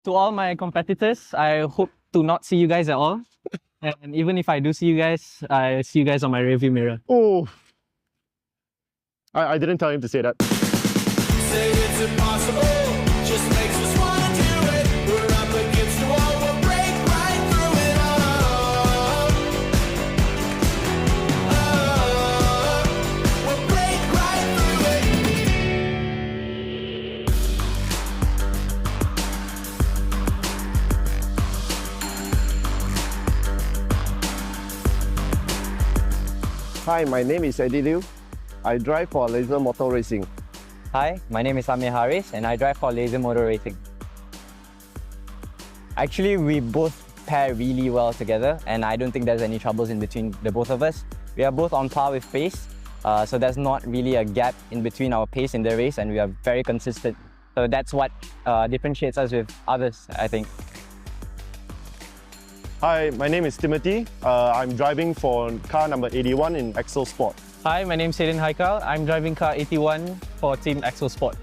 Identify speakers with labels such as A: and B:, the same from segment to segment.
A: To all my competitors, I hope to not see you guys at all. And even if I do see you guys, I see you guys on my rearview mirror.
B: Oh, I didn't tell him to say that.
C: Say it's impossible, just makes us want to do it. We're up against the wall, we'll break right through it. We'll break right through it.
D: Hi, my name is Eddie Liu. I drive for Laser Motor Racing.
E: Hi, my name is Amir Haris and I drive for Laser Motor Racing. Actually, we both pair really well together and I don't think there's any troubles in between the both of us. We are both on par with pace, so there's not really a gap in between our pace in the race and we are very consistent. So that's what differentiates us with others, I think.
B: Hi, my name is Timothy. I'm driving for car number 81 in Excel Sport.
A: Hi, my name is Aiden Haikal. I'm driving car 81 for Team Axel Sport.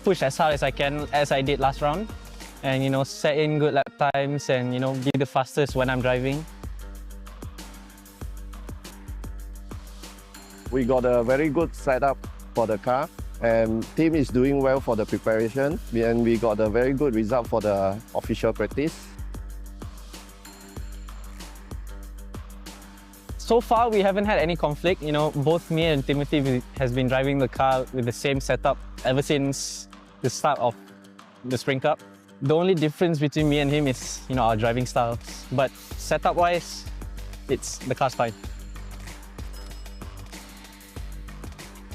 A: Push as hard as I can, as I did last round. And, set in good lap times and, be the fastest when I'm driving.
D: We got a very good setup for the car and team is doing well for the preparation and we got a very good result for the official practice.
A: So far, we haven't had any conflict. Both me and Timothy has been driving the car with the same setup ever since the start of the Spring Cup. The only difference between me and him is, our driving styles. But setup-wise, the car's fine.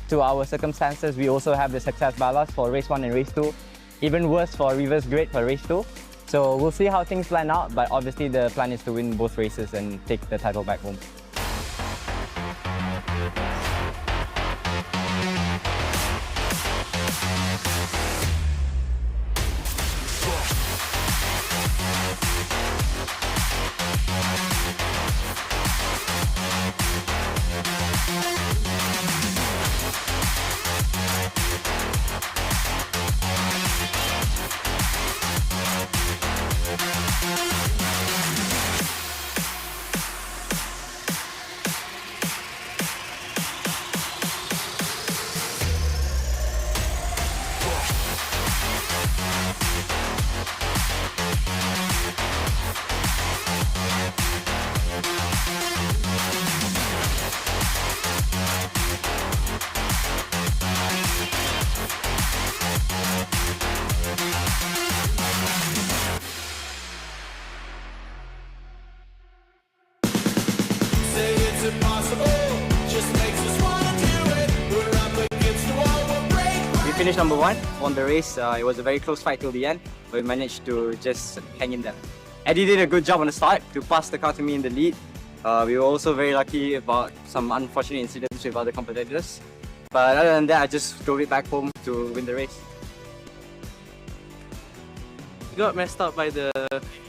E: To our circumstances, we also have the success ballast for race 1 and race 2. Even worse for reverse grade for race 2. So we'll see how things plan out, but obviously the plan is to win both races and take the title back home.
C: Say it's impossible, just makes us want to do it. We're up against the wall, we'll break right.
E: We finished number 1, won the race. It was a very close fight till the end, but we managed to just hang in there. Eddie did a good job on the start to pass the car to me in the lead. We were also very lucky about some unfortunate incidents with other competitors. But other than that, I just drove it back home to win the race.
A: We got messed up by the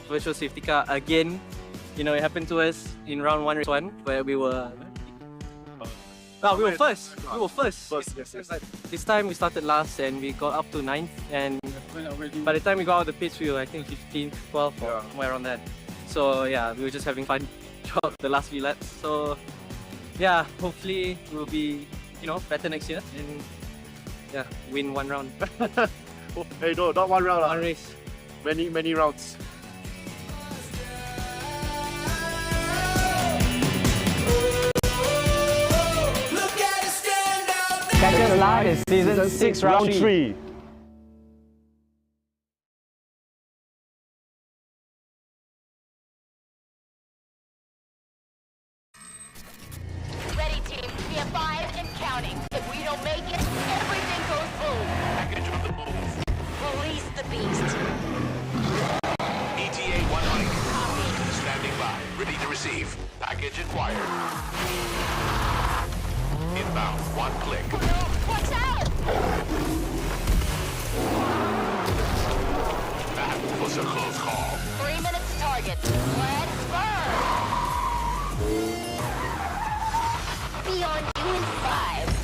A: virtual safety car again. It happened to us in round 1, race 1, where we were... we were first. We were first.
B: Yes.
A: This time we started last and we got up to 9th. And by the time we got out of the pits, we were, I think, 15th, 12th, or somewhere around that. So yeah, we were just having fun throughout the last few laps. So yeah, hopefully we'll be, better next year and yeah, win one round.
B: Hey, no, not one round.
A: One race.
B: Many rounds.
C: Look at us stand out there.
E: Catch us live in season 6, round 3.
F: Ready, team. We have 5 and counting. If we don't make it, everything goes boom.
C: Package on the move.
F: Release the beast.
C: ETA 100. Standing by. Ready to receive. Package acquired. Inbound. 1 click.
F: Watch out!
C: That was a close call.
F: 3 minutes to target. Let's burn! Be on you in 5.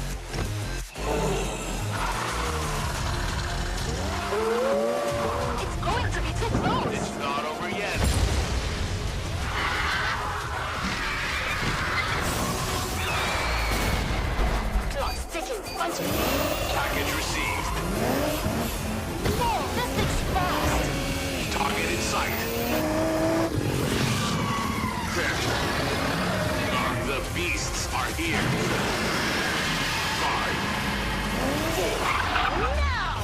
F: seconds. Punch it.
C: Package received.
F: Whoa, this thing's fast.
C: Target in sight. The beasts are here. 5, 4.
F: Now!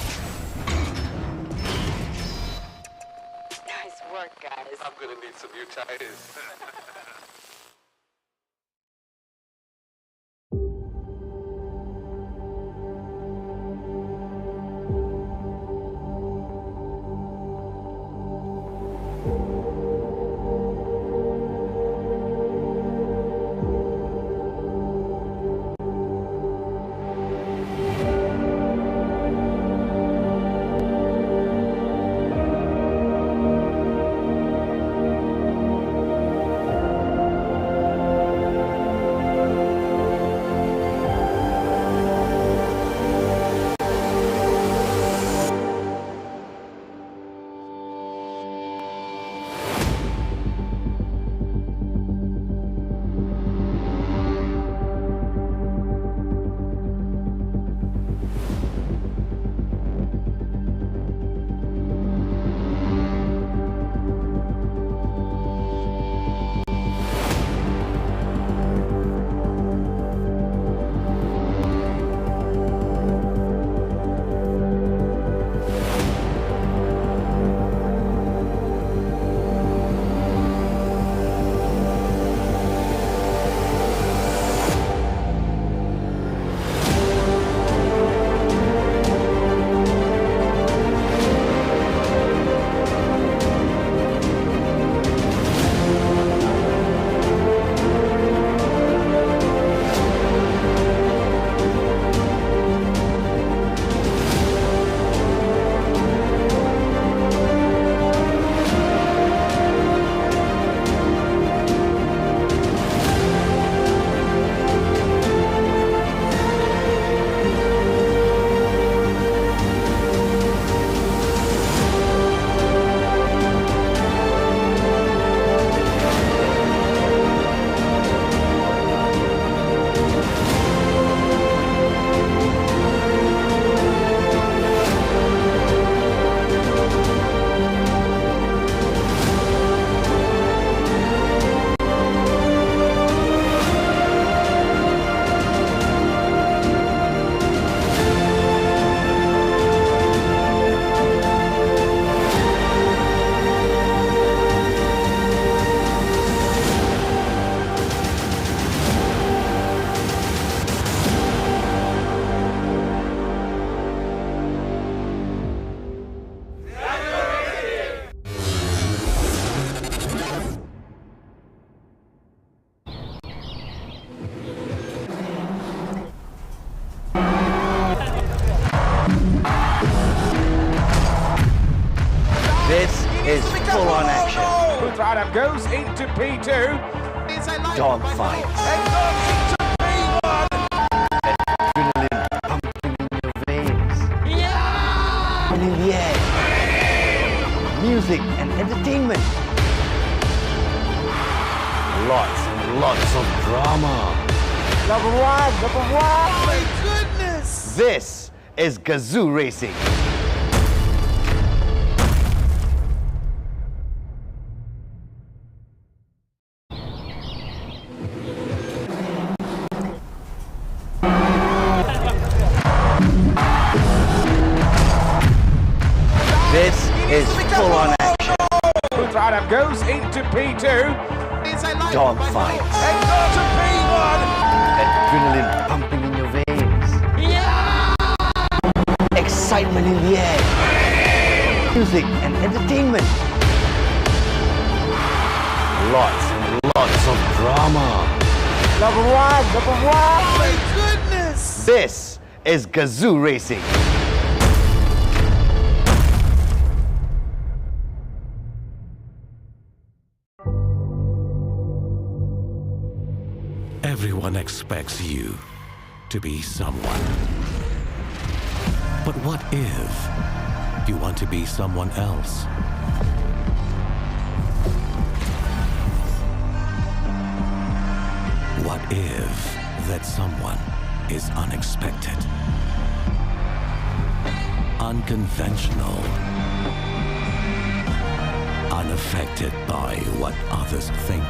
F: Nice work, guys.
C: I'm gonna need some new tires.
G: This is full-on action.
C: Adam goes into P2.
G: Dogfight. Adrenaline pumping in your veins. Yeah! And in the air. Music and entertainment. Lots and lots of drama.
C: Number one. My goodness.
G: This is Gazoo Racing. This is full-on action.
C: Adam goes into P2.
G: Dogfight.
C: And goes to P1.
G: Adrenaline pumping in your veins. Yeah! Excitement in the air. Music and entertainment. Lots and lots of drama.
C: Number one. My goodness.
G: This is Gazoo Racing.
H: Everyone expects you to be someone. But what if you want to be someone else? What if that someone is unexpected, unconventional, unaffected by what others think.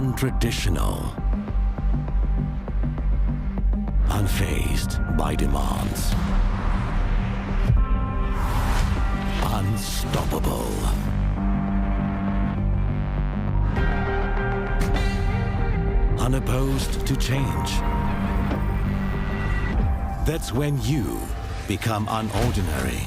H: Untraditional, unfazed by demands, unstoppable, unopposed to change. That's when you become unordinary.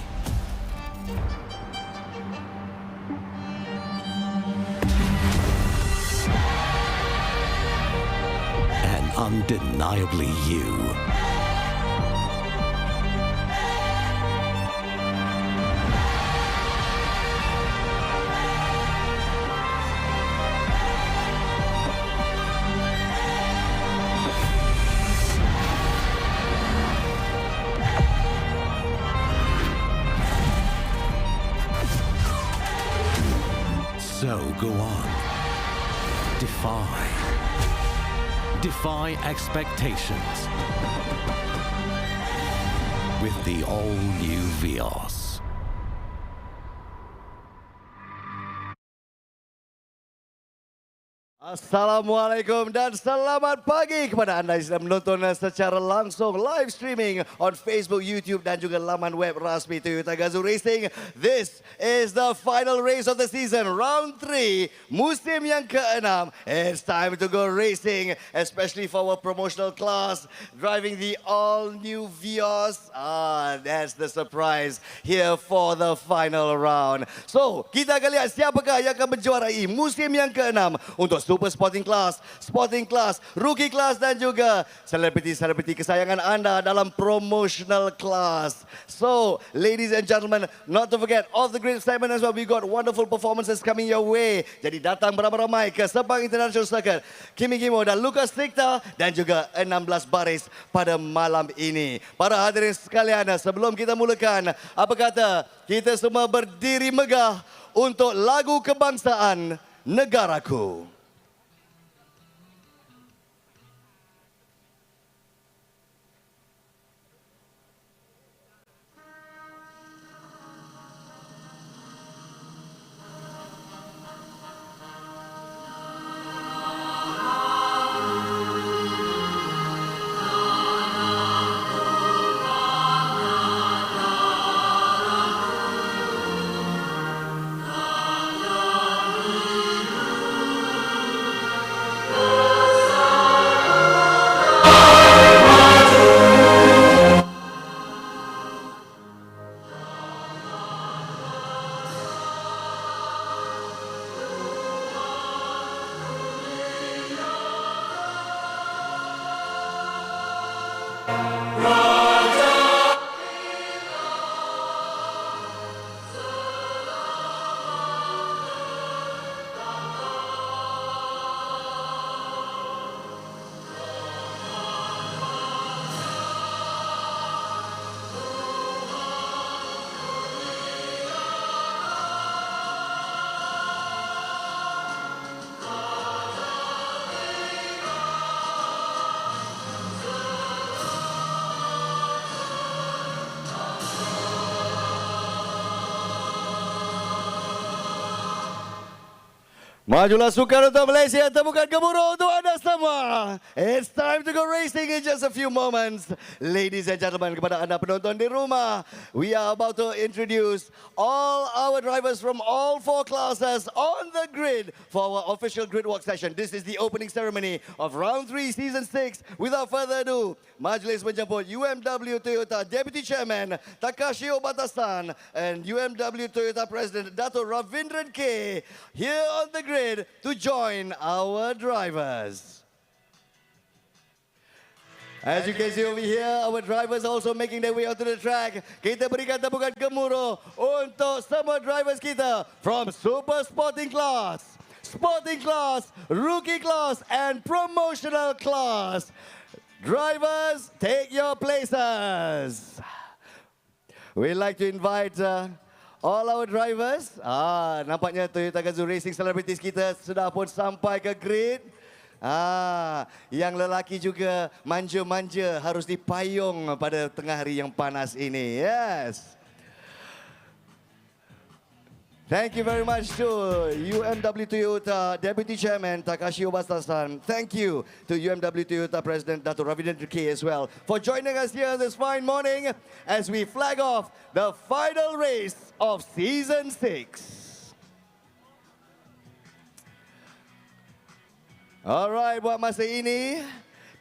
H: Undeniably you. So go on. Defy expectations with the all-new Vios.
I: Assalamualaikum dan selamat pagi kepada anda yang sedang menonton secara langsung live streaming on Facebook, YouTube dan juga laman web rasmi Toyota Gazoo Racing. This is the final race of the season, round 3, musim yang ke-6. It's time to go racing, especially for our promotional class, driving the all-new Vios. That's the surprise here for the final round. So, kita akan lihat siapakah yang akan menjuarai musim yang ke-6 untuk Super Sporting Class, Rookie Class dan juga selebriti-selebriti kesayangan anda dalam Promotional Class. So, ladies and gentlemen, not to forget, off the grid segment as well, we got wonderful performances coming your way. Jadi datang beramai-ramai ke Sepang International Circuit, KMY KMO dan LUCA SICKTA dan juga 16 baris pada malam ini. Para hadirin sekalian, sebelum kita mulakan, apa kata kita semua berdiri megah untuk lagu kebangsaan negaraku. Majulah sukan untuk Malaysia, tepukan gemuruh untuk anda semua. It's time to go racing in just a few moments. Ladies and gentlemen, kepada anda penonton di rumah, we are about to introduce all our drivers from all 4 classes on the grid for our official grid walk session. This is the opening ceremony of round 3, season 6. Without further ado, Majlis menjemput UMW Toyota Deputy Chairman Takashi Obata-san and UMW Toyota President Dato' Ravindran K here on the grid to join our drivers. As you can see over here, our drivers also making their way onto the track. Kita berikan tepukan gemuruh untuk semua drivers kita from Super Sporting Class, Rookie Class and Promotional Class. Drivers, take your places. We'd like to invite all our drivers. Nampaknya Toyota Gazoo Racing celebrities kita sudah pun sampai ke grid. Yang lelaki juga manja-manja harus dipayung pada tengah hari yang panas ini. Yes. Thank you very much to UMW Toyota Deputy Chairman Takashi Obasa-san. Thank you to UMW Toyota President Dato' Ravidendra K as well for joining us here this fine morning as we flag off the final race of Season 6. Alright, buat masa ini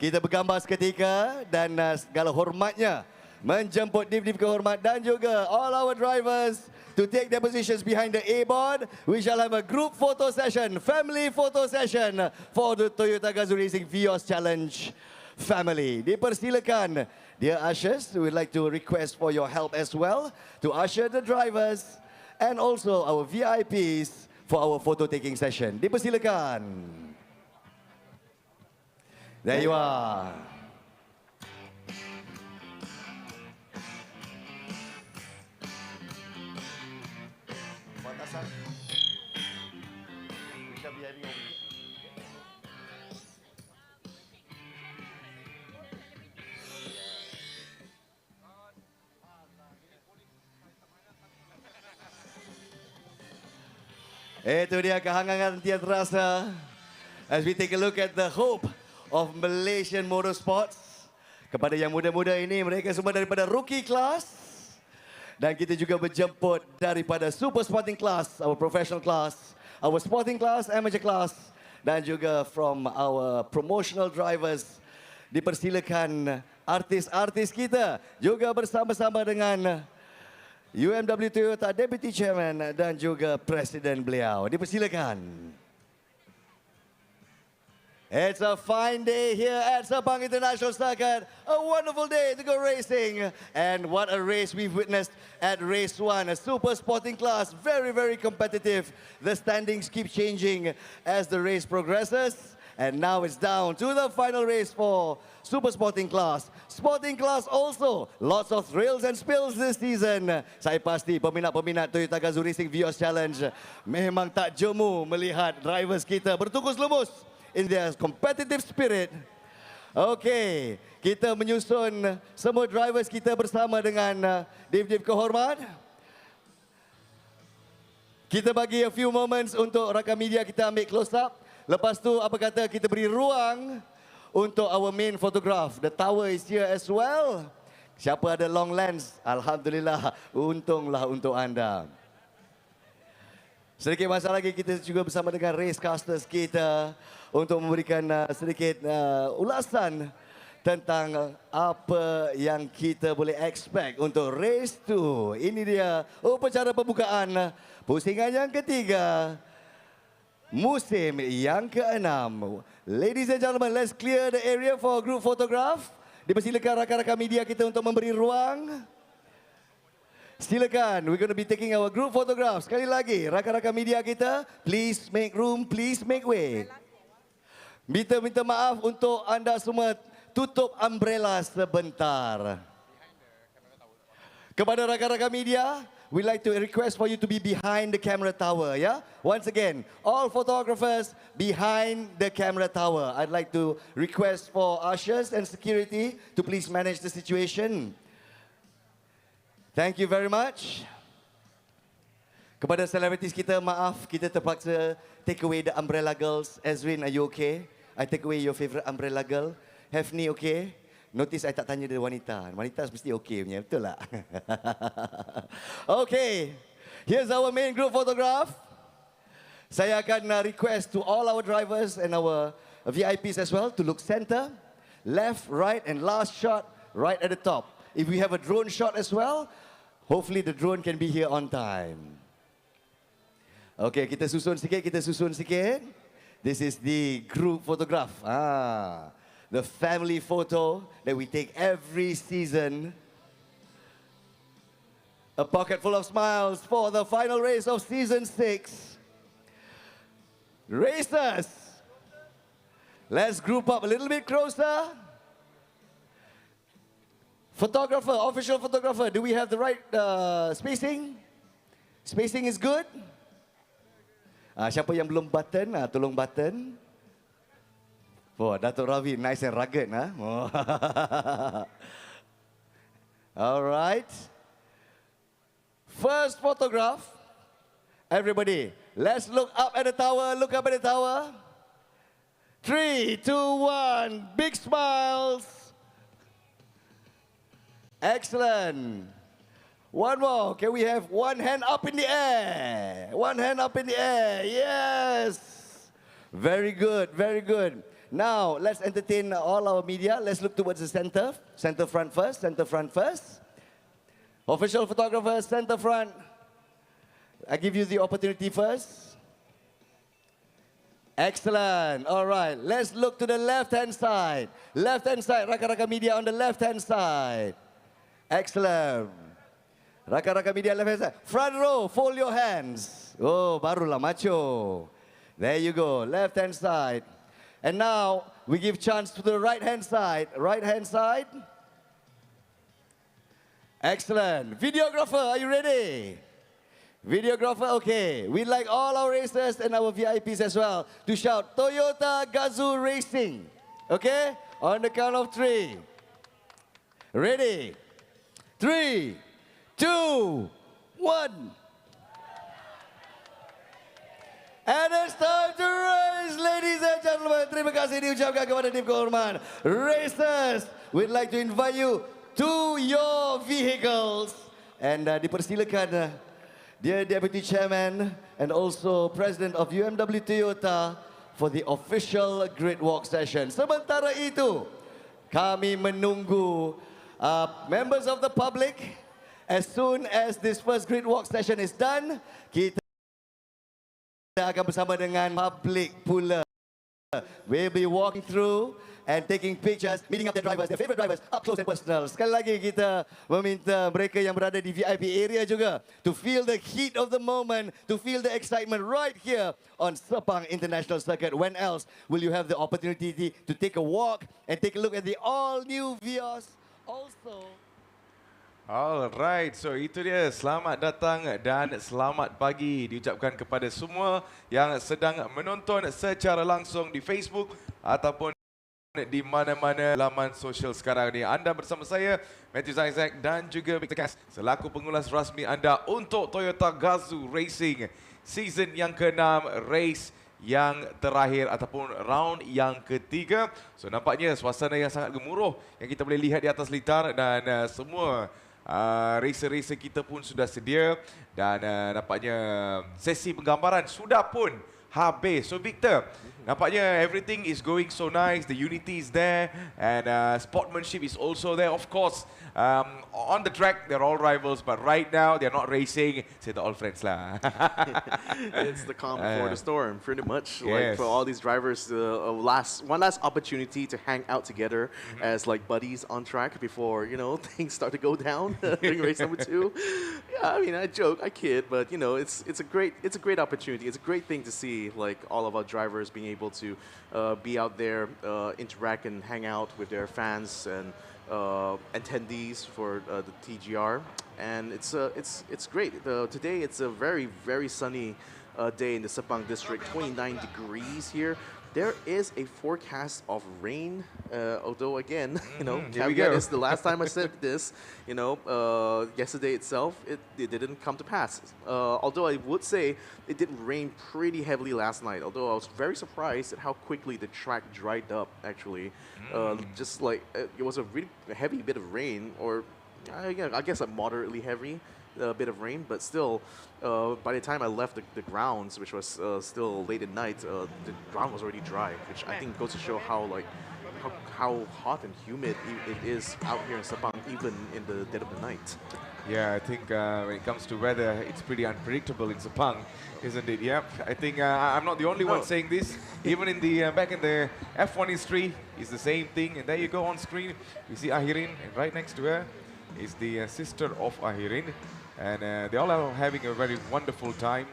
I: kita bergambar seketika dan segala hormatnya menjemput div-div kehormat dan juga all our drivers to take their positions behind the A-board. We shall have a group photo session, family photo session for the Toyota Gazoo Racing Vios Challenge family. Dipersilakan, dear ushers, we would like to request for your help as well to usher the drivers and also our VIPs for our photo taking session. Dipersilakan. There you are. Itu dia kehangangan tiada terasa as we take a look at the hope of Malaysian motorsports. Kepada yang muda-muda ini, mereka semua daripada rookie class. Dan kita juga berjemput daripada super sporting class, our professional class, our sporting class, amateur class. Dan juga from our promotional drivers. Dipersilakan artis-artis kita juga bersama-sama dengan UMW Toyota Deputy Chairman dan juga Presiden beliau. Dipersilakan. It's a fine day here at Sepang International Circuit. A wonderful day to go racing. And what a race we've witnessed at race 1. A super sporting class, very, very competitive. The standings keep changing as the race progresses. And now it's down to the final race for super sporting class. Sporting class also, lots of thrills and spills this season. Saya pasti peminat-peminat Toyota Gazoo Racing Vios Challenge memang tak jemu melihat drivers kita bertungkus lumus in their competitive spirit. Okey, kita menyusun semua drivers kita bersama dengan div-div kehormat. Kita bagi a few moments untuk rakan media kita ambil close up. Lepas tu apa kata kita beri ruang untuk our main photograph. The tower is here as well. Siapa ada long lens, alhamdulillah, untunglah untuk anda. Sedikit masa lagi kita juga bersama dengan racecasters kita untuk memberikan sedikit ulasan tentang apa yang kita boleh expect untuk race 2. Ini dia upacara pembukaan pusingan yang ketiga. Musim yang ke-6. Ladies and gentlemen, let's clear the area for group photograph. Dipersilakan rakan-rakan media kita untuk memberi ruang. Silakan, we're going to be taking our group photograph. Sekali lagi, rakan-rakan media kita, please make room, please make way. Minta maaf untuk anda semua tutup umbrella sebentar. Kepada rakan-rakan media, we'd like to request for you to be behind the camera tower, yeah? Once again, all photographers behind the camera tower. I'd like to request for ushers and security to please manage the situation. Thank you very much. Kepada celebrities kita, maaf kita terpaksa take away the umbrella girls. Ezrin, are you okay? I take away your favorite umbrella girl. Hefni, okay? Notice I tak tanya dia wanita. Wanita mesti okay punya, betul tak? Okay, here's our main group photograph. Saya akan request to all our drivers and our VIPs as well to look center, left, right, and last shot right at the top. If we have a drone shot as well, hopefully the drone can be here on time. Okay, kita susun sikit. This is the group photograph. The family photo that we take every season. A pocket full of smiles for the final race of Season 6. Racers, let's group up a little bit closer. Photographer, official photographer, do we have the right spacing? Spacing is good? Siapa yang belum button, tolong button. Oh, Datuk Ravi, nice and rugged. Oh. All right. First photograph. Everybody, let's look up at the tower. Look up at the tower. 3, 2, 1. Big smiles. Excellent. One more. Can we have one hand up in the air? One hand up in the air. Yes. Very good. Very good. Now, let's entertain all our media. Let's look towards the center. Center front first. Center front first. Official photographer, center front. I give you the opportunity first. Excellent. All right. Let's look to the left-hand side. Left-hand side. Raka-raka media on the left-hand side. Excellent. Raka-raka media left-hand side. Front row, fold your hands. Oh, barulah macho. There you go. Left-hand side. And now, we give chance to the right-hand side. Right-hand side. Excellent. Videographer, are you ready? Videographer, okay. We'd like all our racers and our VIPs as well to shout, Toyota Gazoo Racing. Okay? On the count of 3. Ready? 3, 2, 1. And it's time to race, ladies and gentlemen. Terima kasih diucapkan kepada tim kehormatan. Racers, we'd like to invite you to your vehicles. And dipersilakan Dear Deputy Chairman and also President of UMW Toyota for the official grid walk session. Sementara itu, kami menunggu members of the public. As soon as this first grid walk session is done, kita akan bersama dengan public pula. We'll be walking through and taking pictures, meeting up their drivers, their favorite drivers, up close and personal. Sekali lagi kita meminta mereka yang berada di VIP area juga to feel the heat of the moment, to feel the excitement right here on Sepang International Circuit. When else will you have the opportunity to take a walk and take a look at the all-new Vios? Also,
J: alright, so itu dia. Selamat datang dan selamat pagi diucapkan kepada semua yang sedang menonton secara langsung di Facebook ataupun di mana-mana laman sosial sekarang ni. Anda bersama saya, Matthew Isaac dan juga Victor Cass selaku pengulas rasmi anda untuk Toyota Gazoo Racing season yang ke-6, race yang terakhir ataupun round yang ketiga. So nampaknya suasana yang sangat gemuruh yang kita boleh lihat di atas litar dan semua racer-racer kita pun sudah sedia dan nampaknya sesi penggambaran sudah pun habis. So Victor, nampaknya everything is going so nice, the unity is there and sportsmanship is also there. Of course, on the track they're all rivals, but right now they're not racing, so they're all friends lah.
K: It's the calm before the storm, pretty much.
J: Yes.
K: Like for all these drivers, one last opportunity to hang out together as like buddies on track before things start to go down during race number 2. Yeah, I mean I joke, I kid, but it's a great opportunity. It's a great thing to see like all of our drivers being able to be out there, interact and hang out with their fans and attendees for the TGR, and it's great. Today it's a very sunny day in the Sepang district, 29 degrees here. There is a forecast of rain, although again, caveat is the last time I said this, yesterday itself, it didn't come to pass. Although I would say it did rain pretty heavily last night, although I was very surprised at how quickly the track dried up, actually. Just like, it was a really heavy bit of rain, or I guess a moderately heavy bit of rain, but still, by the time I left the grounds, which was still late at night, the ground was already dry, which I think goes to show how hot and humid it is out here in Sepang, even in the dead of the night.
J: Yeah, I think when it comes to weather, it's pretty unpredictable in Sepang, isn't it? Yep. I think I'm not the only one saying this. Even in the back in the F1 history, it's the same thing. And there you go on screen. We see Ahirin, and right next to her is the sister of Ahirin. And they all are having a very wonderful time.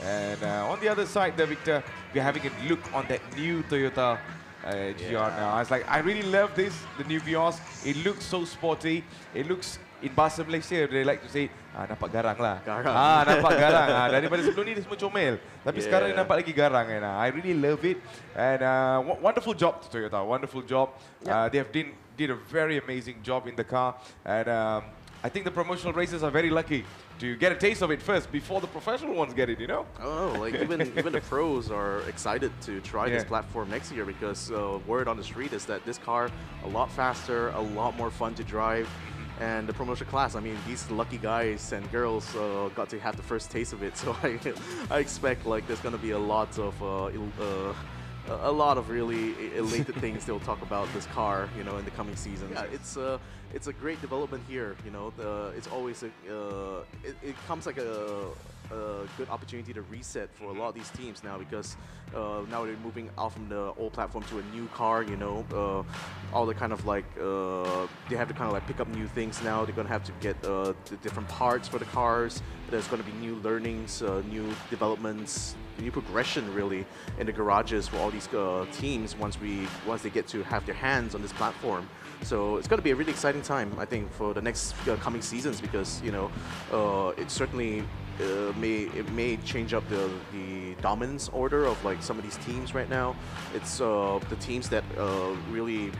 J: And on the other side there, Victor, we're having a look on that new Toyota TGR now. I was like, I really love this, the new Vios. It looks so sporty. It looks, in bahasa Malaysia, they like to say, nampak garang lah. Nampak garang. Daripada sebelum ni dia semua comel. Tapi sekarang dia nampak lagi garang. And I really love it. And wonderful job to Toyota, wonderful job. They have did a very amazing job in the car. And I think the promotional races are very lucky to get a taste of it first before the professional ones get it, you know?
K: Oh, like even the pros are excited to try this platform next year because word on the street is that this car a lot faster, a lot more fun to drive. And the promotion class, I mean, these lucky guys and girls got to have the first taste of it. So I expect like there's going to be a lot of really elated things they'll talk about this car, you know, in the coming seasons. Yeah, it's a great development here. You know, it's always it comes like a good opportunity to reset for a lot of these teams now because now they're moving out from the old platform to a new car. You know, all the kind of like they have to kind of like pick up new things now. They're gonna have to get the different parts for the cars. There's gonna be new learnings, new developments, new progression really in the garages for all these teams once they get to have their hands on this platform. So it's going to be a really exciting time, I think, for the next coming seasons because you know it certainly may change up the dominance order of like some of these teams right now. It's the teams that really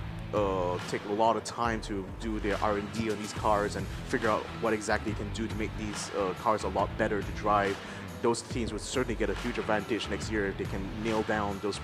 K: take a lot of time to do their R&D on these cars and figure out what exactly they can do to make these cars a lot better to drive. Those teams would certainly get a huge advantage next year if they can nail down those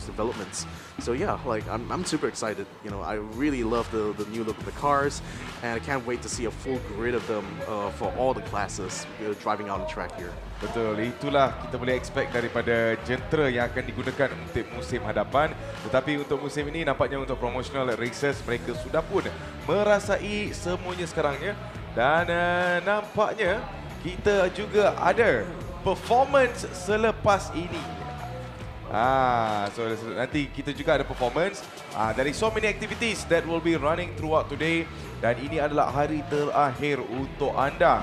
K: developments. So yeah, like I'm super excited. You know, I really love the new look of the cars, and I can't wait to see a full grid of them for all the classes driving out on track here.
J: Betul, itulah kita boleh expect daripada jentera yang akan digunakan untuk musim hadapan. Tetapi untuk musim ini nampaknya untuk promotional races mereka sudah pun merasai semuanya sekarang ya. Dan nampaknya kita juga ada performance selepas ini. So nanti kita juga ada performance. There is so many activities that will be running throughout today. Dan ini adalah hari terakhir untuk anda.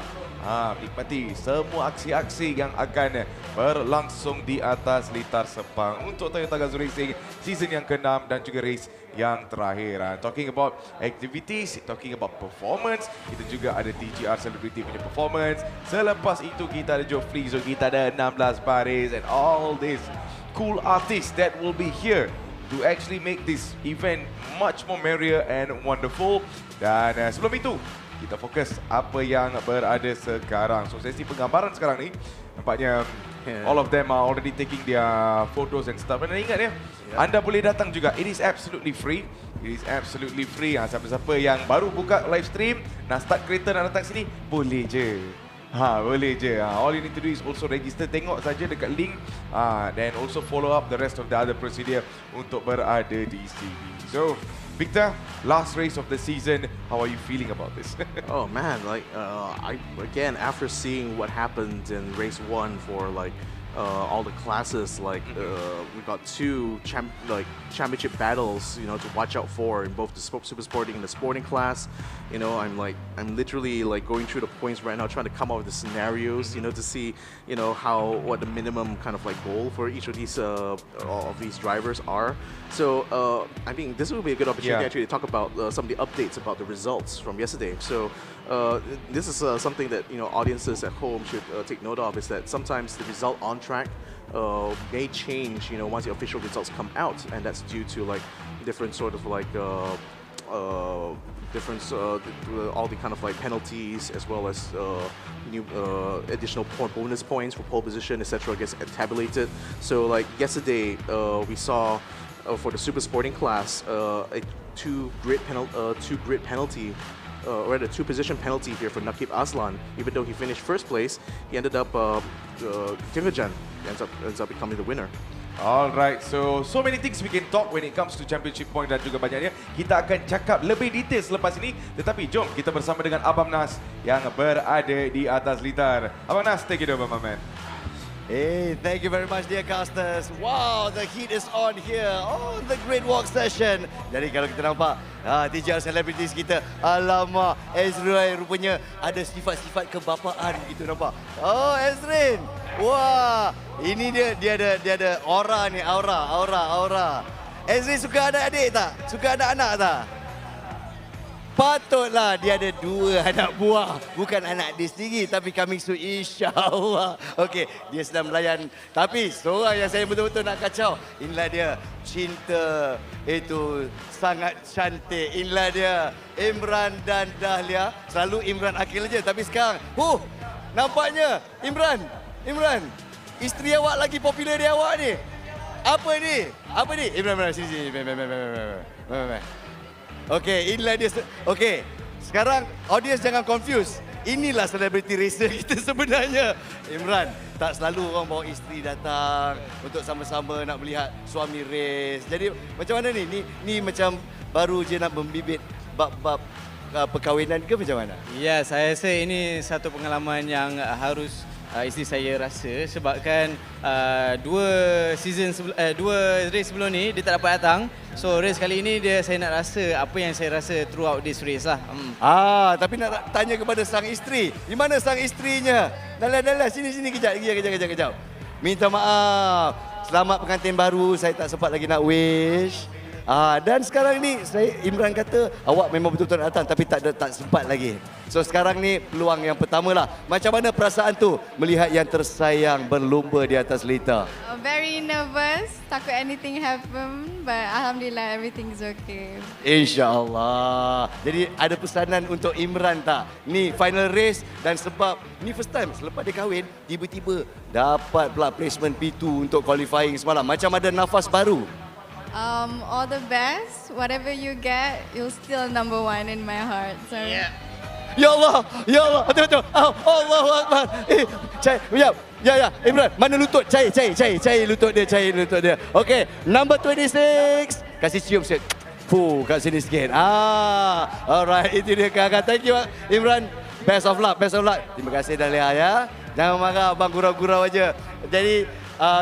J: Nikmati semua aksi-aksi yang akan berlangsung di atas litar Sepang untuk Toyota Gazoo Racing season yang ke-6 dan juga race yang terakhir. Talking about activities, talking about performance, kita juga ada TGR Celebrity punya performance. Selepas itu kita ada Joe Flizzo, kita ada 16 baris and all these cool artists that will be here to actually make this event much more merrier and wonderful. Dan sebelum itu, kita fokus apa yang berada sekarang. So sesi penggambaran sekarang ni nampaknya all of them are already taking their photos and stuff. Dan ingat ya, anda boleh datang juga. It is absolutely free. It is absolutely free. Siapa-siapa yang baru buka live stream, nak start kereta nak datang sini, boleh je. Boleh je. All you need to do is also register, tengok saja dekat link, then also follow up the rest of the other procedure untuk berada di sini. So Victor, last race of the season, how are you feeling about this?
K: Oh man, like again after seeing what happened in race 1 for like all the classes, like we got two championship battles, you know, to watch out for in both the super sporting and the sporting class. You know, I'm literally like going through the points right now, trying to come up with the scenarios, you know, to see, you know, what the minimum kind of like goal for each of these drivers are. So I think this will be a good opportunity actually to talk about some of the updates about the results from yesterday. So this is something that, you know, audiences at home should take note of, is that sometimes the result on track may change, you know, once the official results come out, and that's due to like different sort of like all the kind of like penalties, as well as new additional bonus points for pole position, etc. gets tabulated. So like yesterday, we saw for the super sporting class a two grid penalty. Or a two-position penalty here for Nakib Aslan. Even though he finished first place, he ended up Tirgajan ends up becoming the winner.
J: Alright, so many things we can talk when it comes to championship point dan juga banyaknya. Kita akan cakap lebih detail selepas ini. Tetapi jom kita bersama dengan Abang Nas yang berada di atas litar. Abang Nas, take it over, my man.
I: Hey, thank you very much, dear casters. Wow, the heat is on here on the Great Walk session. Jadi kalau kita nampak TGR celebrities kita, alamak, Ezrin rupanya ada sifat-sifat kebapaan gitu, nampak. Oh, Ezrin. Wah, ini dia ada aura ni, aura. Ezri suka anak-adik tak? Suka anak-anak tak? Patutlah dia ada 2 anak buah. Bukan anak dia sendiri tapi coming soon insya-Allah. Okey, dia sedang melayan. Tapi seorang yang saya betul-betul nak kacau. Inilah dia, cinta itu sangat cantik. Inilah dia, Imran dan Dahlia. Selalu Imran Akil je tapi sekarang, nampaknya Imran, isteri awak lagi popular di awak ni. Apa ni? Imran, sini. Okey, inilah dia. Okey, sekarang audience jangan confuse. Inilah celebrity racer kita sebenarnya. Imran, tak selalu orang bawa isteri datang untuk sama-sama nak melihat suami race. Jadi macam mana ni? Ni macam baru je nak membibit bab-bab perkahwinan ke macam mana?
L: Ya, saya rasa ini satu pengalaman yang harus isteri saya rasa sebabkan dua race sebelum ni dia tak dapat datang. So race kali ini saya nak rasa apa yang saya rasa throughout this race lah.
I: Tapi nak tanya kepada sang isteri. Di mana sang isterinya? Dahlia, sini kejap. Minta maaf. Selamat pengantin baru. Saya tak sempat lagi nak wish. Dan sekarang ni Imran kata awak memang betul-betul datang tapi tak sempat lagi. So sekarang ni peluang yang pertama lah. Macam mana perasaan tu melihat yang tersayang berlumba di atas lita?
M: Very nervous, takut anything happen, but alhamdulillah everything is okay.
I: InsyaAllah. Jadi ada pesanan untuk Imran tak? Ni final race dan sebab ni first time selepas dia kahwin tiba-tiba dapat pula placement P2 untuk qualifying semalam. Macam ada nafas baru.
M: All the best. Whatever you get, you'll still number 1 in my heart. So.
I: Yeah. Ya Allah, betul. Allahu Akbar. Ya, Imran, mana lutut? Cair lutut dia. Okey, number 26. Kasih cium sikit. Kat sini sikit. Alright, itu dia kakak. Thank you, Imran. Best of luck. Terima kasih Dahlia ya. Jangan marah, abang gurau-gurau aja. Jadi,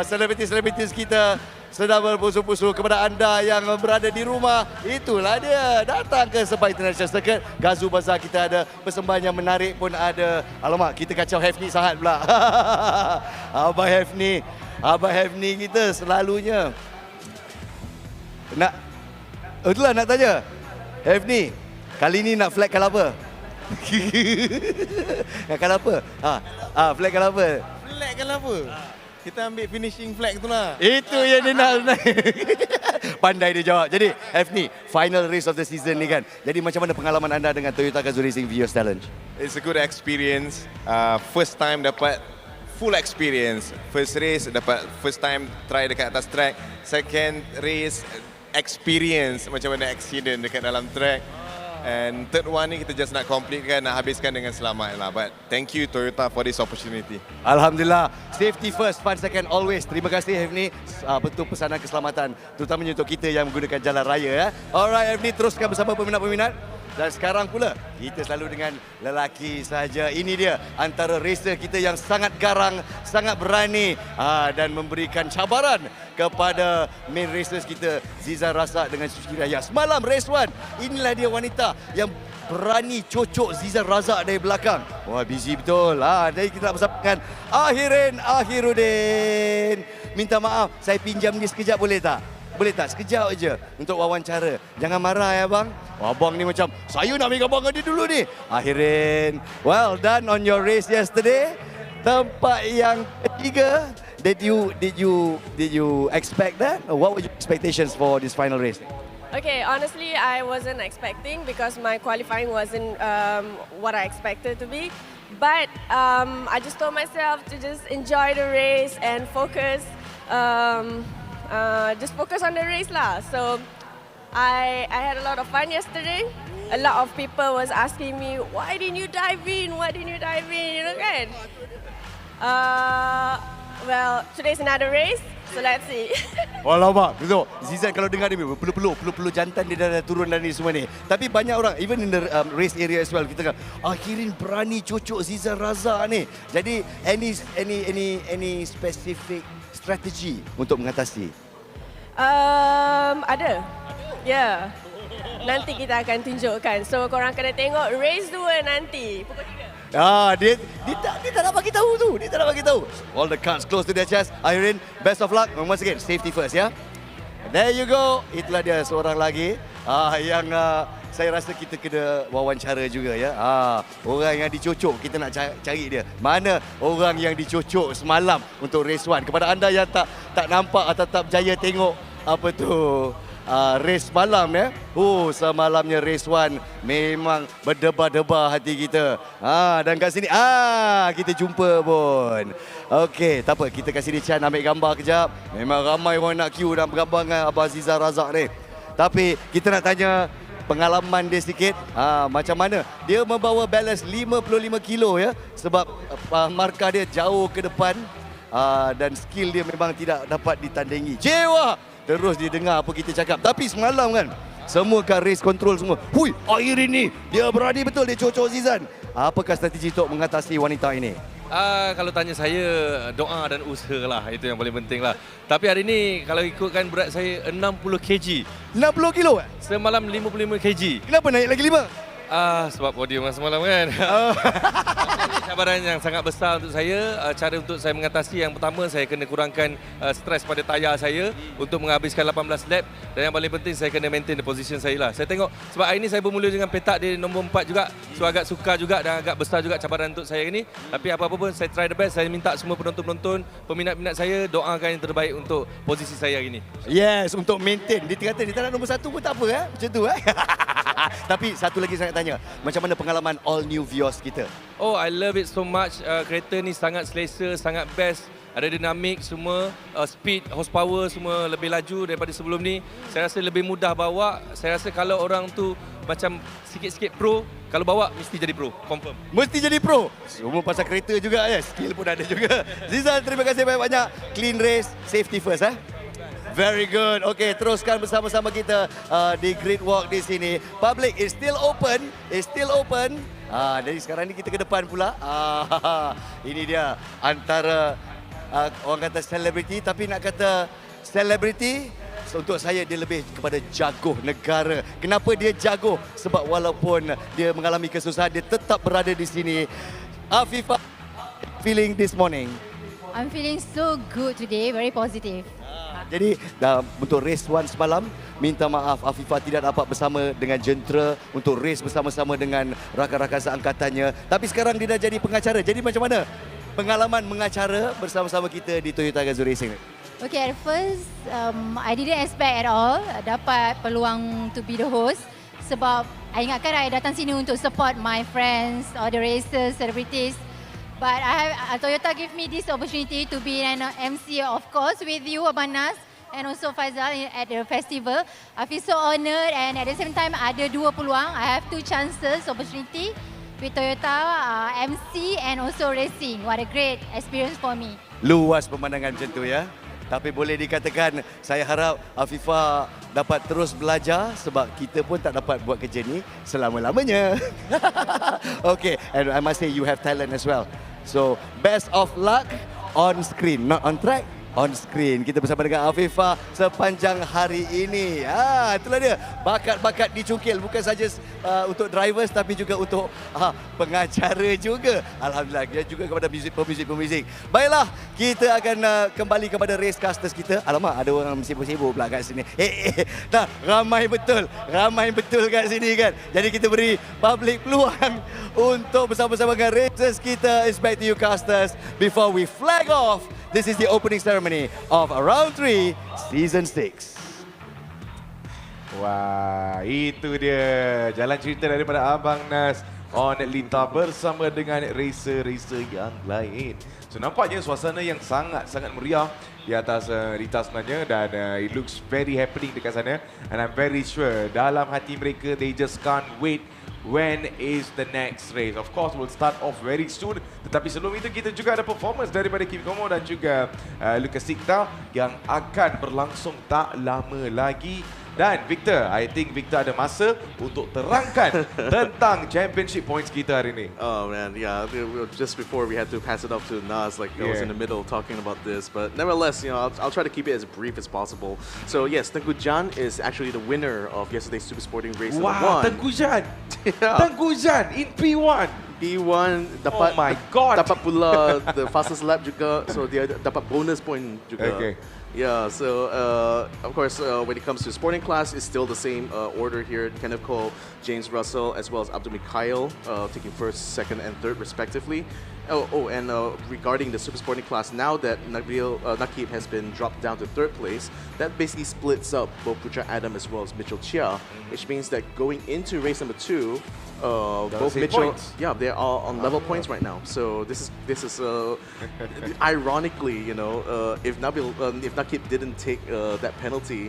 I: selebriti-selebriti kita sedang berpusu-pusu kepada anda yang berada di rumah. Itulah dia, datang ke Sepang International Circuit. Gazoo Bazaar kita ada persembahan yang menarik pun ada. Alamak, kita kacau Hefni sangat pula. Abang Hefni kita selalunya. Itulah nak tanya. Hefni, kali ni nak flag colour apa? Nak colour apa? Flag colour apa?
L: Flag colour apa? Kita ambil finishing flag tu lah.
I: Itu yang dia nak. Pandai dia jawab. Jadi, Hefni, final race of the season ni kan. Jadi macam mana pengalaman anda dengan Toyota Gazoo Racing Vios Challenge?
N: It's a good experience. First time dapat full experience. First race dapat first time try dekat atas track. Second race experience macam mana accident dekat dalam track. And third one ni kita just nak complete kan, nak habiskan dengan selamat lah. But thank you Toyota for this opportunity.
I: Alhamdulillah. Safety first, fun second always. Terima kasih Hefni. Betul pesanan keselamatan. Terutamanya untuk kita yang menggunakan jalan raya. Ya. Alright Hefni, teruskan bersama peminat-peminat. Dan sekarang pula, kita selalu dengan lelaki saja. Ini dia antara racer kita yang sangat garang, sangat berani dan memberikan cabaran kepada main racers kita, Ziza Razak dengan Suci Raya. Semalam race 1, inilah dia wanita yang berani cocok Ziza Razak dari belakang. Wah, busy betul. Jadi kita nak bersama dengan Akhiruddin. Minta maaf, saya pinjam dia sekejap boleh tak? Boleh tak? Sekejap aja untuk wawancara. Jangan marah ya bang. Abang ni macam, saya nak ambil gambar dengan dia dulu ni. Akhirin, well done on your race yesterday. Tempat yang ketiga. Did you expect that? What were your expectations for this final race?
O: Okay, honestly, I wasn't expecting because my qualifying wasn't what I expected to be. But I just told myself to just enjoy the race and focus. Just focus on the race lah. So I had a lot of fun yesterday. A lot of people was asking me, why didn't you dive in? Why didn't you dive in? You know kan? Well, today's another race, so let's see.
I: Alamak, betul. Zizan kalau dengar dia perlu jantan dia dah turun dan ni semua ni. Tapi banyak orang, even in the race area as well, kita kan Akhirin berani cocok Ziza Razak ni. Jadi any specific strategy untuk mengatasi?
O: Ada. Ya. Nanti kita akan tunjukkan. So korang kena tengok race 2 nanti pukul 3.
I: Dia tak nak bagi tahu tu. Dia tak nak bagi tahu. All the cards close to their chest. Akhirin, best of luck. Once again, safety first ya. There you go. Itulah dia seorang lagi yang saya rasa kita kena wawancara juga ya. Orang yang dicocok, kita nak cari dia. Mana orang yang dicocok semalam untuk race 1. Kepada anda yang tak nampak atau tak berjaya tengok apa tu race malam ya. Semalamnya race 1 memang berdebar-debar hati kita. Dan kat sini kita jumpa pun. Okey, tak apa, kita kasih dia chance ambil gambar kejap. Memang ramai orang nak queue dan bergambar dengan Abang Aziza Razak ni. Tapi kita nak tanya pengalaman dia sikit. Macam mana dia membawa balance 55 kilo ya, sebab markah dia jauh ke depan dan skill dia memang tidak dapat ditandingi. Jiwa terus didengar apa kita cakap. Tapi semalam kan semua kat race control semua. Hui, akhir ini dia berani betul, dia cocok Zizan. Apakah strategi untuk mengatasi wanita ini?
P: Kalau tanya saya, doa dan usaha lah. Itu yang paling penting lah. Tapi hari ni kalau ikutkan berat saya 60 kg.
I: 60 kilo?
P: Semalam 55 kg.
I: Kenapa naik lagi 5?
P: Sebab podium semalam kan. Cabaran yang sangat besar untuk saya. Cara untuk saya mengatasi, yang pertama saya kena kurangkan stres pada tayar saya untuk menghabiskan 18 lap. Dan yang paling penting saya kena maintain the position saya lah. Saya tengok sebab hari ini saya bermula dengan petak di nombor 4 juga. So agak sukar juga dan agak besar juga cabaran untuk saya ini. Tapi apa-apa pun saya try the best. Saya minta semua penonton-penonton, peminat-peminat saya doakan yang terbaik untuk posisi saya hari ini.
I: Yes, untuk maintain. Dia kata dia tak nak nombor 1 pun tak apa macam tu Tapi satu lagi saya nak tanya, macam mana pengalaman all new Vios kita?
P: I love it so much. Kereta ni sangat selesa, sangat best. Ada dinamik semua, speed, horsepower semua lebih laju daripada sebelum ni. Saya rasa lebih mudah bawa. Saya rasa kalau orang tu macam sikit-sikit pro, kalau bawa mesti jadi pro, confirm.
I: Mesti jadi pro. Semua pasal kereta juga ya, skill pun ada juga. Zizan, terima kasih banyak-banyak. Clean race, safety first Very good. Okay, teruskan bersama-sama kita di grid walk di sini. Public is still open. Jadi sekarang ni kita ke depan pula. Ini dia antara orang kata selebriti, tapi nak kata selebriti, untuk saya dia lebih kepada jagoh negara. Kenapa dia jagoh? Sebab walaupun dia mengalami kesusahan, dia tetap berada di sini. Afifah, feeling this morning?
Q: I'm feeling so good today, very positive.
I: Jadi untuk race 1 semalam, minta maaf Afifah tidak dapat bersama dengan jentera untuk race bersama-sama dengan rakan-rakan seangkatannya. Tapi sekarang dia dah jadi pengacara. Jadi macam mana pengalaman mengacara bersama-sama kita di Toyota Gazoo Racing?
Q: Okay, at first, I didn't expect at all dapat peluang to be the host. Sebab I ingatkan I datang sini untuk support my friends, all the racers, celebrities. But Toyota give me this opportunity to be an MC, of course, with you, Abang Nas, and also Faizal at the festival. I feel so honoured, and at the same time, ada 2 peluang. I have 2 chances, opportunity with Toyota, MC and also racing. What a great experience for me.
I: Luas pemandangan macam tu ya. Tapi boleh dikatakan, saya harap Afifah dapat terus belajar sebab kita pun tak dapat buat kerja ni selama-lamanya. Okay, and I must say you have talent as well. So, best of luck on screen, not on track. On screen. Kita bersama dengan Afifah sepanjang hari ini. Itulah dia. Bakat-bakat dicungkil. Bukan saja untuk drivers tapi juga untuk pengacara juga. Alhamdulillah. Dan juga kepada pemuzik. Baiklah. Kita akan kembali kepada racecasters kita. Alamak, ada orang sibuk-sibuk pula kat sini. Nah, ramai betul. Ramai betul kat sini kan. Jadi kita beri public peluang untuk bersama-sama dengan racers kita. It's back to you casters. Before we flag off, this is the opening ceremony of Round 3 Season 6.
J: Wah, itu dia jalan cerita daripada Abang Nas on Lita bersama dengan racer-racer yang lain. So nampaknya suasana yang sangat-sangat meriah di atas Lita sebenarnya dan it looks very happening dekat sana, and I'm very sure dalam hati mereka they just can't wait. When is the next race? Of course, we'll start off very soon. Tetapi sebelum itu kita juga ada performance daripada KMY KMO dan juga LUCA SICKTA yang akan berlangsung tak lama lagi. Dan Victor, I think Victor ada masa untuk terangkan tentang championship points kita hari ini.
K: Oh man, yeah. Just before we had to pass it off to Nas, like I was in the middle talking about this, but nevertheless, you know, I'll try to keep it as brief as possible. So yes, Tengku Jan is actually the winner of yesterday's Super Sporting Race
J: Wow,
K: number 1.
J: Tengku Jan, Tengku Jan in P1.
K: He won dapat,
J: oh my God.
K: dapat pula the fastest lap juga, so dia dapat bonus point juga.
J: Okay.
K: Yeah, so of course when it comes to sporting class, it's still the same order here. Kenneth Cole, James Russell, as well as Abdul Mikhail taking first, second, and third respectively. And regarding the super sporting class, now that Nakib has been dropped down to third place, that basically splits up both Putra Adam as well as Mitchell Chia, which means that going into race number 2, both Mitchell, yeah, they are on level points right now. So this is ironically, you know, if Nakib didn't take that penalty,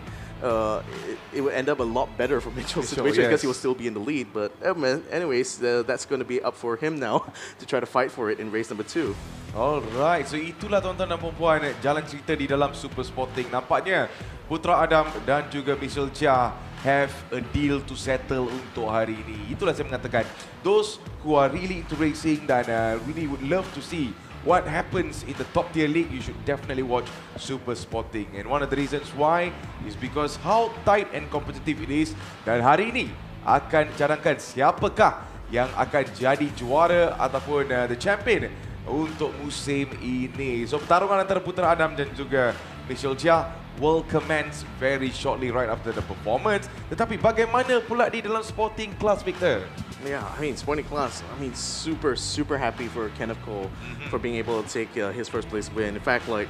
K: it would end up a lot better for Mitchell's situation because he will still be in the lead. But anyways, that's going to be up for him now to try to fight for it in race number 2.
J: Alright, so itulah tuan-tuan dan puan-puan jalan cerita di dalam Super Sporting. Nampaknya Putra Adam dan juga Mitchell Chia have a deal to settle untuk hari ini. Itulah saya mengatakan, those who are really into racing dan really would love to see what happens in the top tier league, you should definitely watch Super Sporting. And one of the reasons why is because how tight and competitive it is. Dan hari ini akan cadangkan siapakah yang akan jadi juara ataupun the champion untuk musim ini. So pertarungan antara Putra Adam dan juga Mitchell Chia will commence very shortly right after the performance. Tetapi bagaimana pula di dalam sporting class, Victor?
K: Yeah, I mean, sporting class, I mean, super happy for Kenneth Cole for being able to take his first place win. In fact, like,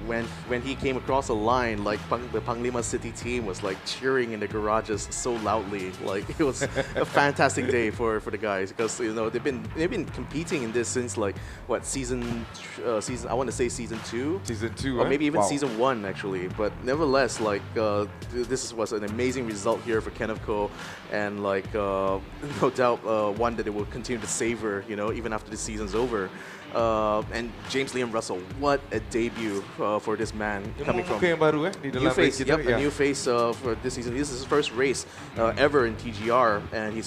K: when he came across the line, like, the Panglima City team was, like, cheering in the garages so loudly. Like, it was a fantastic day for the guys because, you know, they've been competing in this since, like, what, season, I want to say season 2?
J: Season 2,
K: or maybe even season 1, actually. But nevertheless, like, this was an amazing result here for Kenneth Cole, and, like, no doubt one that they will continue to savor, you know, even after the season's over. And James Liam Russell, what a debut for this man coming from new face. Yep, a new face for this season. This is his first race ever in TGR, and he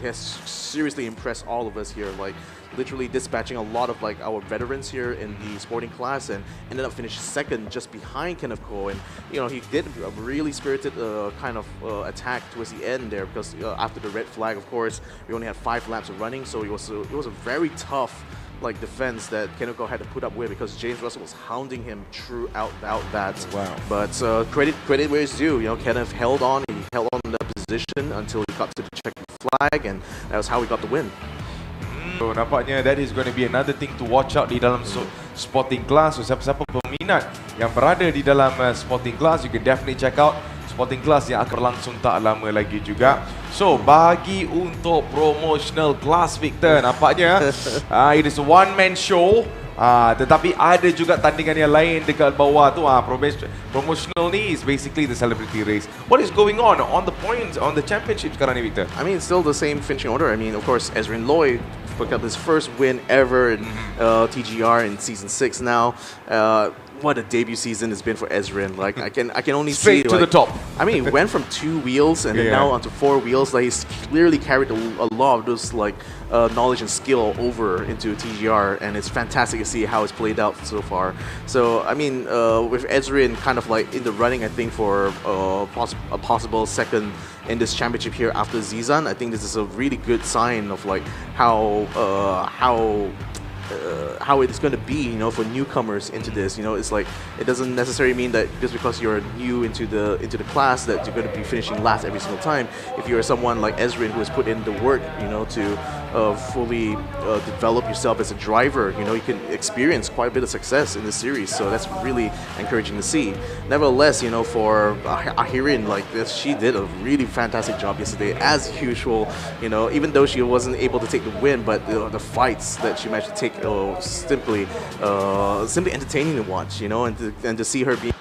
K: has seriously impressed all of us here. Like, literally dispatching a lot of like our veterans here in the sporting class, and ended up finishing second just behind Kenneth Cole. And you know, he did a really spirited kind of attack towards the end there, because after the red flag, of course, we only had 5 laps of running, so it was a very tough like defense that Kenneth Cole had to put up with, because James Russell was hounding him throughout that. Wow. But credit where it's due. You know, Kenneth held on that position until he got to the checkered flag, and that was how he got the win.
J: So nampaknya that is going to be another thing to watch out di dalam sporting class. So siapa-siapa peminat yang berada di dalam sporting class, you can definitely check out sporting class yang akan berlangsung tak lama lagi juga. So bagi untuk promotional class, Victor, nampaknya it is a one-man show. Tetapi ada juga tandingan yang lain dekat bawah tu. Promotional ni is basically the celebrity race. What is going on the points, on the championship sekarang ni, Victor?
K: I mean, it's still the same finishing order. I mean, of course, Ezrin Lloyd picked up his first win ever in TGR in season 6 now. What a debut season it's been for Ezrin. Like, I can only
J: straight
K: see
J: to
K: like,
J: the top.
K: I mean, he went from 2 wheels and then now onto 4 wheels. Like, he's clearly carried a lot of those like knowledge and skill over into TGR, and it's fantastic to see how it's played out so far. So I mean, with Ezrin kind of like in the running, I think for a possible second in this championship here after Zizan, I think this is a really good sign of like how it is going to be, you know, for newcomers into this. You know, it's like it doesn't necessarily mean that just because you're new into the class that you're going to be finishing last every single time. If you're someone like Ezrin who has put in the work, you know, to fully develop yourself as a driver, you know, you can experience quite a bit of success in this series. So that's really encouraging to see. Nevertheless, you know, for Ahirin, like this, she did a really fantastic job yesterday, as usual. You know, even though she wasn't able to take the win, but the fights that she managed to take, simply entertaining to watch. You know, and to see her being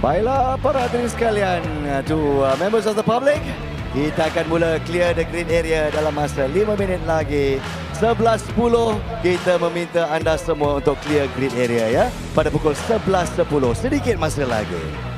I: Baiklah para hadirin sekalian, to members of the public, kita akan mula clear the grid area dalam masa 5 minit lagi. 11.10 kita meminta anda semua untuk clear grid area ya. Pada pukul 11.10, sedikit masa lagi.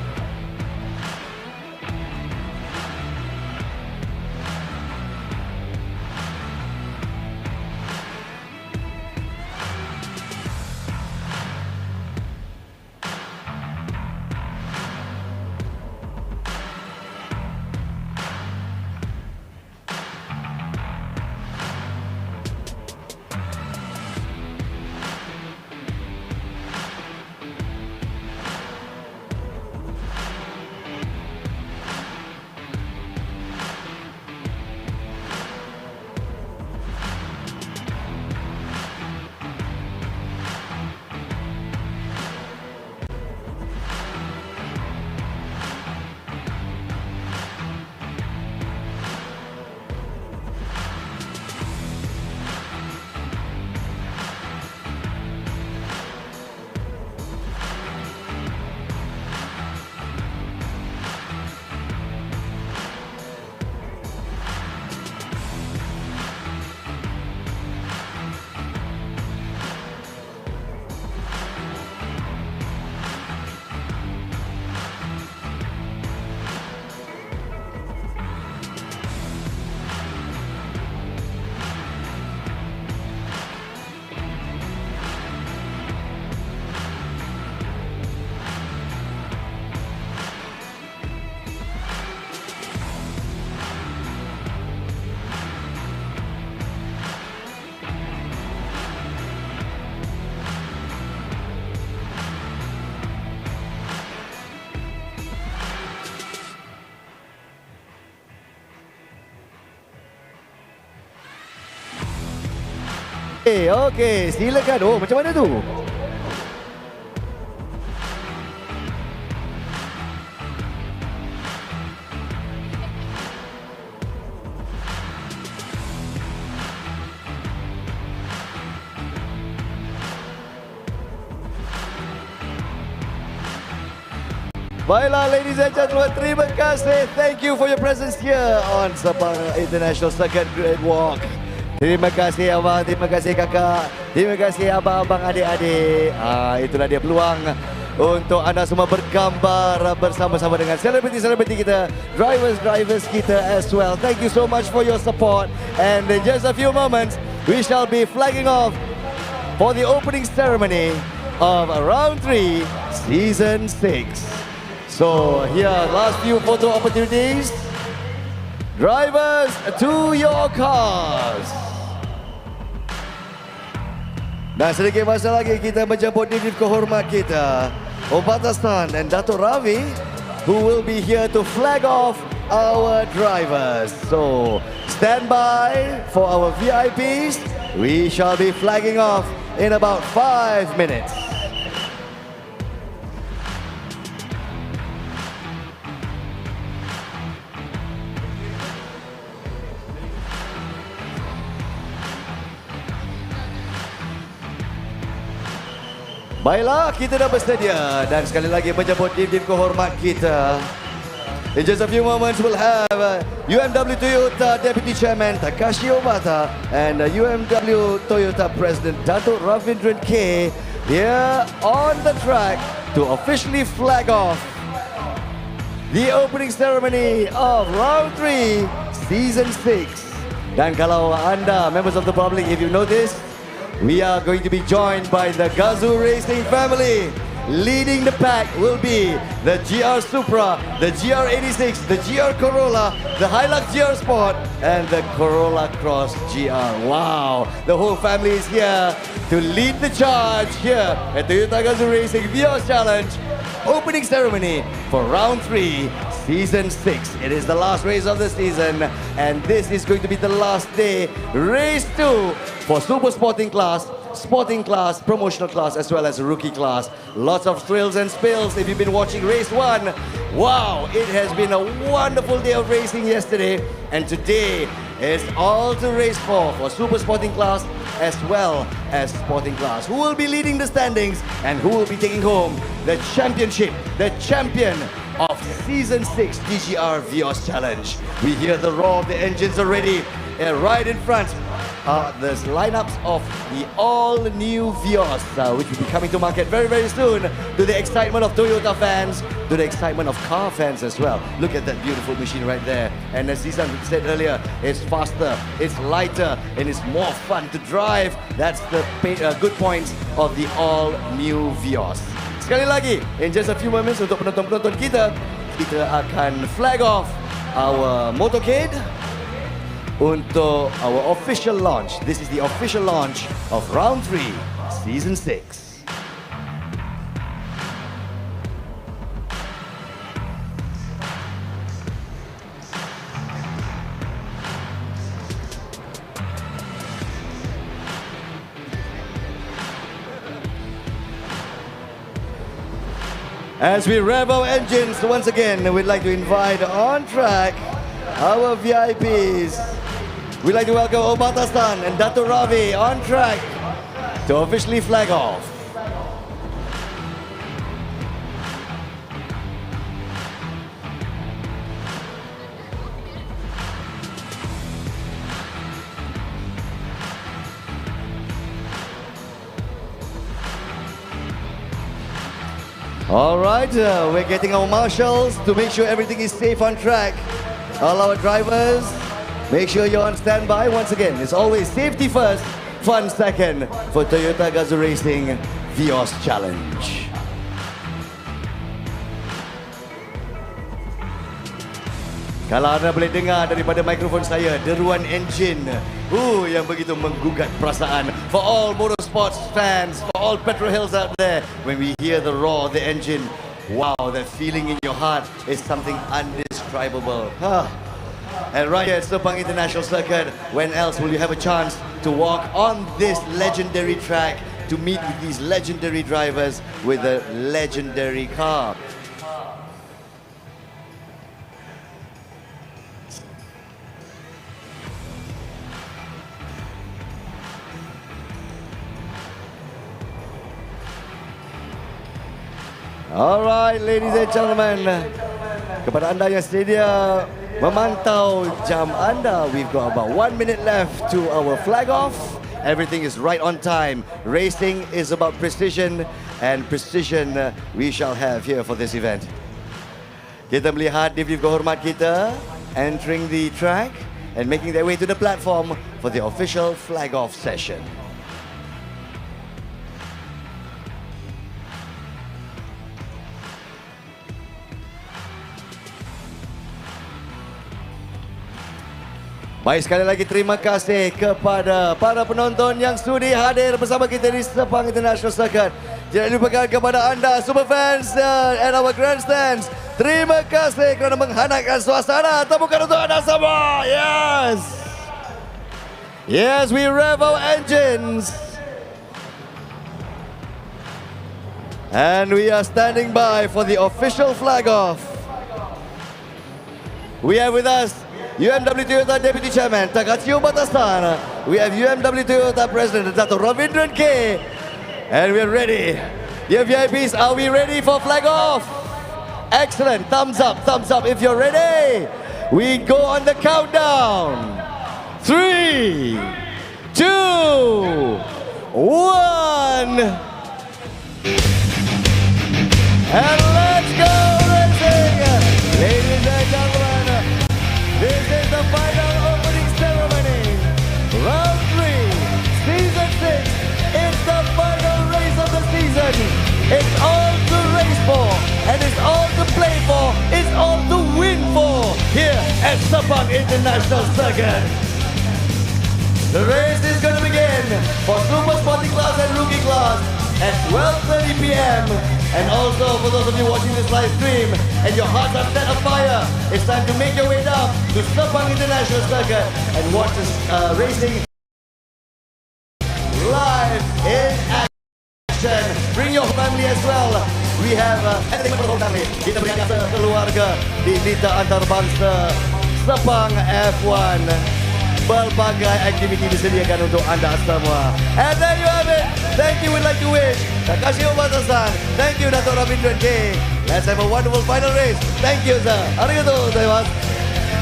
I: Okey, silakan. Oh, macam mana tu? Baiklah, ladies and gentlemen, terima kasih. Thank you for your presence here on Sabang International Circuit Great Walk. Terima kasih abang, terima kasih kakak, terima kasih abang-abang, adik-adik. Itulah dia peluang untuk anda semua bergambar bersama-sama dengan selebriti-selebriti kita, drivers kita as well. Thank you so much for your support. And in just a few moments, we shall be flagging off for the opening ceremony of Round 3, Season 6. So here, last few photo opportunities. Drivers, to your cars. Dan sedikit masa lagi kita menjemput didier kehormat kita, Obatasan and Dato' Ravi, who will be here to flag off our drivers. So stand by for our VIPs. We shall be flagging off in about 5 minutes. Baiklah, kita dah bersedia dan sekali lagi menjemput didier kehormat kita. In just a few moments, we'll have UMW Toyota Deputy Chairman Takashi Obata and UMW Toyota President Dato' Ravindran K here on the track to officially flag off the opening ceremony of Round 3, Season 6. Dan kalau anda, members of the public, if you notice, we are going to be joined by the Gazoo Racing family. Leading the pack will be the GR Supra, the GR86, the GR Corolla, the Hilux GR Sport, and the Corolla Cross GR. Wow, the whole family is here to lead the charge here at Toyota Gazoo Racing Vios Challenge opening ceremony for Round 3, Season 6. It is the last race of the season, and this is going to be the last day. Race 2 for Super Sporting Class, promotional class, as well as rookie class. Lots of thrills and spills if you've been watching race 1. Wow, it has been a wonderful day of racing yesterday, and today It's all to race for super sporting class as well as sporting class. Who will be leading the standings and who will be taking home the championship, the champion of Season 6 TGR Vios Challenge. We hear the roar of the engines already right in front. There's lineups of the all-new Vios, which will be coming to market very, very soon, to the excitement of Toyota fans, to the excitement of car fans as well. Look at that beautiful machine right there. And as Zizan said earlier, it's faster, it's lighter, and it's more fun to drive. That's the good points of the all-new Vios. Sekali lagi, in just a few moments untuk penonton-penonton kita, kita akan flag off our motorcade untuk our official launch. This is the official launch of Round 3, Season 6. As we rev our engines, once again, we'd like to invite on track our VIPs. We'd like to welcome Obatasan and Dato' Ravi on track to officially flag off. All right, we're getting our marshals to make sure everything is safe on track. All our drivers, make sure you're on standby. Once again, it's always safety first, fun second for Toyota Gazoo Racing Vios Challenge. Kalau anda boleh dengar daripada mikrofon saya, deruan enjin yang begitu menggugat perasaan. For all motorsports fans, for all petrol hills out there, when we hear the roar of the engine, wow, that feeling in your heart is something indescribable. And right here at Sepang International Circuit, when else will you have a chance to walk on this legendary track, to meet with these legendary drivers with a legendary car? All right, ladies and gentlemen, kepada anda yang sedia memantau jam anda, we've got about 1 minute left to our flag off. Everything is right on time. Racing is about precision, and precision we shall have here for this event. Kita melihat divisi kehormat kita entering the track and making their way to the platform for the official flag off session. Baik, sekali lagi terima kasih kepada para penonton yang sudi hadir bersama kita di Sepang International Circuit. Tidak dilupakan kepada anda superfans and our grandstands. Terima kasih kerana menghangatkan suasana. Tepukan untuk anda semua. Yes. Yes, we rev our engines. And we are standing by for the official flag off. We have with us UMW Toyota Deputy Chairman Takachio Batasan. We have UMW Toyota President Dato' Ravindran K. And we're ready. Dear VIPs, are we ready for flag off? Excellent. Thumbs up if you're ready. We go on the countdown. 3, 2, 1. And let's go racing. Ladies and gentlemen, this is the final opening ceremony. Round 3, Season 6. It's the final race of the season. It's all to race for, and it's all to play for, it's all to win for, here at Sepang International Circuit. The race is going to begin for Super Sporting Class and Rookie Class at 12:30 p.m. And also for those of you watching this live stream and your hearts are set afire, it's time to make your way down to Sepang International Circuit and watch this racing live in action. Bring your family as well. We have entertainment for the whole family. Kita berikan keluarga di Lita Antarbangsa Sepang F1. pelbagai aktiviti disediakan untuk anda semua. And there you have it. Thank you. We'd like to wish Takashi Obata-san. Thank you, Dato' Ravindran K. Let's have a wonderful final race. Thank you, sir. Arigatou gozaimasu.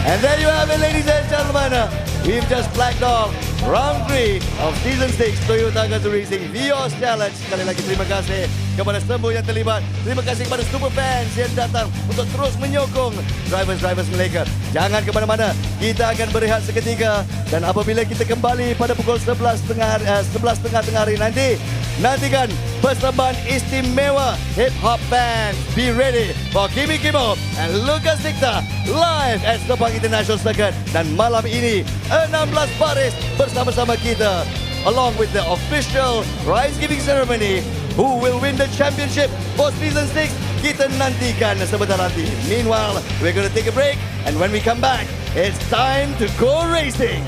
I: And there you have it, ladies and gentlemen. We've just flagged off round 3 of Season 6 Toyota Gazoo Racing Vios Challenge. Sekali lagi terima kasih kepada semua yang terlibat. Terima kasih kepada super fans yang datang untuk terus menyokong drivers-drivers mereka. Jangan ke mana-mana. Kita akan berehat seketika. Dan apabila kita kembali pada pukul 11.30 tengah hari nanti, nantikan persembahan istimewa Hip Hop Band. Be ready for KMY KMO and Luca SICKTA live at Sepang International Circuit. Dan malam ini 16 baris bersama-sama kita, along with the official prize giving ceremony. Who will win the championship for Season 6? Kita nantikan sebentar nanti. Meanwhile, we're going to take a break, and when we come back, it's time to go racing.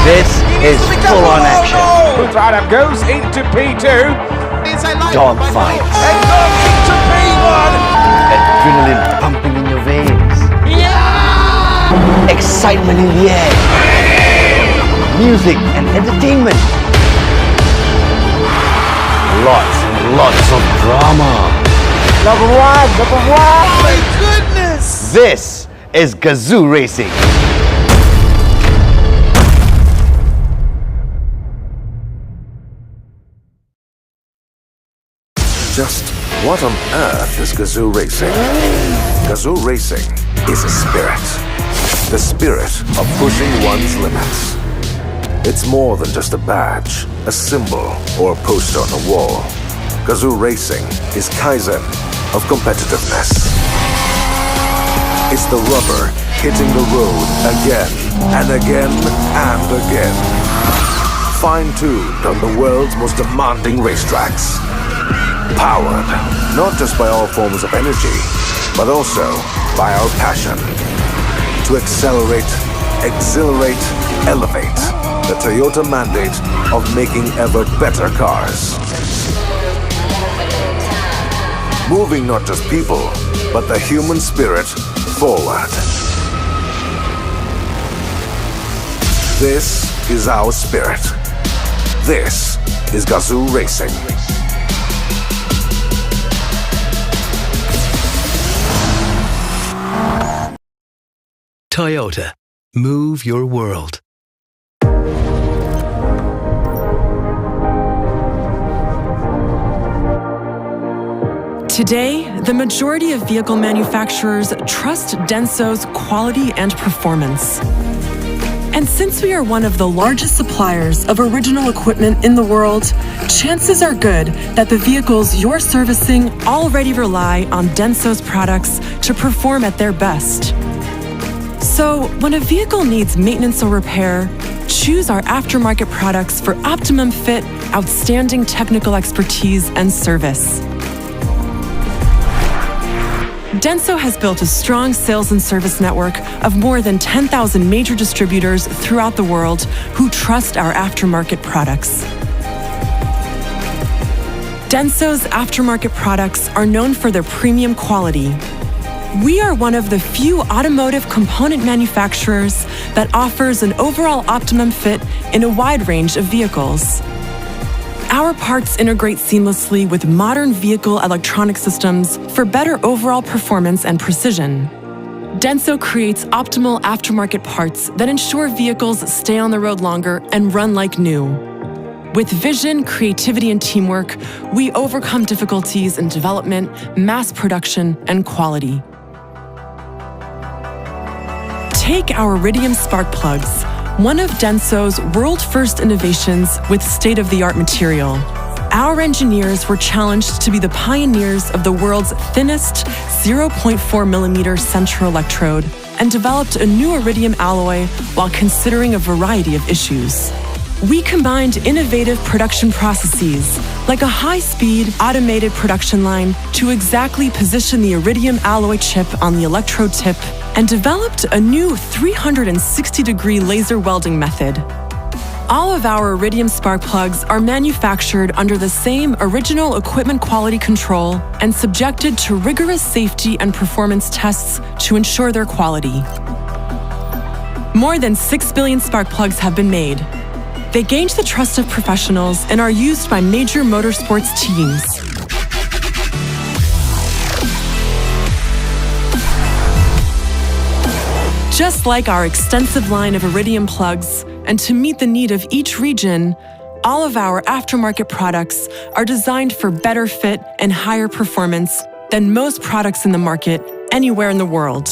G: This is full-on action.
R: Adam goes into P2.
G: Dogfight.
R: And goes into P1.
G: Adrenaline pumping in your veins. Yeah! Excitement in the air. Music and entertainment. Lots and lots of drama. Number one.
R: My goodness!
G: This is Gazoo Racing.
S: Just what on earth is Gazoo Racing? Gazoo Racing is a spirit. The spirit of pushing one's limits. It's more than just a badge, a symbol, or a poster on a wall. Gazoo Racing is Kaizen of competitiveness. It's the rubber hitting the road again and again and again. Fine-tuned on the world's most demanding racetracks. Powered not just by all forms of energy, but also by our passion to accelerate, exhilarate, elevate the Toyota mandate of making ever better cars. Moving not just people, but the human spirit forward. This is our spirit. This is Gazoo Racing.
H: Toyota. Move your world.
T: Today, the majority of vehicle manufacturers trust Denso's quality and performance. And since we are one of the largest suppliers of original equipment in the world, chances are good that the vehicles you're servicing already rely on Denso's products to perform at their best. So, when a vehicle needs maintenance or repair, choose our aftermarket products for optimum fit, outstanding technical expertise, and service. Denso has built a strong sales and service network of more than 10,000 major distributors throughout the world who trust our aftermarket products. Denso's aftermarket products are known for their premium quality. We are one of the few automotive component manufacturers that offers an overall optimum fit in a wide range of vehicles. Our parts integrate seamlessly with modern vehicle electronic systems for better overall performance and precision. Denso creates optimal aftermarket parts that ensure vehicles stay on the road longer and run like new. With vision, creativity, and teamwork, we overcome difficulties in development, mass production, and quality. Take our Iridium spark plugs, one of Denso's world-first innovations with state-of-the-art material. Our engineers were challenged to be the pioneers of the world's thinnest 0.4mm central electrode and developed a new iridium alloy while considering a variety of issues. We combined innovative production processes, like a high-speed automated production line, to exactly position the iridium alloy chip on the electrode tip and developed a new 360-degree laser welding method. All of our Iridium spark plugs are manufactured under the same original equipment quality control and subjected to rigorous safety and performance tests to ensure their quality. More than 6 billion spark plugs have been made. They gained the trust of professionals and are used by major motorsports teams. Just like our extensive line of Iridium plugs, and to meet the need of each region, all of our aftermarket products are designed for better fit and higher performance than most products in the market anywhere in the world.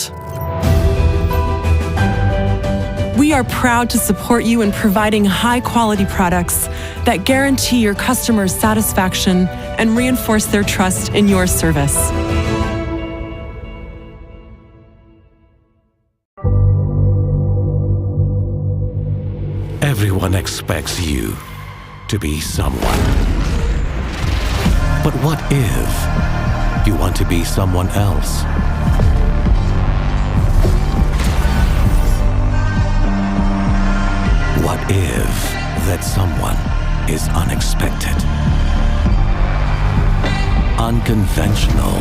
T: We are proud to support you in providing high-quality products that guarantee your customers' satisfaction and reinforce their trust in your service.
H: Everyone expects you to be someone. But what if you want to be someone else? What if that someone is unexpected, unconventional,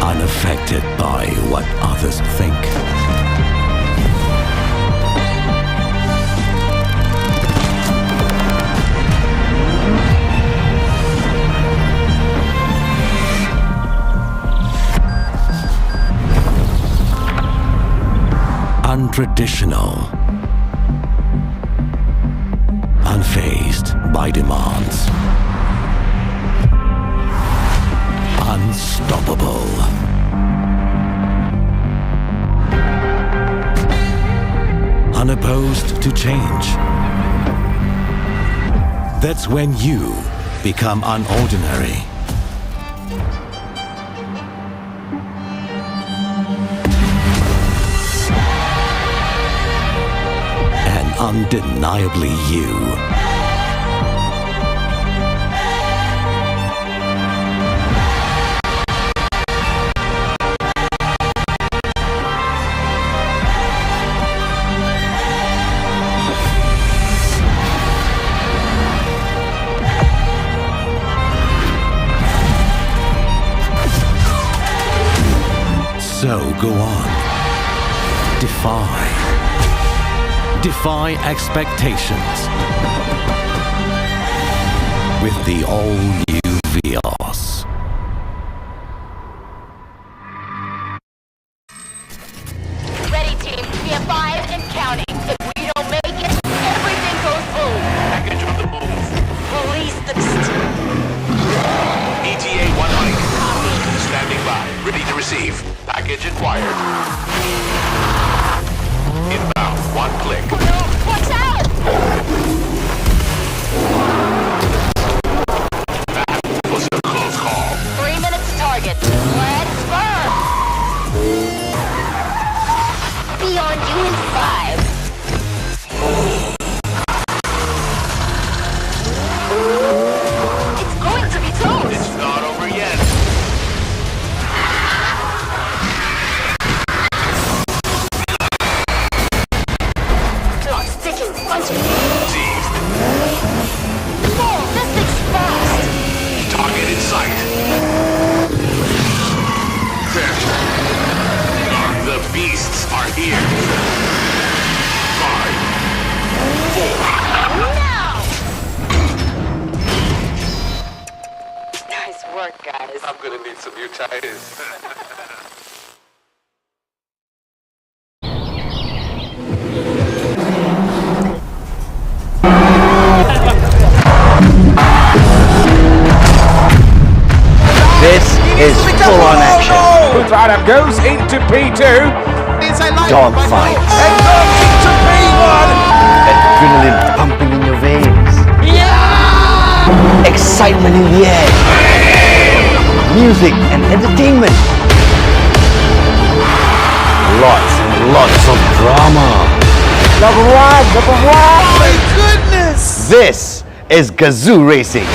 H: unaffected by what others think? Untraditional, unfazed by demands, unstoppable, unopposed to change. That's when you become unordinary. Undeniably you. So go on. Defy expectations with the all-new Vios.
F: Ready, team. We have 5 and counting. If we don't make it, everything goes boom.
C: Package on the move.
F: Release the...
C: ETA 1 mic. Standing by. Ready to receive. Package acquired.
F: it. Let's burn! Beyond you in 5. It's going to be toast!
C: It's not over yet.
F: Clock ticking, punching. Whoa, this thing's fast!
C: Target in sight. The beasts are here. 5, 4.
F: Now! Nice work, guys.
C: I'm gonna need some new tires.
G: This is full-on action.
R: Adam goes into P2.
G: Dogfight.
R: And goes into P1.
G: Adrenaline pumping in your veins. Excitement in the air. Music and entertainment. Lots and lots of drama. Number one.
R: My goodness.
G: This is Gazoo Racing.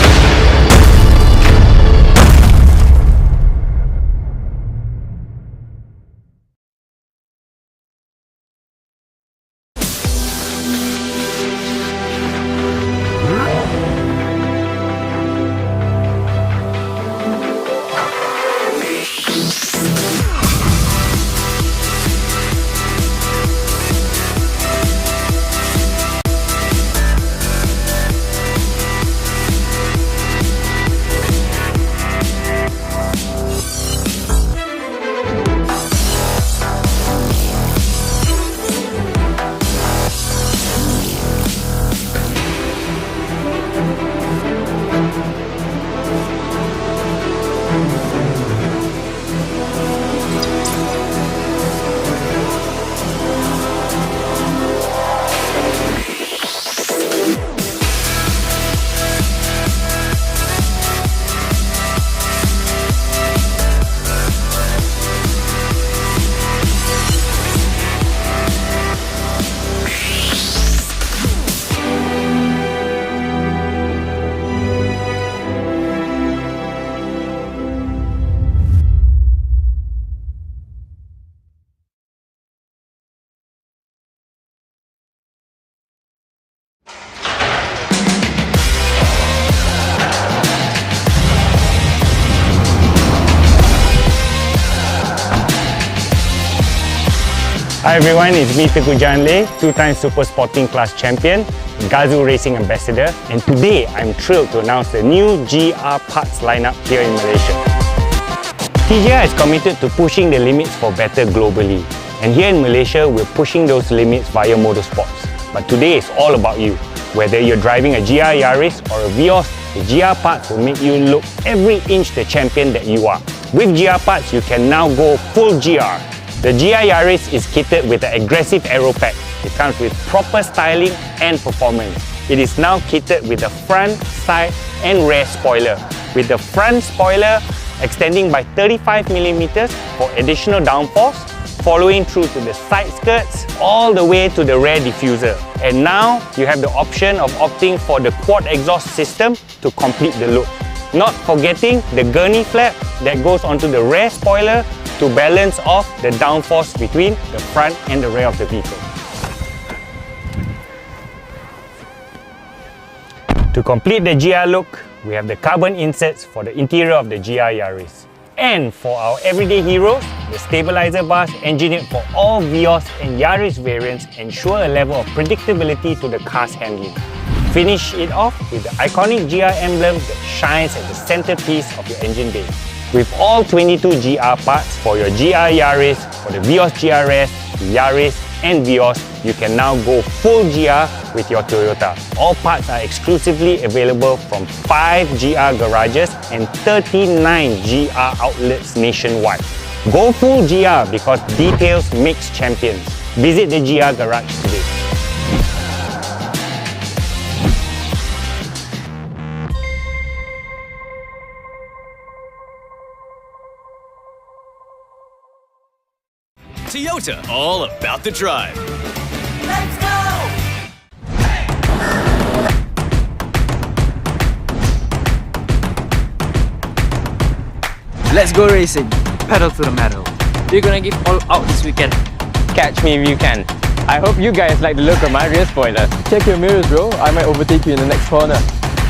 U: Hi everyone, it's me Teguh Janle, two-time Super Sporting Class Champion, Gazoo Racing Ambassador, and today I'm thrilled to announce the new GR parts lineup here in Malaysia. TGR is committed to pushing the limits for better globally, and here in Malaysia we're pushing those limits via motorsports. But today is all about you. Whether you're driving a GR Yaris or a Vios, the GR parts will make you look every inch the champion that you are. With GR parts, you can now go full GR. The GR Yaris is kitted with an aggressive aero pack. It comes with proper styling and performance. It is now kitted with a front, side and rear spoiler, with the front spoiler extending by 35mm for additional downforce, following through to the side skirts all the way to the rear diffuser. And now you have the option of opting for the quad exhaust system to complete the look. Not forgetting the gurney flap that goes onto the rear spoiler to balance off the downforce between the front and the rear of the vehicle. To complete the GR look, we have the carbon inserts for the interior of the GR Yaris. And for our everyday heroes, the stabilizer bars engineered for all Vios and Yaris variants ensure a level of predictability to the car's handling. Finish it off with the iconic GR emblem that shines at the centerpiece of your engine bay. With all 22 GR parts for your GR Yaris, for the Vios GRS, Yaris and Vios, you can now go full GR with your Toyota. All parts are exclusively available from 5 GR garages and 39 GR outlets nationwide. Go full GR because details makes champions. Visit the GR garage today.
D: Toyota, all about the drive.
C: Let's go!
V: Let's go racing. Pedal to the metal. We're gonna give all out this weekend.
W: Catch me if you can. I hope you guys like the look of my rear spoiler. Check your mirrors, bro. I might overtake you in the next corner.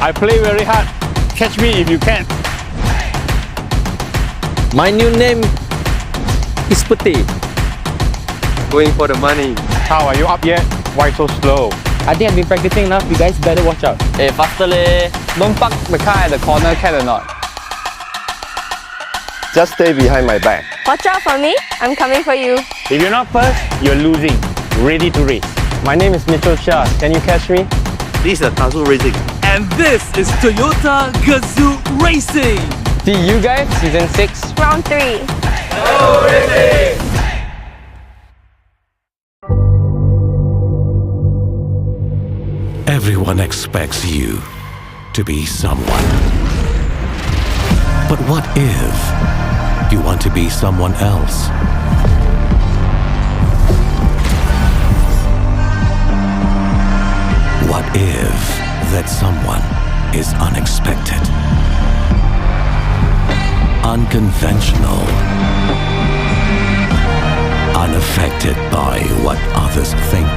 U: I play very hard. Catch me if you can.
W: My new name is Putih. Going for the money.
U: How, are you up yet? Why so slow?
W: I think I've been practicing enough. You guys better watch out. Hey, faster leh. Don't park the car at the corner, can or not?
G: Just stay behind my back.
O: Watch out for me. I'm coming for you.
U: If you're not first, you're losing. Ready to race.
W: My name is Mitchell Shah. Can you catch me?
G: This is Gazoo Racing.
D: And this is Toyota Gazoo Racing.
W: See you guys, season 6.
O: Round 3.
D: Go racing!
H: Everyone expects you to be someone. But what if you want to be someone else? What if that someone is unexpected, unconventional, unaffected by what others think?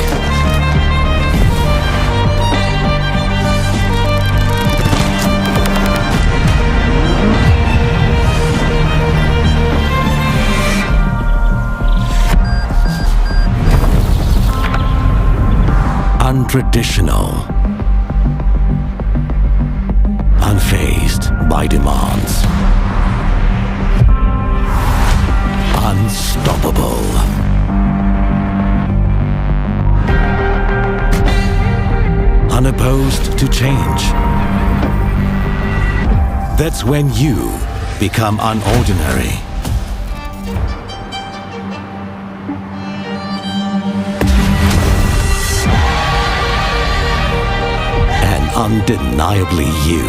H: Untraditional, unfazed by demands, unstoppable, unopposed to change. That's when you become unordinary. Undeniably you.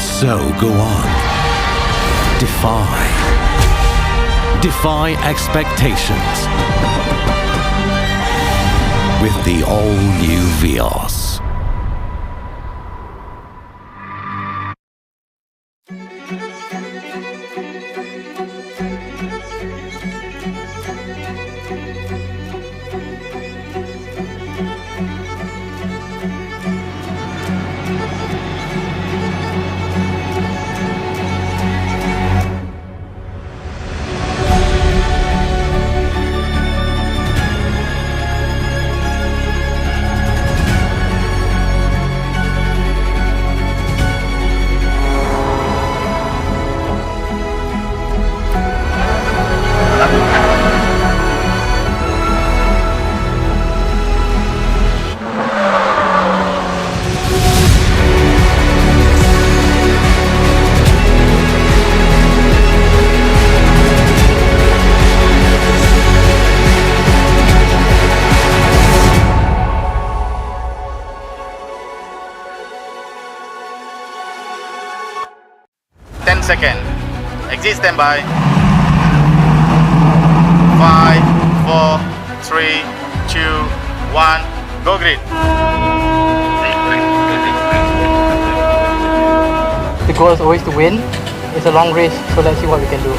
H: So go on. Defy expectations with the all-new Vios.
X: Second. Exit standby. 5, 4, 3, 2, 1. Go grid.
Y: The goal is always to win. It's a long race, so let's see what we can do.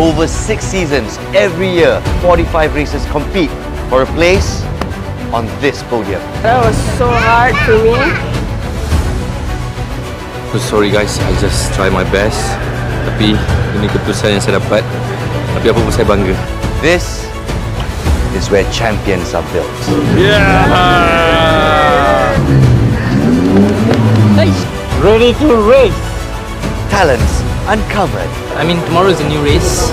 G: Over 6 seasons, every year, 45 racers compete for a place on this podium.
O: That was so hard for me.
W: Sorry guys, I just try my best. Tapi ini keputusan yang saya dapat. Tapi apa pun saya bangga.
G: This is where champions are built.
W: Yeah!
Y: Ready to race.
G: Talents uncovered.
Y: I mean, tomorrow is a new race.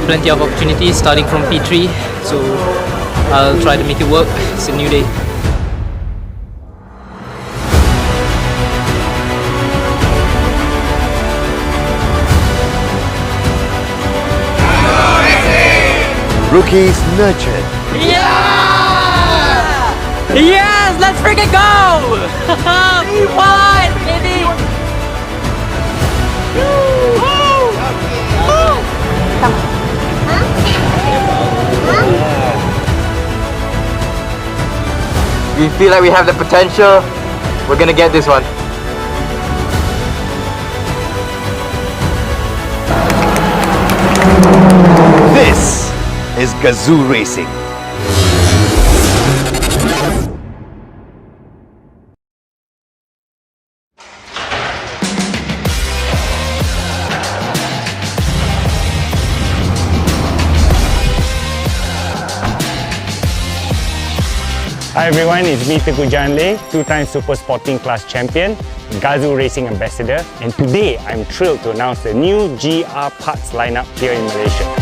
Y: Plenty of opportunities starting from P3. So I'll try to make it work. It's a new day.
I: Rookies nurtured.
V: Yeah! Yes, let's freaking go! We won, baby!
W: We feel like we have the potential. We're gonna get this one.
I: This is Gazoo Racing.
U: Hi everyone, it's me Teguh Janle, two-time Super Sporting Class Champion, Gazoo Racing Ambassador, and today I'm thrilled to announce the new GR parts lineup here in Malaysia.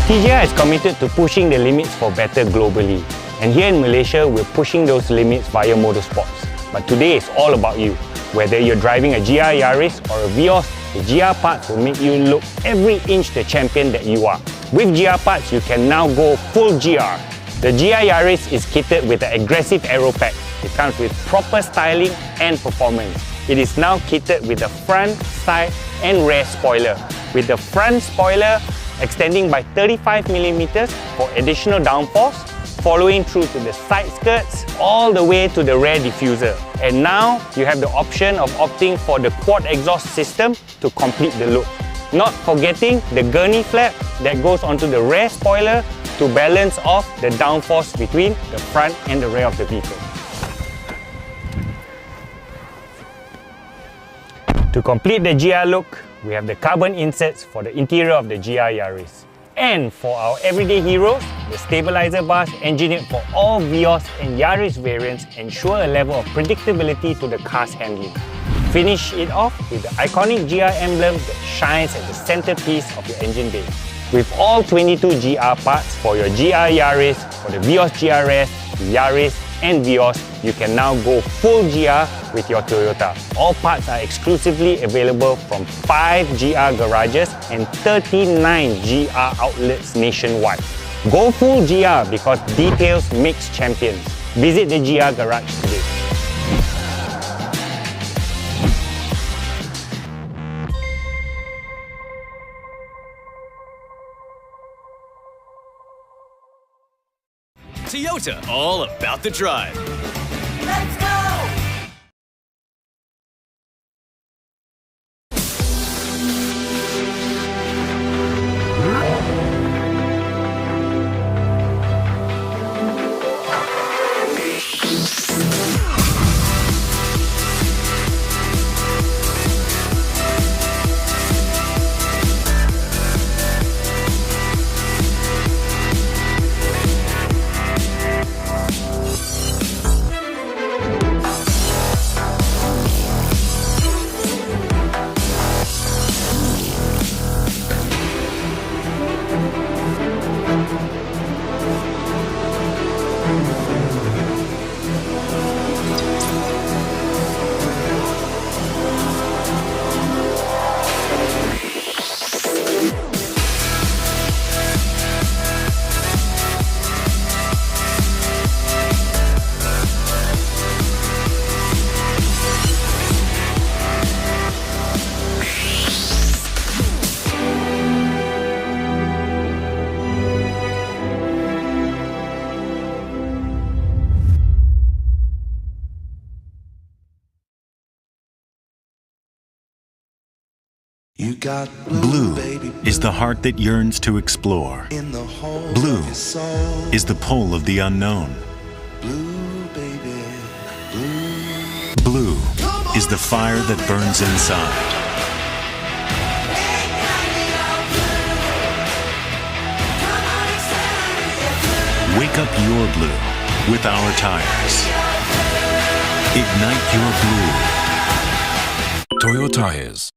U: TGR is committed to pushing the limits for better globally, and here in Malaysia we're pushing those limits via motorsports. But today it's all about you. Whether you're driving a GR Yaris or a Vios, the GR parts will make you look every inch the champion that you are. With GR parts, you can now go full GR. The GR Yaris is kitted with an aggressive aero pack. It comes with proper styling and performance. It is now kitted with a front, side and rear spoiler, with the front spoiler extending by 35mm for additional downforce, following through to the side skirts all the way to the rear diffuser. And now you have the option of opting for the quad exhaust system to complete the look. Not forgetting the gurney flap that goes onto the rear spoiler to balance off the downforce between the front and the rear of the vehicle. To complete the GR look, we have the carbon inserts for the interior of the GR Yaris. And for our everyday heroes, the stabilizer bars engineered for all Vios and Yaris variants ensure a level of predictability to the car's handling. Finish it off with the iconic GR emblem that shines at the centerpiece of your engine bay. With all 22 GR parts for your GR Yaris, for the Vios GRS, the Yaris and Vios, you can now go full GR with your Toyota. All parts are exclusively available from 5 GR garages and 39 GR outlets nationwide. Go full GR because details makes champions. Visit the GR garage today.
A: Toyota, all about the drive.
C: Let's go!
B: Blue is the heart that yearns to explore. Blue is the pole of the unknown. Blue is the fire that burns inside. Wake up your blue with our tires. Ignite your blue. Toyo Tires.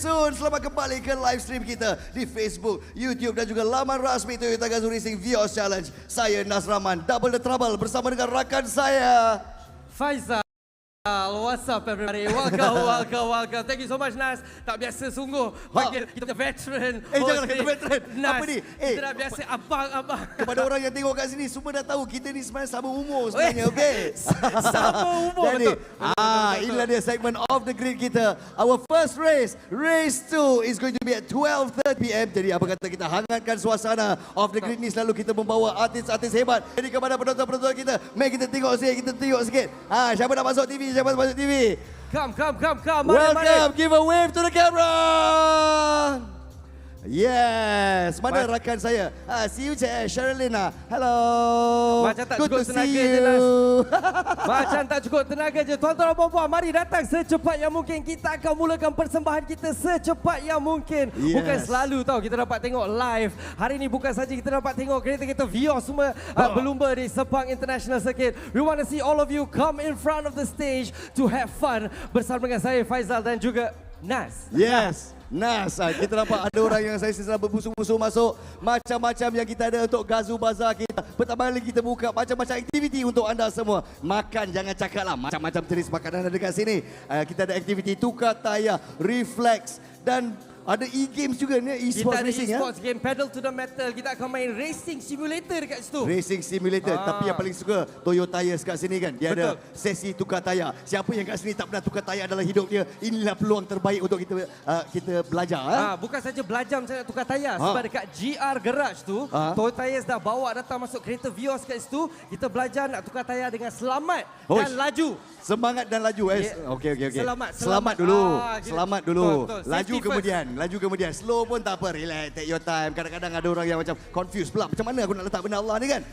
I: soon. Selamat kembali ke live stream kita di Facebook, YouTube dan juga laman rasmi Toyota Gazoo Racing Vios Challenge. Saya Nasraman, Double the Trouble bersama dengan rakan saya
E: Faizal. What's up everybody? Welcome. Thank you so much Nas. Tak biasa sungguh panggil kita veteran.
I: Janganlah kata veteran.
E: Nas,
I: Apa ni?
E: kita dah biasa abang.
I: Kepada orang yang tengok kat sini, semua dah tahu kita ni sebenarnya sama umur sebenarnya, okey?
E: Sama umur,
I: jadi,
E: betul.
I: inilah dia segmen off the grid kita. Our first race 2 is going to be at 12:30 PM. Jadi apa kata kita hangatkan suasana. Off the grid ni selalu kita membawa artis-artis hebat. Jadi kepada penonton-penonton kita, mari kita tengok sikit. Siapa nak masuk TV? Siapa masuk TV?
E: Come.
I: Welcome,
E: mari.
I: give a wave to the camera. Yes, mana rakan saya? See you Sherilyn. Hello.
E: Macam tak
I: Good
E: cukup
I: to
E: tenaga
I: see
E: je
I: you.
E: Nas. Macam tak cukup tenaga je. Tuan-tuan dan puan-puan, mari datang secepat yang mungkin. Kita akan mulakan persembahan kita secepat yang mungkin.
I: Yes.
E: Bukan selalu tau kita dapat tengok live. Hari ni bukan saja kita dapat tengok kereta-kereta Vios semua berlumba di Sepang International Circuit. We want to see all of you come in front of the stage to have fun bersama dengan saya Faizal dan juga Nas.
I: Yes. Nas, kita nampak ada orang yang saya sedang berbusu-busu masuk. Macam-macam yang kita ada untuk Gazoo Bazaar kita. Pertama kali kita buka macam-macam aktiviti untuk anda semua. Makan, jangan cakap lah. Macam-macam jenis makanan ada dekat sini. Kita ada aktiviti tukar tayar, reflex dan ada e-games juga ni, e-sports racing.
E: Kita ada e-sports game, pedal to the metal. Kita akan main racing simulator dekat situ.
I: Racing simulator. Tapi yang paling suka Toyota Tires kat sini kan. Dia ada sesi tukar tayar. Siapa yang kat sini tak pernah tukar tayar dalam hidup dia, inilah peluang terbaik untuk kita belajar.
E: Bukan saja belajar macam nak tukar tayar. Sebab dekat GR Garage tu, Toyota Tires dah bawa datang masuk kereta Vios kat situ. Kita belajar nak tukar tayar dengan selamat dan laju.
I: Semangat dan laju. Okey.
E: Selamat
I: dulu. Selamat dulu.
E: Betul.
I: Laju kemudian. Slow pun tak apa. Relax, take your time. Kadang-kadang ada orang yang macam confused pula. Macam mana aku nak letak benda Allah ni kan?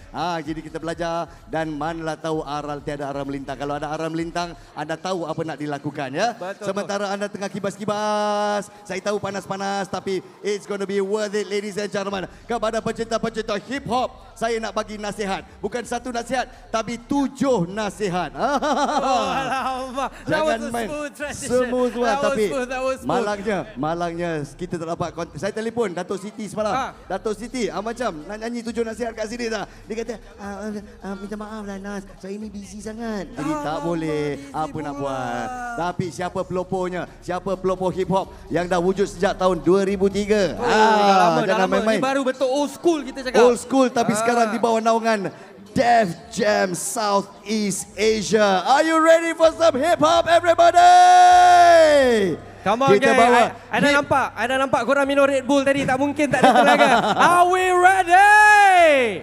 I: Jadi kita belajar dan manalah tahu tiada arah melintang. Kalau ada arah melintang, anda tahu apa nak dilakukan ya. Sementara anda tengah kibas-kibas, saya tahu panas-panas tapi it's going to be worth it ladies and gentlemen. Kepada pecinta-pecinta hip hop, saya nak bagi nasihat. Bukan satu nasihat tapi 7 nasihat. Jangan main smooth tapi malangnya kita tak dapat saya telefon Datuk Siti semalam. Datuk Siti macam nak nyanyi 7 nasihat kat sini dah. Dia kata minta maaf lah Nas, saya ni busy sangat. Jadi tak boleh. Apa nak buat? Tapi siapa pelopornya? Siapa pelopor hip hop yang dah wujud sejak tahun 2003? Jangan main-main.
E: Ini baru betul old school kita cakap.
I: Old school tapi sekarang di bawah naungan Def Jam Southeast Asia. Are you ready for some hip hop everybody?
E: Come on guys. Ada nampak korang minum Red Bull tadi. Tak mungkin tak ada tenaga. Are we ready?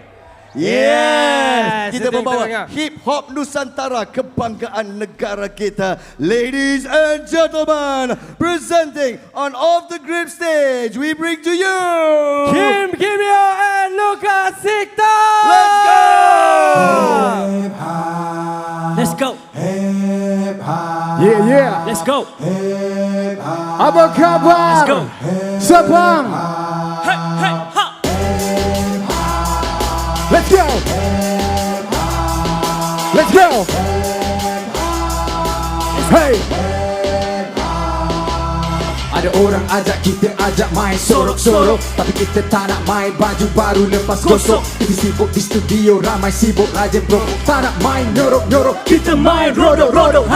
I: Yes. Kita membawa hip hop Nusantara, kebanggaan negara kita. Ladies and gentlemen, presenting on Off the Grid stage, we bring to you
E: KMY and LUCA SICKTA.
I: Let's go.
R: Yeah.
I: Let's go.
R: Apa khabar?
I: Let's go.
R: Sepang.
I: Hey, ha.
R: Let's go. Hey. Ada orang ajak kita main sorok-sorok, tapi kita tak nak main baju baru lepas gosok. Kita sibuk di studio, ramai sibuk rajin bro. Tak nak main nyorok-nyorok, kita main rodok-rodok.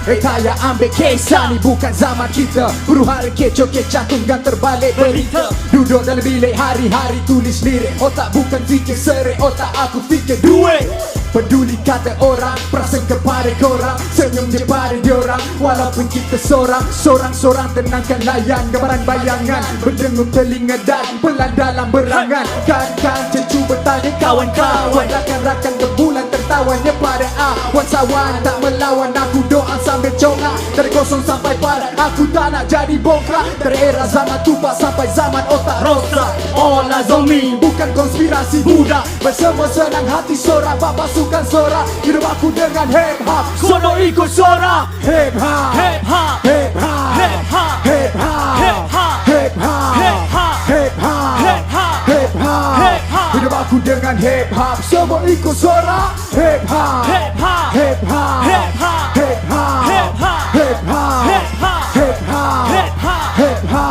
R: Tayar ambil kisah ni bukan zaman kita. Huru-hara kecoh kecah tunggang terbalik berita. Duduk dalam bilik hari-hari tulis lirik. Otak bukan fikir serik, otak aku fikir duit. Peduli kata orang, perasan kepada korang. Senyum je pada diorang, walaupun kita sorang-sorang tenangkan layan. Gambaran bayangan, berdengung telinga dan pelan dalam berangan. Kan cecu bertanya kawan-kawan, rakan-rakan kebulan tertawanya pada awan sawan. Tak melawan aku doa sambil congak. Dari kosong sampai padat, aku tak nak jadi bongkar. Dari era zaman tupak sampai zaman otak rosak. All eyes on me, bukan konspirasi budak. Bersama senang hati sorak, bapak sukan sorak. Hidup aku dengan hip hop, sono ikut sorak. Hip hop, hip hop, hip hop, hip hop, hip hop, hip hop, hip hop, hip hop, hip hop, hip hop, hip hop, hip hop. Hidup aku dengan hip hop, semua ikut sorak. Hip hop, hip hop, hip hop, hip hop, hip hop, hip hop, hip hop, hip hop, hip hop, hip hop, hip hop.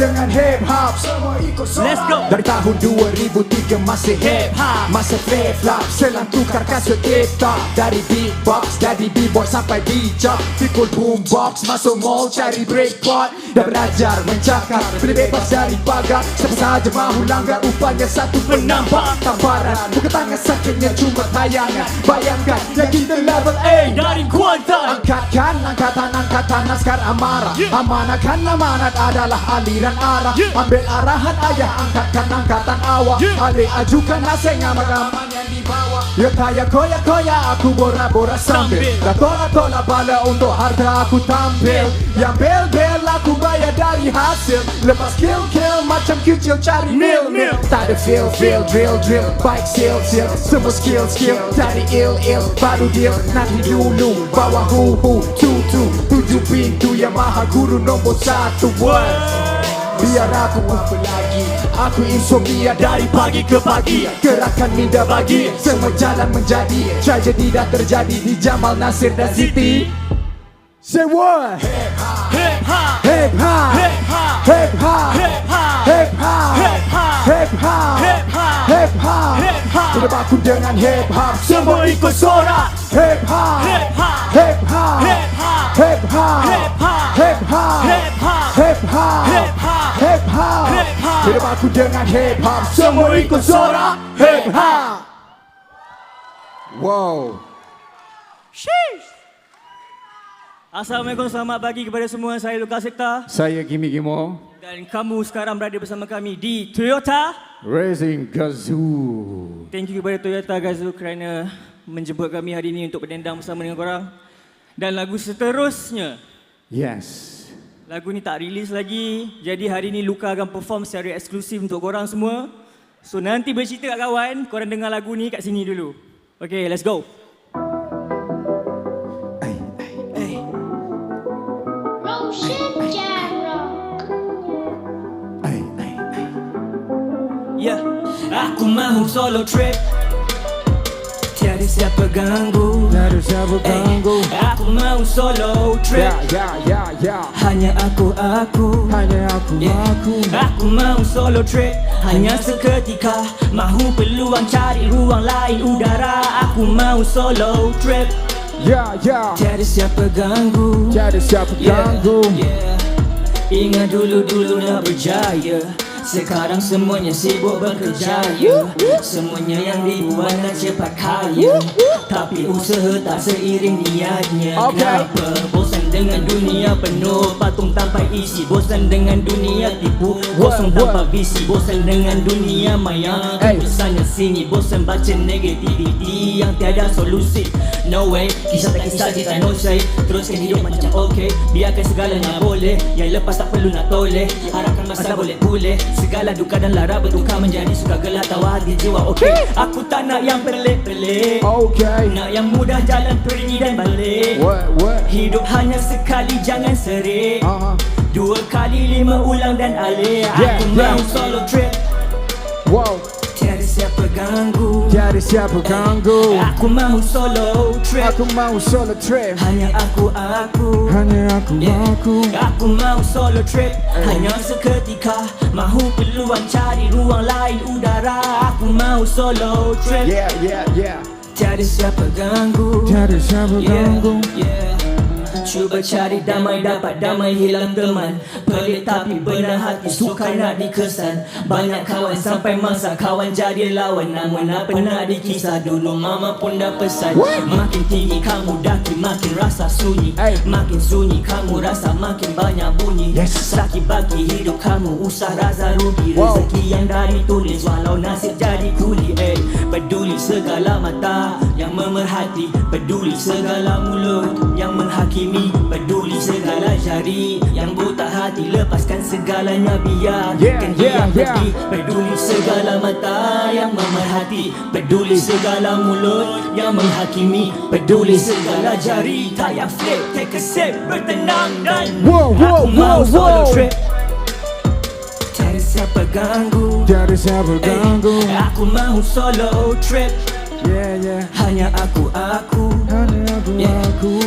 R: dengan hip hop, semua ikut sorak.
D: Let's go.
R: Dari tahun 2003 masih hip hop, masa flip flop, selang tukar kasut kita. Dari beatbox, dari b-boy sampai bijak, pikul boombox, masuk mall cari breakpot. Dah belajar mencakap, beli bebas dari pagar. Siapa saja mahu langgar, upahnya satu penampak. Tamparan, bukan tangan sakitnya cuma tayangan. Bayangkan, yang kita level A dari Kuantan. Angkatkan angkatan naskar amarah. Amanahkan amanat adalah aliran arah. Ambil arahan ayah, angkatkan angkatan awak. Alih ajukan nasi ngamak-ngamak yang di bawah. Ya kaya koya aku bora-bora sambil. Dah tolak bala untuk harga aku tampil. Yang bel aku bayar dari hasil. Lepas kill macam kecil cari mil. Tak ada feel drill. Bike seal. Semua skill dari ill baru deal. Nanti dulu bawa hu tutu. 7 pintu yang maha guru nombor 1. Biar aku apa lagi, aku insomnia dari pagi ke pagi. Gerakan minda bagi, semua jalan menjadi tragedi dah terjadi di Jamal, Nasir dan Siti. Say what? Hip hop, hip hop, hip hop, hip hop, hip hop, hip hop, hip hop, hip hop, hip hop, hip hop, hip hop. Berbaku dengan hip hop, semua ikut sorak. Hip hop, hip hop, hip hop, hip hop, hip hop, hip hop, hip hop, hip hop, hip hop, hip hop, hip hop, hip hop. Berbaku dengan hip hop, semua ikut sorak. Hip hop. Wow. Sheesh.
L: Assalamualaikum, selamat pagi kepada semua. Saya Luka Sickta.
R: Saya KMY KMO.
L: Dan kamu sekarang berada bersama kami di Toyota
R: Racing Gazoo.
L: Thank you kepada Toyota Gazoo kerana menjemput kami hari ini untuk berdendang bersama dengan korang. Dan lagu seterusnya,
R: yes,
L: lagu ni tak rilis lagi. Jadi hari ini Luka akan perform secara eksklusif untuk korang semua. So nanti bercerita kat kawan, korang dengar lagu ni kat sini dulu. Okay, let's go. Yeah. Aku mahu solo trip, tiada siapa ganggu. Aku mahu solo trip, hanya aku. Aku mahu solo trip, hanya seketika. Mahu peluang cari ruang lain udara. Aku mahu solo trip, tiada siapa ganggu. Ingat dulu nak berjaya. Sekarang semuanya sibuk berkerjaya. Semuanya yang dibuat nak cepat kaya. Tapi usaha tak seiring niatnya. Kenapa? Bosan dengan dunia penuh patung tanpa isi. Bosan dengan dunia tipu kosong tanpa visi. Bosan dengan dunia maya sana sini. Bosan baca negativity yang tiada solusi. No way, kisah tak kisah cerita no say. Teruskan hidup macam okay. Biarkan segalanya boleh. Yang lepas tak perlu nak toleh. Harapkan masa boleh pulih. Segala duka dan lara bertukar menjadi suka gelap tawa hati jiwa. Okay, aku tak nak yang pelik-pelik. Nak yang mudah jalan pergi dan balik. Hidup hanya sekali jangan serik. 2 kali 5 ulang dan alih. Aku mahu solo trip. Tiada siapa ganggu. Aku mahu solo trip. Hanya aku. Aku mahu solo trip, hanya seketika. Mahu peluang cari ruang lain udara. Aku mahu solo trip. Tiada siapa ganggu. Cuba cari damai, dapat damai, hilang teman. Pelik tapi benar hati, suka nak dikesan. Banyak kawan sampai masa kawan jadi lawan. Namun apa nak dikisah, dulu mama pun dah pesan. Makin tinggi kamu daki, makin rasa sunyi. Makin sunyi kamu rasa makin banyak bunyi. Sakit bagi hidup kamu, usah rasa rugi. Rezeki yang dah ditulis, walau nasib jadi kuli. Peduli segala mata yang memerhati. Peduli segala mulut yang menghakimi. Peduli segala jari yang buta hati. Lepaskan segalanya biarkan dia pergi. Peduli segala mata yang memerhati. Peduli segala mulut yang menghakimi. Peduli segala jari tak yang flip. Take a sip, bertenang dan aku mahu solo trip. Tiada siapa ganggu. Aku mahu solo trip. Hanya aku.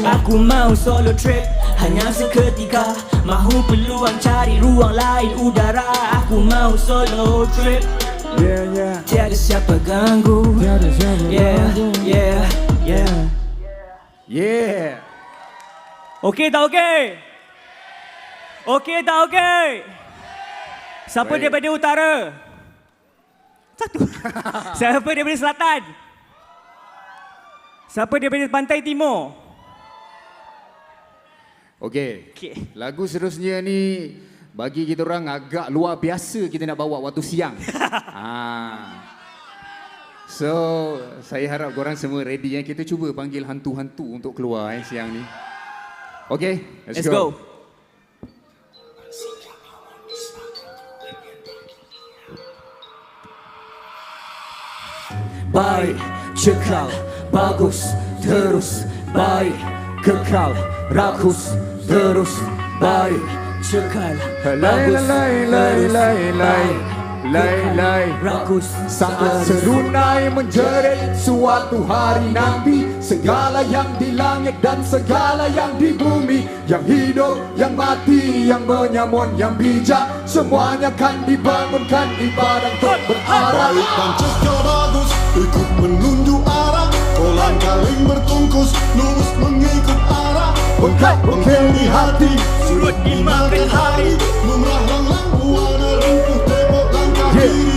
L: Aku mahu solo trip, hanya seketika. Mahu peluang cari ruang lain udara. Aku mau solo trip. Tiada siapa ganggu.
R: Yeah.
L: Okey tak okey? Okey tak okey? Siapa daripada utara? Satu. Siapa daripada selatan? Siapa daripada pantai timur?
R: Okey. Lagu seterusnya ni bagi kita orang agak luar biasa kita nak bawa waktu siang. So, saya harap korang semua ready Kita cuba panggil hantu-hantu untuk keluar siang ni. Okay, let's go.
L: Baik, cekal, bagus, terus, baik, kekal, rakus, terus, baik, cekal, bagus,
R: Lay,
L: rakus.
R: Saat serunai menjerit suatu hari nanti, segala yang di langit dan segala yang di bumi, yang hidup, yang mati, yang menyamun, yang bijak, semuanya kan dibangunkan di padang untuk berarah.
C: Baik dan cekal bagus, ikut menunjuk arah. Kolang kaling bertungkus, lurus mengikut arah. Bengkak bengkel di hati, surut dimakan hari. Lumrah langlang buana runtuh tembok langkah kiri.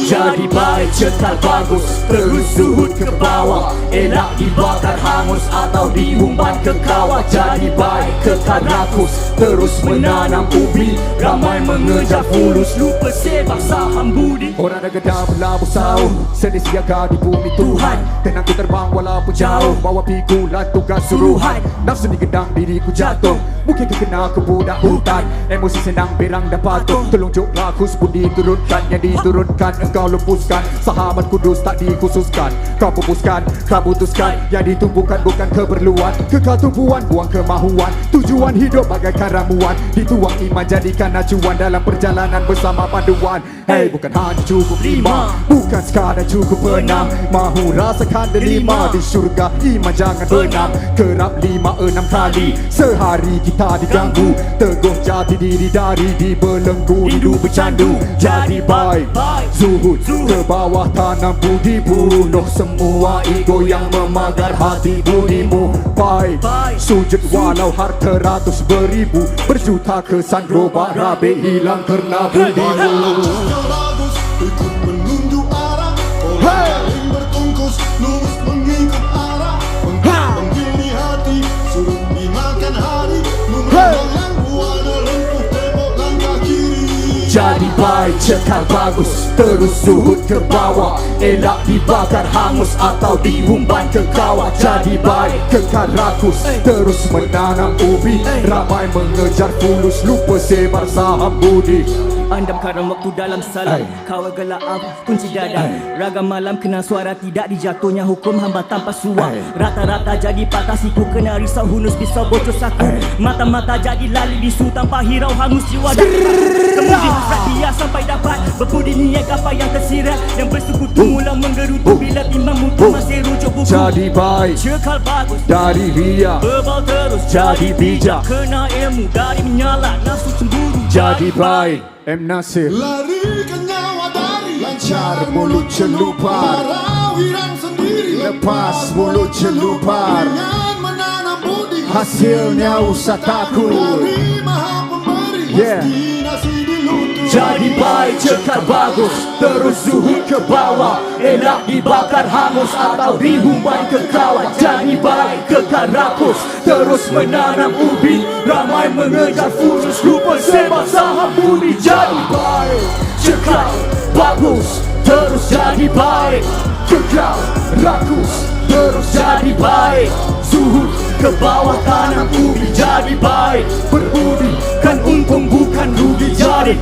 L: Jadi baik, cekal bagus, terus zuhud ke bawah. Elak dibakar hangus atau diumban ke kawah. Jadi baik, kekal rakus, terus menanam ubi. Ramai mengejar fulus, lupa sebab saham budi.
R: Orang dah gedah berlabuh sauh, sedih siaga di bumi Tuhan. Tenang ku terbang walaupun jauh, bawa pikulan tugas suruhan. Nafsu di gedang diriku jatuh, mungkin kena ke budak hutan. Emosi senang berang dah patuh, telunjuk rakus pun diturunkan. Yang diturunkan engkau lepuskan, sahabat kudus tak dikhususkan. Kau pupuskan, kau putuskan, yang ditumbuhkan bukan keperluan. Kekal tumpuan, buang kemahuan, tujuan hidup bagaikan ramuan. Dituang iman jadikan acuan dalam perjalanan bersama panduan. Hey, bukan hanya cukup 5, bukan sekadar cukup 6. Mahu rasakan delima di syurga, iman jangan benam. Kerap 5-6 kali sehari kita diganggu. Teguh jati diri dari dibelenggu, rindu bercandu. Jadi baik, zuhud ke bawah, tanam budi. Bunuh semua ego yang memagar hati budimu. Baik, sujud walau harta ratus beribu, berjuta kesan gerobak rabe hilang kerana budimu.
C: Bagus, ikut menunjuk arah. Kolang kaling bertungkus, lurus mengikut arah. Bengkak bengkil di hati, surut dimakan hari. Lumrah langlang buana runtuh tembok langkah kiri.
L: Jadi baik, cekal bagus, terus zuhud ke bawah. Elak dibakar hangus atau diumban ke kawah. Jadi baik, kekal rakus, terus menanam ubi. Ramai mengejar fulus, lupa sebar saham budi. Andamkan waktu dalam salam, kawal gelap kunci dada. Ragam malam kena suara, tidak dijatuhnya hukum hamba tanpa suar. Rata-rata jadi patah siku, kena risau hunus pisau bocor saku. Mata-mata jadi lali bisu tanpa hirau hangus jiwa. Kemudian hasrat dia sampai dapat berbudi niat kapal yang tersirat. Yang bersekutu mula menggerutu bila timbang mutu masih rujuk buku.
R: Jadi baik,
L: cekal bagus
R: dari ria,
L: bebal terus
R: jadi bijak.
L: Kena ilmu dari menyala nafsu cemburu.
R: Jadi baik, M. Nasir.
C: Larikan nyawa dari
R: lancar mulut celupar,
C: Marawirang sendiri
R: lepas mulut celupar.
C: Dengan menanam budi,
R: hasilnya usah takut.
C: Dari maha pemberi, mesti nasi dilutut.
L: Jadi baik, cekal bagus, terus zuhud ke bawah. Elak dibakar hangus atau dihumban ke kawah. Jadi baik, kekal rakus, terus menanam ubi. Ramai mengejar fulus, lupa sebar saham budi. Jadi baik, cekal bagus, terus jadi baik. Kekal rakus, terus jadi baik. Zuhud ke bawah, tanam ubi. Jadi baik, berbudi, kan untung bukan rugi. Jadi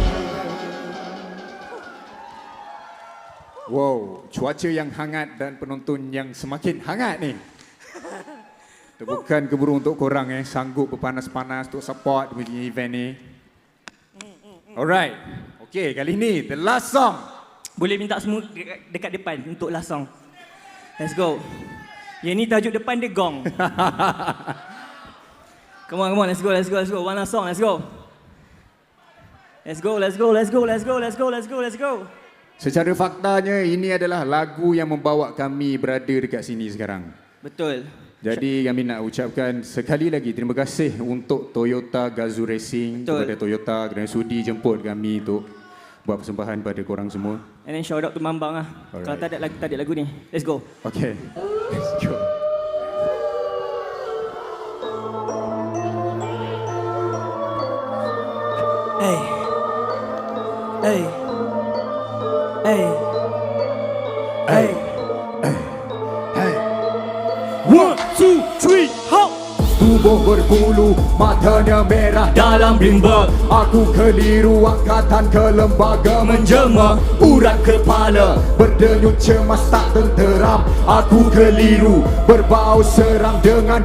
R: wow, cuaca yang hangat dan penonton yang semakin hangat ni. Bukan keburu untuk korang sanggup berpanas-panas untuk support punya event ni. Alright, okay, kali ni the last song.
L: boleh minta semua dekat depan untuk last song. Let's go. Yang ni tajuk depan dia gong. Come on, let's go. One last song, let's go.
V: Let's go.
R: Secara faktanya ini adalah lagu yang membawa kami berada dekat sini sekarang.
V: Betul.
R: Jadi kami nak ucapkan sekali lagi terima kasih untuk Toyota Gazoo Racing, kepada Toyota kerana sudi jemput kami untuk buat persembahan pada korang semua.
V: And then shout out to Mambang lah. Kalau tak ada lagu ni. Let's go.
R: Okay. Let's go.
L: Hey. Hey. Hey. Hey.
R: Hey. 1, 2, 3, hop! Tubuh berbulu, matanya merah dalam rimba. Aku keliru angkatan ke lembaga menjema. Urat kepala, berdenyut cemas tak tenteram. Aku keliru, berbau seram dengan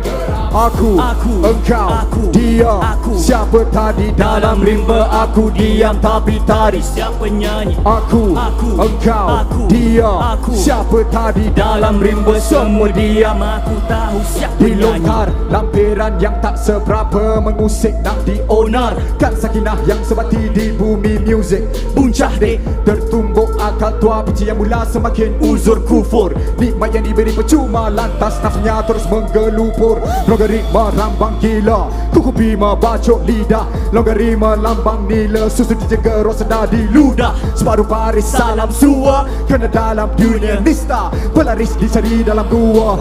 R: aku, engkau, dia. Siapa tadi dalam rimba? Aku diam tapi tadi.
L: Siapa nyanyi?
R: Aku, engkau, dia. Siapa tadi dalam rimba? Semua diam.
L: Aku tahu siapa
R: di lontar lampiran yang tak seberapa mengusik nak dionar. Kan sakinah yang sebati di bumi muzik. Buncah dek tertumbuk akal tua benci yang mula semakin uzur kufur. Nikmat yang diberi percuma lantas nafsunya terus menggelupur. Logaritma rambang gila, kukupi membacok lidah. Logaritma lambang nila, susu dijaga roh sedar di ludah. Separuh baris salam sua, kena dalam dunia nista. Pelaris dicari dalam gua.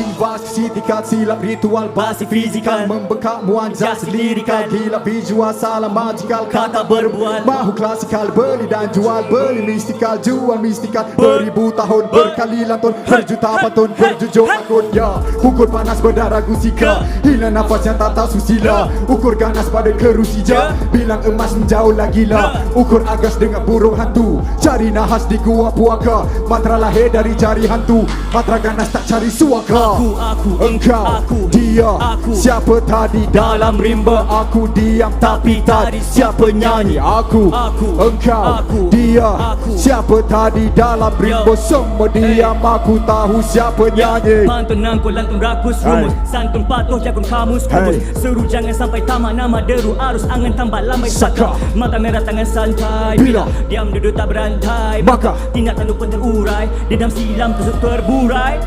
R: Invasi tikal silap ritual basi fizikal. Membengkak muanjas lirikal. Gila visual salah magical. Kata berbual mahu klasikal. Beli dan jual, beli mistikal. Jual mistikal. Beribu tahun berkali lantun. Berjuta pantun berjujur akun. Ya, ukur panas berdarah gusika. Hilang nafas yang tak tahu susila. Ukur ganas pada kerusija. Bilang emas menjauh lagi lah. Ukur agas dengan burung hantu. Cari nahas di gua puaka. Matra lahir dari jari hantu. Matra ganas tak cari suaka. Aku, engkau, dia. Siapa tadi dalam rimba? Aku diam tapi tadi. Siapa nyanyi? Aku, engkau, dia. Siapa tadi dalam rimba? Semua diam. Aku tahu siapa nyanyi.
L: Pantun nangkul lantun rakus rumus. Santun patuh jakun kamus kumus. Seru jangan sampai tamak nama deru. Arus angan tambah lambai saka. Mata merah tangan santai. Bila diam duduk tak berantai. Maka tindak tanduk pun terurai. Dendam silam tusuk terburai.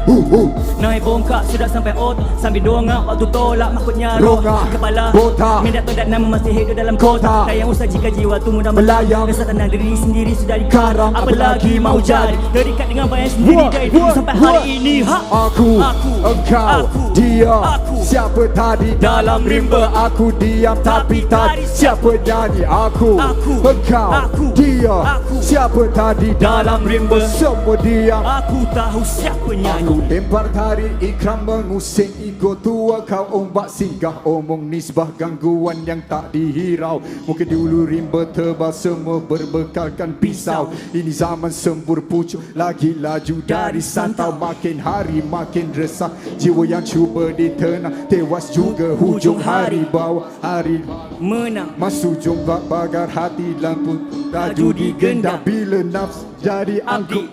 L: Naik bongkak sudah sampai otak. Sambil dongak waktu tolak makutnya roh kepala botak. Mendak todak nama masih hidup dalam kota. Tayang usah jika jiwa tu mudah melayang. Rasa tenang diri sendiri sudah dikarang. Apalagi mau jadi terikat dengan bayang sendiri dari dulu sampai hari ini.
R: Aku, engkau, dia. Siapa tadi dalam rimba? Aku diam tapi tadi. Siapa nyanyi? Aku, engkau, dia. Siapa tadi dalam rimba? Semua diam.
L: Aku tahu siapa nyanyi.
R: Aku lempar tari ikram mengusik ego tua. Kau ombak singgah omong nisbah gangguan yang tak dihirau. Mungkin dulu rimba tebal semua berbekalkan pisau. Ini zaman sembur pucuk lagi laju dari santau. Makin hari makin resah jiwa yang cuba ditenang. Tewas juga hujung hari bawa hari
L: menang.
R: Masuk jombak bagar hati lampu laju digendam. Bila nafs jadi angkut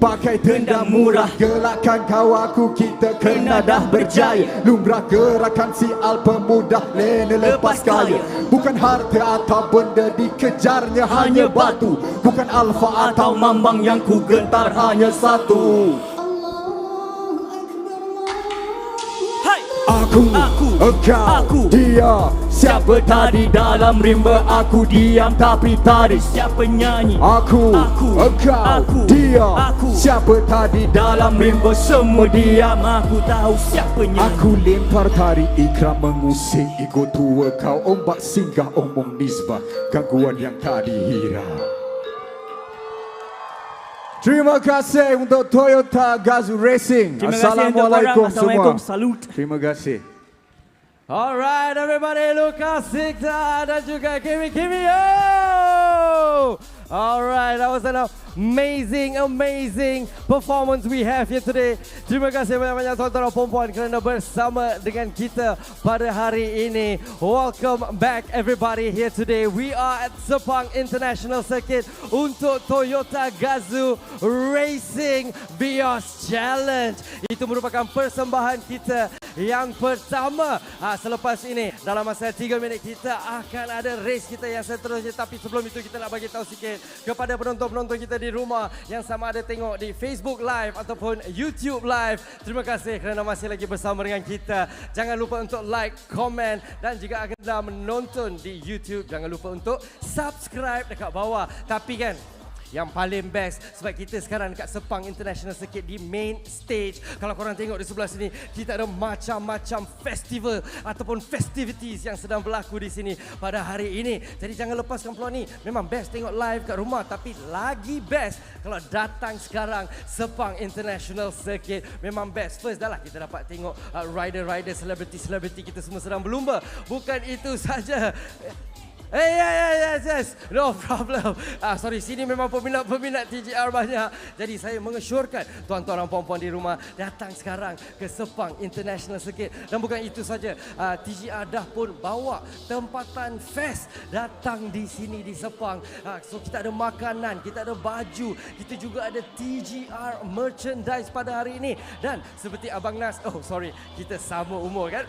R: pakai tenda murah. Gelakkan kau aku kita kena dah berjaya. Lumrah gerakan si al pemuda lena lepas kaya. Bukan harta atau benda dikejarnya hanya batu. Bukan alfa atau mambang yang ku gentar hanya satu. Aku, engkau, dia. Siapa tadi dalam rimba? Aku diam tapi tadi.
L: Siapa nyanyi?
R: Aku, engkau, dia. Siapa tadi dalam rimba? Semua diam.
L: Aku tahu siapa nyanyi.
R: Aku lempar tari ikram mengusik ego tua. Kau ombak singgah omong nisbah gangguan yang tak dihira. Terima kasih untuk Toyota Gazoo Racing. Assalamualaikum semua.
L: Salut.
R: Terima kasih.
E: Alright everybody, Lucas Sickta dan juga KMY KMO. Alright, that was an amazing performance we have here today. Terima kasih banyak-banyak tuan-tuan dan puan-puan kerana bersama dengan kita pada hari ini. Welcome back everybody here today. We are at Sepang International Circuit untuk Toyota Gazoo Racing Vios Challenge. Itu merupakan persembahan kita yang pertama. Selepas ini dalam masa 3 minit kita akan ada race kita yang seterusnya. Tapi sebelum itu kita nak bagi tahu sikit kepada penonton-penonton kita di rumah yang sama ada tengok di Facebook Live ataupun YouTube Live. Terima kasih kerana masih lagi bersama dengan kita. Jangan lupa untuk like, komen dan jika anda menonton di YouTube, jangan lupa untuk subscribe dekat bawah. Tapi kan yang paling best sebab kita sekarang dekat Sepang International Circuit di main stage. Kalau korang tengok di sebelah sini, kita ada macam-macam festival ataupun festivities yang sedang berlaku di sini pada hari ini. Jadi jangan lepaskan peluang ni. Memang best tengok live kat rumah, tapi lagi best kalau datang sekarang Sepang International Circuit. Memang best. First dah lah kita dapat tengok rider-rider, selebriti-selebriti kita semua sedang berlumba. Bukan itu saja. Yes. No problem. Sorry, sini memang peminat TGR banyak. Jadi saya mengesyorkan tuan-tuan dan puan-puan di rumah datang sekarang ke Sepang International Circuit. Dan bukan itu saja, TGR dah pun bawa tempatan fest datang di sini di Sepang. So kita ada makanan, kita ada baju, kita juga ada TGR merchandise pada hari ini. Dan seperti Abang Nas, kita sama umur kan?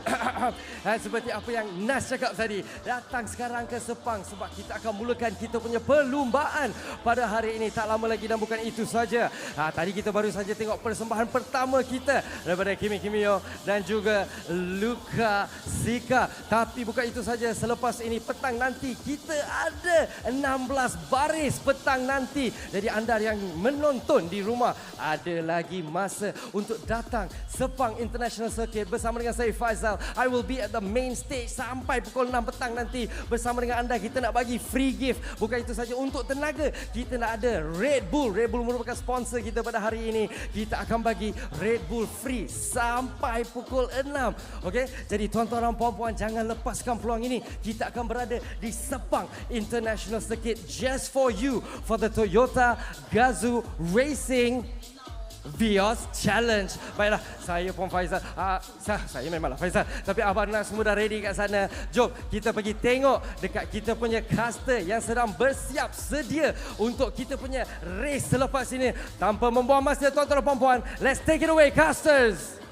E: Seperti apa yang Nas cakap tadi, datang sekarang ke Sepang sebab kita akan mulakan kita punya perlumbaan pada hari ini tak lama lagi. Dan bukan itu saja, tadi kita baru saja tengok persembahan pertama kita daripada KMY KMO dan juga Luca SICKTA. Tapi bukan itu saja, selepas ini petang nanti kita ada 16 baris petang nanti. Jadi anda yang menonton di rumah ada lagi masa untuk datang Sepang International Circuit bersama dengan saya Faizal. I will be at the main stage sampai pukul 6 petang nanti bersama dengan anda. Kita nak bagi free gift. Bukan itu saja, untuk tenaga kita nak ada Red Bull. Red Bull merupakan sponsor kita pada hari ini. Kita akan bagi Red Bull free sampai pukul 6. Okey, jadi tuan-tuan dan puan-puan jangan lepaskan peluang ini. Kita akan berada di Sepang International Circuit just for you for the Toyota Gazoo Racing Vios Challenge. Baiklah, saya pun Faizal. Saya memanglah Faizal. Tapi Abang Nas semua dah ready kat sana. Jom kita pergi tengok dekat kita punya caster yang sedang bersiap sedia untuk kita punya race selepas ini. Tanpa membuang masa tuan-tuan dan puan-puan, let's take it away casters.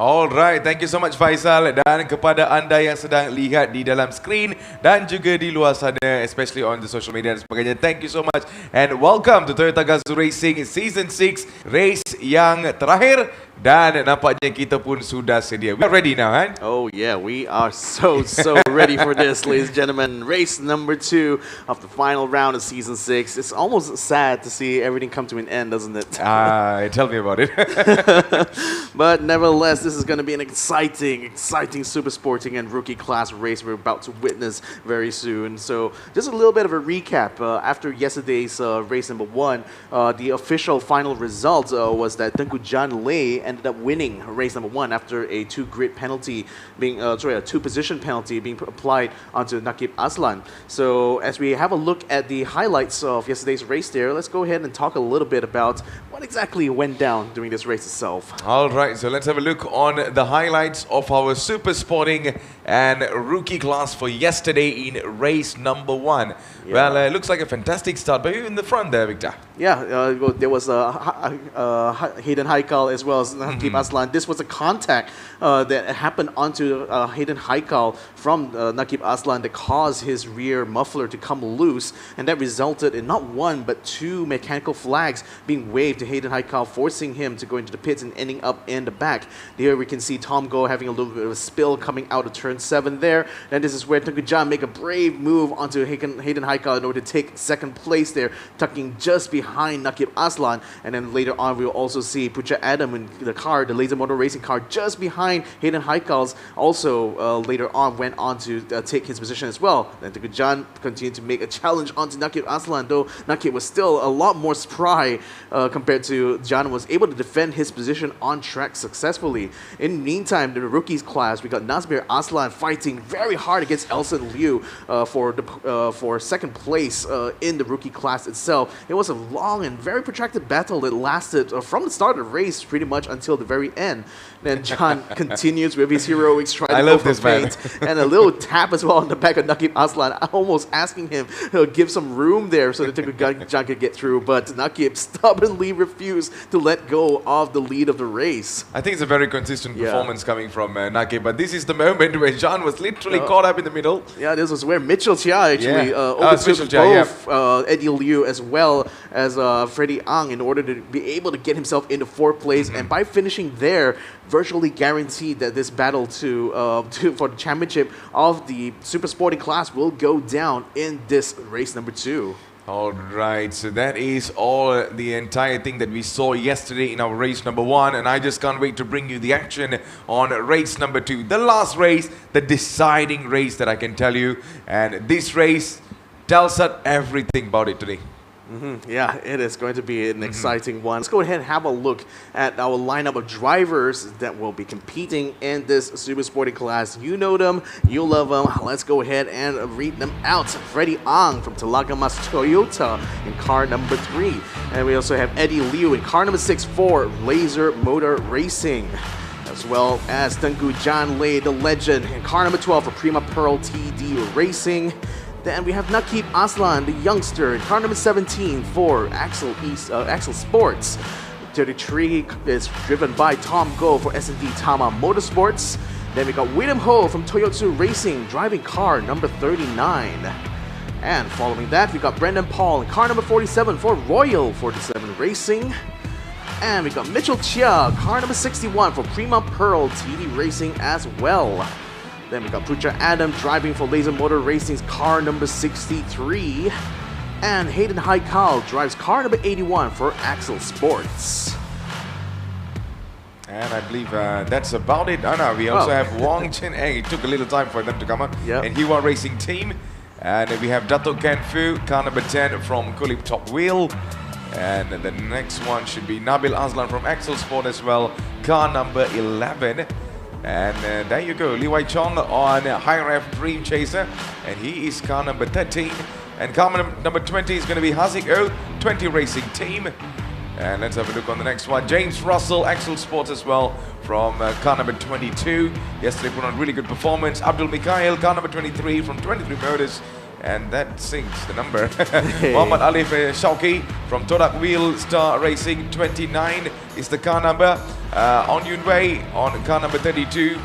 J: Alright, thank you so much Faizal, dan kepada anda yang sedang lihat di dalam skrin dan juga di luar sana, especially on the social media dan sebagainya, thank you so much and welcome to Toyota Gazoo Racing Season 6 race yang terakhir. Dan nampaknya kita pun sudah sedia. We are ready now, kan?
K: Oh yeah, we are so ready for this, ladies and gentlemen. Race number 2 of the final round of Season 6. It's almost sad to see everything come to an end, doesn't it?
J: Tell me about it.
K: But nevertheless, this is going to be an exciting super sporting and rookie class race we're about to witness very soon. So just a little bit of a recap. After yesterday's race number 1, the official final result was that Tengku Jan Lei ended up winning race number 1 after a 2-grid penalty being, a 2-position penalty being applied onto Nakib Aslan. So as we have a look at the highlights of yesterday's race there, let's go ahead and talk a little bit about what exactly went down during this race itself.
J: Alright, so let's have a look on the highlights of our super sporting and rookie class for yesterday in race number 1. Yeah. Well, it looks like a fantastic start, but you in the front there, Victor.
K: Yeah, there was Hayden Haikal as well as Nakib Aslan. This was a contact that happened onto Hayden Haikal from Nakib Aslan that caused his rear muffler to come loose, and that resulted in not 1 but 2 mechanical flags being waved to Hayden Haikal, forcing him to go into the pits and ending up in the back. Here we can see Tom Go having a little bit of a spill coming out of turn 7 there, and this is where Tengku Jan make a brave move onto Hayden Haikal in order to take second place there, tucking just behind Nakib Aslan. And then later on we'll also see Pucha Adam in the car, the laser motor racing car, just behind Hayden Haikal's, also later on went on to take his position as well. And Tengku Jan continued to make a challenge onto Nakib Aslan, though Nakib was still a lot more spry compared compared to John, was able to defend his position on track successfully. In the meantime, the rookies class, we got Nazmir Aslan fighting very hard against Elson Liu for second place in the rookie class itself. It was a long and very protracted battle that lasted from the start of the race pretty much until the very end. Then John continues with his heroics, trying to go for feint, and a little tap as well on the back of Nakib Aslan, almost asking him to give some room there so that John could get through, but Nakib stubbornly refused to let go of the lead of the race.
J: I think it's a very consistent performance coming from Nakib, but this is the moment where John was literally caught up in the middle.
K: Yeah, this was where Mitchell Chia actually overtook both Eddie Liu as well as Freddie Ang in order to be able to get himself into fourth place, and by finishing there, virtually guaranteed that this battle for the championship of the super sporting class will go down in this race number 2.
J: All right, so that is all the entire thing that we saw yesterday in our race number 1, and I just can't wait to bring you the action on race number 2. The last race, the deciding race that I can tell you, and this race tells us everything about it today.
K: Yeah, it is going to be an exciting one. Let's go ahead and have a look at our lineup of drivers that will be competing in this super sporting class. You know them, you love them. Let's go ahead and read them out. Freddie Ang from Telagamas Toyota in car number 3. And we also have Eddie Liu in car number 6 for Laser Motor Racing. As well as Tengku Jan Lei, the legend, in car number 12 for Prima Pearl TD Racing. Then we have Nakib Aslan, the youngster, in car number 17 for Axel Sports. 33 is driven by Tom Go for S&D Tama Motorsports. Then we got William Ho from Toyotsu Racing, driving car number 39. And following that, we got Brendan Paul in car number 47 for Royal 47 Racing. And we got Mitchell Chia, car number 61 for Prima Pearl TD Racing as well. Then we got Pucha Adam driving for Laser Motor Racing's car number 63. And Hayden Haikal drives car number 81 for Axel Sports.
J: And I believe that's about it. Anna, we also have Wong Chin Eng. It took a little time for them to come up. And Hiwa Racing Team. And we have Dato Ken Fu, car number 10 from Kulip Top Wheel. And the next one should be Nabil Aslan from Axel Sport as well, car number 11. And there you go, Lee Wai Chong on High Ref Dream Chaser, and he is car number 13. And car number 20 is going to be Hazik O, 20 Racing Team. And let's have a look on the next one. James Russell, Axel Sports as well, from car number 22. Yesterday put on really good performance. Abdul Mikhail, car number 23 from 23 Motors. And that sinks the number. Muhammad Alif Shauki from Todak Wheel Star Racing, 29 is the car number. On Yun Wei on car number 32.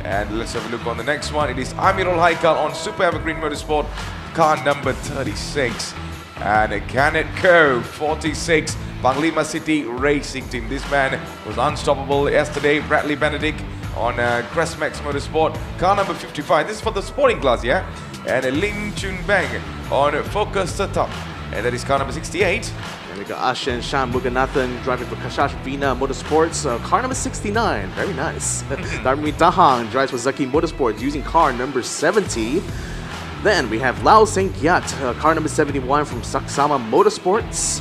J: And let's have a look on the next one. It is Amirul Haikal on Super Evergreen Motorsport, car number 36. And Kenneth Ko, 46, Panglima City Racing Team. This man was unstoppable yesterday. Bradley Benedict on Crestmax Motorsport, car number 55. This is for the sporting class, yeah? And Lim Chun Bang on Focus Setup. And that is car number 68.
K: And we got Ashen Shan Muganathan driving for Kashash Vina Motorsports, car number 69. Very nice. Darmi Dahang drives for Zaki Motorsports using car number 70. Then we have Lao Seng Gyat, car number 71 from Saksama Motorsports.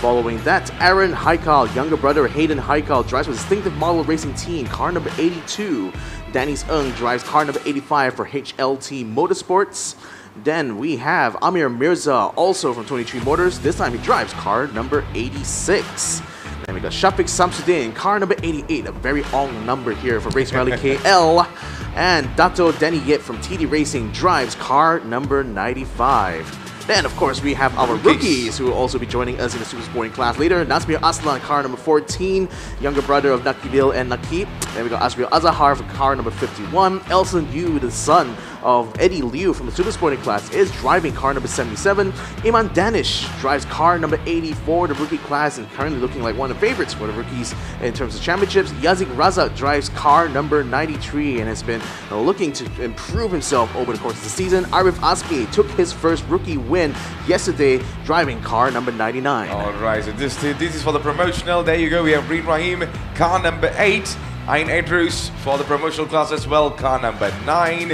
K: Following that, Aaron Haikal, younger brother Hayden Haikal, drives for Distinctive Model Racing Team, car number 82. Dennis Ng drives car number 85 for HLT Motorsports. Then we have Amir Mirza, also from 23 Motors. This time he drives car number 86. Then we got Shafiq Samsudin, car number 88, a very long number here for Race Rally KL. And Dato Denny Yip from TD Racing drives car number 95. Then, of course, we have our rookies who will also be joining us in the super sporting class later. Nasmir Aslan, car number 14, younger brother of Nakibil and Nakib. Then we got Asriel Azahar for car number 51. Elson Yu, the son of Eddie Liu from the super sporting class, is driving car number 77. Iman Danish drives car number 84, the rookie class, and currently looking like one of the favorites for the rookies in terms of championships. Yazik Raza drives car number 93 and has been looking to improve himself over the course of the season. Arif Asmi took his first rookie win yesterday, driving car number 99.
J: All right, so this is for the promotional. There you go. We have Reed Rahim, car number 8. Ayn Edrus for the promotional class as well, car number 9.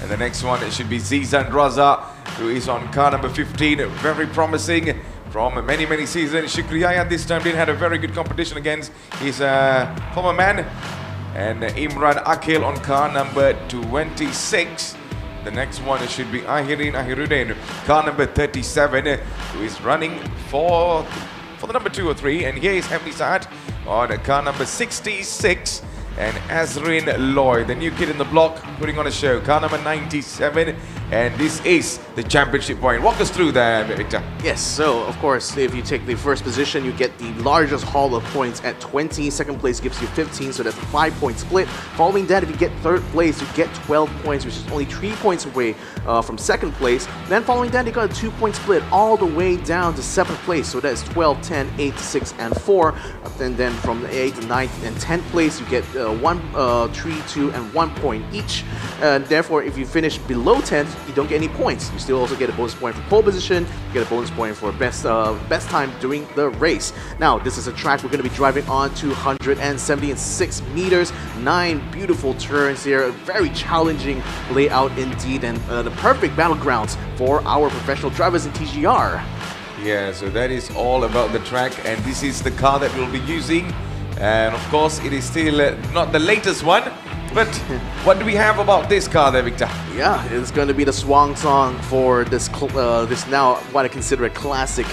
J: And the next one, it should be Zizan Raza, who is on car number 15. Very promising from many seasons. Shukriya this time didn't have a very good competition against his former man. And Imran Akhil on car number 26. The next one should be Ahiruddin, car number 37, who is running for the number 2 or 3. And here is Hamdi Saad on car number 66. And Azrin Lloyd, the new kid in the block, putting on a show, car number 97. And this is the championship point. Walk us through that, Victor.
K: Yes, so of course, if you take the first position, you get the largest haul of points at 20. Second place gives you 15, so that's a 5-point split. Following that, if you get third place, you get 12 points, which is only 3 points away from second place. Then following that, you got a 2-point split all the way down to 7th place, so that is 12, 10, 8, 6, and 4. And then from the 8th, 9th, and 10th place, you get 1, 3, 2, and 1 point each. Therefore, if you finish below 10th, you don't get any points. You still also get a bonus point for pole position, you get a bonus point for best time during the race. Now, this is a track we're going to be driving on 276 meters, 9 beautiful turns here, a very challenging layout indeed, and the perfect battlegrounds for our professional drivers in TGR.
J: Yeah, so that is all about the track, and this is the car that we'll be using. And of course, it is still not the latest one, but what do we have about this car there, Victor?
K: Yeah, it's going to be the swan song for this this now what I consider a classic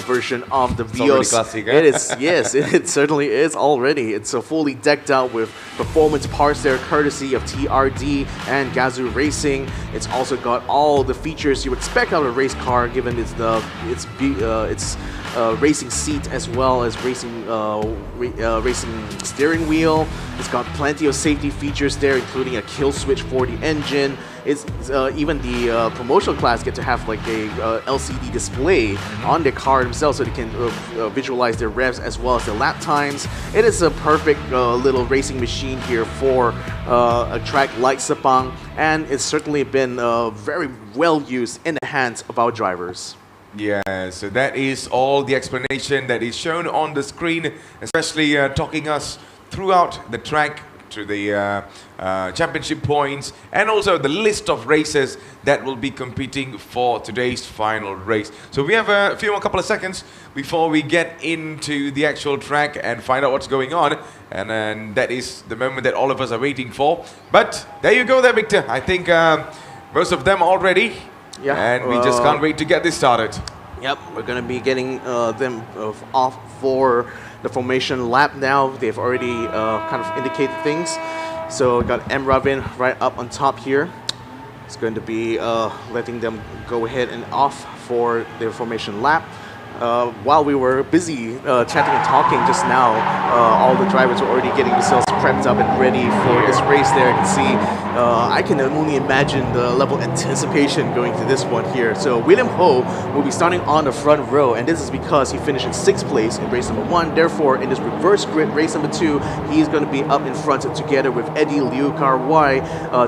K: version of the Vios.
J: It's classic, huh?
K: It is, yes, it certainly is already. It's fully decked out with performance parts there, courtesy of TRD and Gazoo Racing. It's also got all the features you expect out of a race car, given its racing seat as well as racing steering wheel. It's got plenty of safety features there, including a kill switch for the engine. It's even the promotional class get to have like a LCD display on their car themselves, so they can visualize their revs as well as their lap times. It is a perfect little racing machine here for a track like Sepang, and it's certainly been very well used in the hands of our drivers.
J: Yeah, so that is all the explanation that is shown on the screen, especially talking us throughout the track to the championship points and also the list of races that will be competing for today's final race. So we have a couple of seconds before we get into the actual track and find out what's going on, and that is the moment that all of us are waiting for. But there you go there, Victor. I think most of them are ready. Yeah, and we just can't wait to get this started.
K: Yep, we're going to be getting them off for the formation lap now. They've already kind of indicated things. So we got M. Ravin right up on top here. It's going to be letting them go ahead and off for their formation lap. While we were busy chatting and talking just now, all the drivers were already getting themselves prepped up and ready for this race there. You can see, I can only imagine the level of anticipation going to this one here. So William Ho will be starting on the front row, and this is because he finished in 6th place in race number 1. Therefore, in this reverse grid race number 2, he's going to be up in front together with Eddie Liu Karwai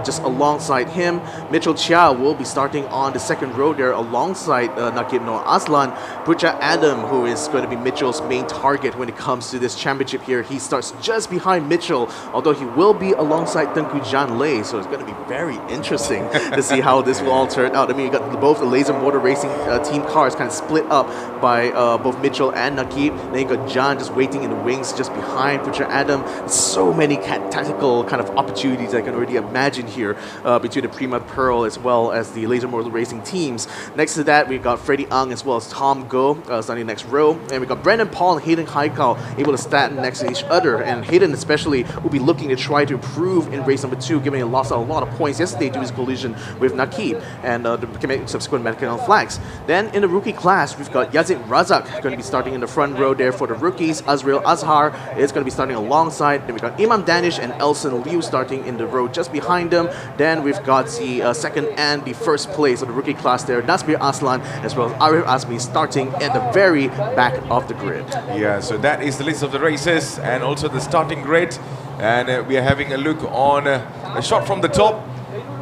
K: just alongside him. Mitchell Chia will be starting on the 2nd row there alongside Nakib Noor Aslan. Pucha Adam, who is going to be Mitchell's main target when it comes to this championship here. He starts just behind Mitchell, although he will be alongside Tengku Jan Lei, so it's going to be very interesting to see how this will all turn out. I mean, you got both the Laser Motor Racing team cars kind of split up by both Mitchell and Nakib. Then you got Jan just waiting in the wings just behind Pucha Adam. So many tactical kind of opportunities I can already imagine here between the Prima Pearl as well as the Laser Motor Racing teams. Next to that, we got Freddie Ang as well as Tom Go starting next row, and we got Brandon Paul and Hayden Haikal able to stand next to each other, and Hayden especially will be looking to try to improve in race number 2, giving a loss of a lot of points yesterday due to his collision with Nakib and the subsequent medical flags. Then in the rookie class, we've got Yazid Razak going to be starting in the front row there for the rookies. Azrael Azhar is going to be starting alongside. Then we got Imam Danish and Elson Liu starting in the row just behind them. Then we've got the second and the first place of the rookie class there, Nasbir Aslan as well as Arif Azmi starting at the very back of the grid.
J: Yeah, so that is the list of the races and also the starting grid, and we are having a look on a shot from the top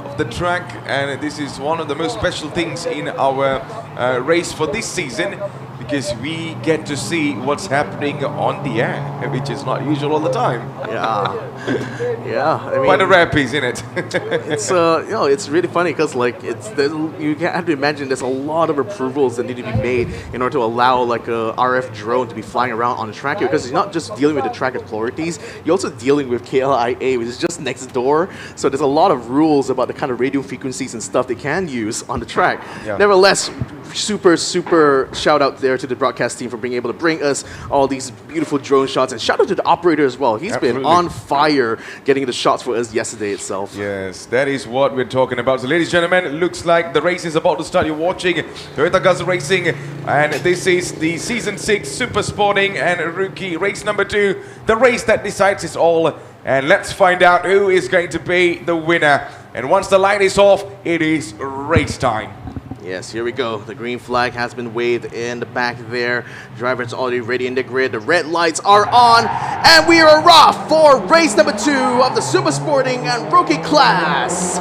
J: of the track, and this is one of the most special things in our race for this season. because we get to see what's happening on the air, which is not usual all the time.
K: Yeah. I mean,
J: quite a rare piece, isn't it?
K: It's it's really funny because like you have to imagine there's a lot of approvals that need to be made in order to allow like a RF drone to be flying around on the track here, because you're not just dealing with the track authorities, you're also dealing with KLIA, which is just next door. So there's a lot of rules about the kind of radio frequencies and stuff they can use on the track.
J: Yeah.
K: Nevertheless, super shout out there to the broadcast team for being able to bring us all these beautiful drone shots, and shout out to the operator as well. He's been on fire getting the shots for us yesterday itself.
J: Yes, that is what we're talking about. So ladies and gentlemen, looks like the race is about to start. You're watching Toyota Gazoo Racing, and this is the Season 6 Super Sporting and Rookie race number 2, the race that decides it all. And let's find out who is going to be the winner. And once the light is off, it is race time.
K: Yes, here we go. The green flag has been waved in the back there. Drivers already ready in the grid. The red lights are on, and we are off for race number 2 of the Super Sporting and Rookie class.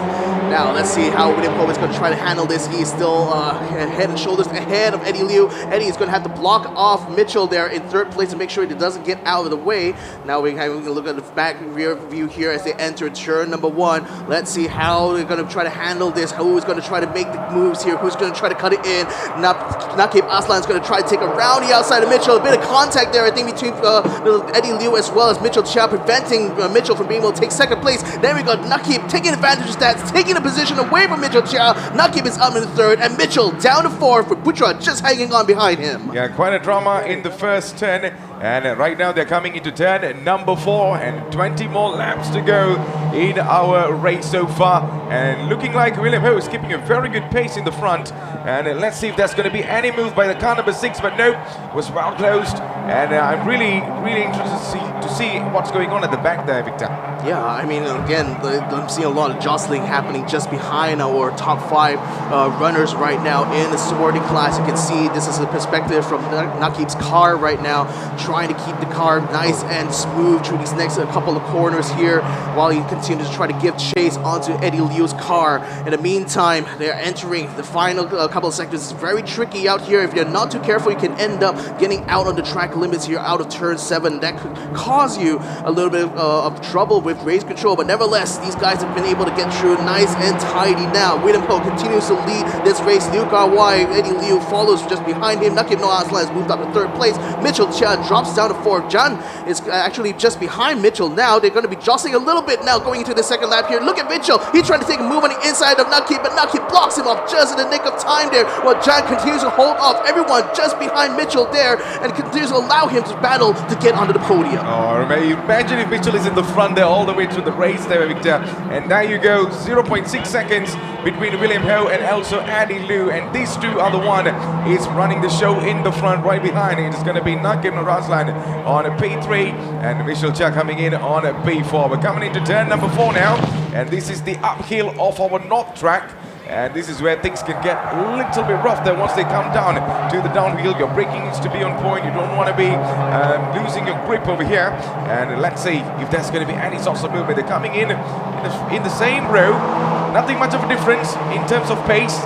K: Now, let's see how William Ho is going to try to handle this. He is still head and shoulders ahead of Eddie Liu. Eddie is going to have to block off Mitchell there in 3rd place to make sure he doesn't get out of the way. Now we're having a look at the back rear view here as they enter turn number 1. Let's see how they're going to try to handle this. Who is going to try to make the moves here? Who's going to try to cut it in? Nakib Aslan is going to try to take around the outside of Mitchell. A bit of contact there, I think, between Eddie Liu as well as Mitchell Chia, preventing Mitchell from being able to take 2nd place. Then we got Nakib taking advantage of that, taking a position away from Mitchell Chia. Nakib is up in the 3rd, and Mitchell down to 4th, with Putra just hanging on behind him.
J: Yeah, quite a drama in the first turn, and right now they're coming into turn number 4, and 20 more laps to go in our race so far. And looking like William Ho is keeping a very good pace in the front. And let's see if there's going to be any move by the car number 6, but nope, was well closed. And I'm really interested to see what's going on at the back there, Victor.
K: Yeah, I mean, again, I'm seeing a lot of jostling happening just behind our top 5 runners right now in the sporting class. You can see this is a perspective from Nakib's car right now, trying to keep the car nice and smooth through these next couple of corners here, while he continues to try to give chase onto Eddie Liu's car. In the meantime, they're entering the final couple of sectors. It's very tricky out here. If you're not too careful, you can end up getting out on the track limits here out of turn 7. That could cause you a little bit of trouble with race control, but nevertheless, these guys have been able to get through nice and tidy now. William Ho continues to lead this race. Liu Kawai, Eddie Liu follows just behind him. Nakib Noah Aslan has moved up to 3rd place. Mitchell Chia drops down to 4th. Jan is actually just behind Mitchell now. They're going to be jostling a little bit now going into the 2nd lap here. Look at Mitchell. He's trying to take a move on the inside of Nakib, but Nakib blocks him off just in the nick of time there, while Jan continues to hold off everyone just behind Mitchell there and continues to allow him to battle to get onto the podium.
J: Oh, imagine if Mitchell is in the front there all the way through the race there, Victor. And now you go 0.6 seconds between William Ho and also Eddie Liu, and these two are the one is running the show in the front. Right behind it is going to be Nakib Raslan on P3 and Mitchell Chia coming in on P4. We're coming into turn number 4 now, and this is the uphill of our north track. And this is where things can get a little bit rough there once they come down to the downhill. Your braking needs to be on point. You don't want to be losing your grip over here. And let's see if there's going to be any sorts of movement. They're coming in the same row. Nothing much of a difference in terms of pace.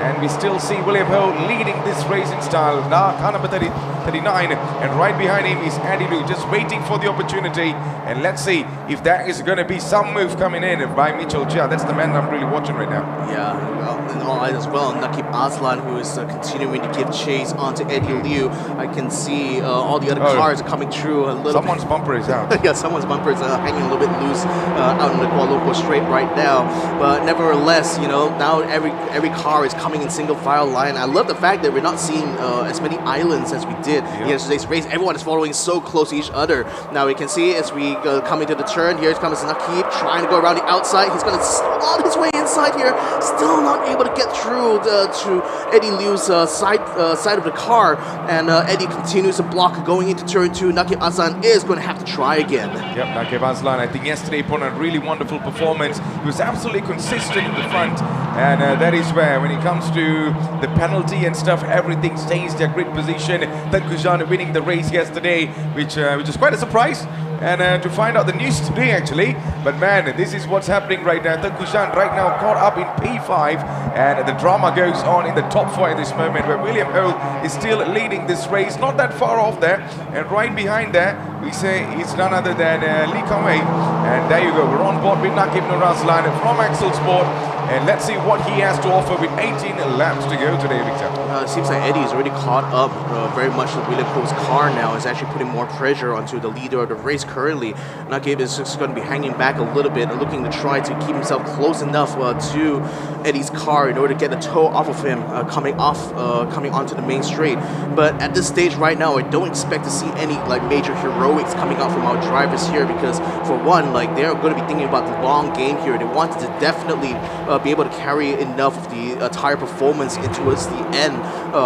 J: And we still see William Ho leading this race in style. Now, car number 39, and right behind him is Eddie Liu, just waiting for the opportunity. And let's see if there is going to be some move coming in by Mitchell Chia. That's the man I'm really watching right now.
K: Yeah, well, and all eyes as well. Nakib Aslan, who is continuing to give chase onto Eddie Liu. I can see all the other cars coming through a little.
J: Someone's bumper is out.
K: Yeah, someone's bumper is hanging a little bit loose out in the Kuala Lumpur straight right now. But nevertheless, you know, now every car is coming in single file line. I love the fact that we're not seeing as many islands as we did in yesterday's race. Everyone is following so close to each other. Now we can see as we come into the turn, here comes Nakib trying to go around the outside. He's going to slot his way inside here, still not able to get through to Eddie Liu's side of the car, and Eddie continues to block going into turn 2. Nakib Aslan is going to have to try again.
J: Yep, Nakib Aslan, I think yesterday put on a really wonderful performance. He was absolutely consistent in the front, and that is where when it comes to the penalty and stuff, everything stays their grid position. Then Kujan winning the race yesterday, which is quite a surprise. and to find out the news today actually. But man, this is what's happening right now. Tengku Zhan right now caught up in P5, and the drama goes on in the top 4 at this moment, where William Ho is still leading this race, not that far off there. And right behind there, we say it's none other than Lee Kang-wei. And there you go, we're on board with Nakib Nur Azlan from Axel Sport. And let's see what he has to offer with 18 laps to go today, Victor.
K: It seems like Eddie is already caught up very much with William Ho's car now. Is actually putting more pressure onto the leader of the race currently. Nakib is just going to be hanging back a little bit and looking to try to keep himself close enough to Eddie's car in order to get the toe off of him coming onto the main straight. But at this stage right now, I don't expect to see any like major heroics coming out from our drivers here, because for one, like they're going to be thinking about the long game here. They wanted to definitely be able to carry enough of the tire performance towards the end,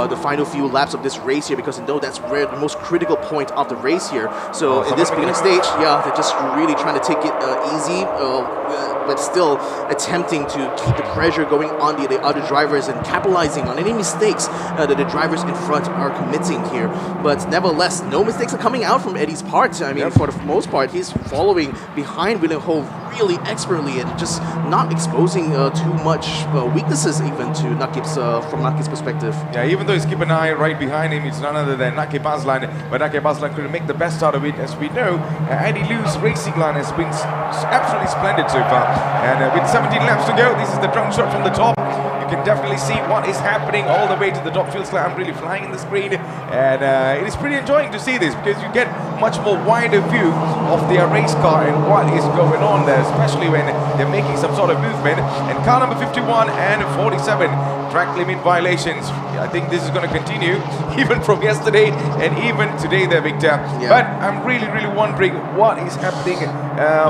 K: the final few laps of this race here, because they know that's where the most critical point of the race here. So in this beginning stage, yeah, they're just really trying to take it easy, but still attempting to keep the pressure going on the other drivers and capitalizing on any mistakes that the drivers in front are committing here. But nevertheless, no mistakes are coming out from Eddie's part. I mean, for the most part, he's following behind William Ho really expertly and just not exposing too much weaknesses even to Nakib's from Nakib's perspective.
J: Yeah, even though he's keeping an eye right behind him, it's none other than Nakib Azlan. But Nakib Azlan couldn't make the best out of it, as we know. Andy Liu's racing line has been absolutely splendid so far. And with 17 laps to go, this is the drone shot from the top. You can definitely see what is happening all the way to the top. Feels like I'm really flying in the screen, and it is pretty enjoying to see this, because you get much more wider view of their race car and what is going on there, especially when they're making some sort of movement. And car number 51 and 47, track limit violations. I think this is going to continue even from yesterday and even today there, Victor. Yeah. But I'm really wondering what is happening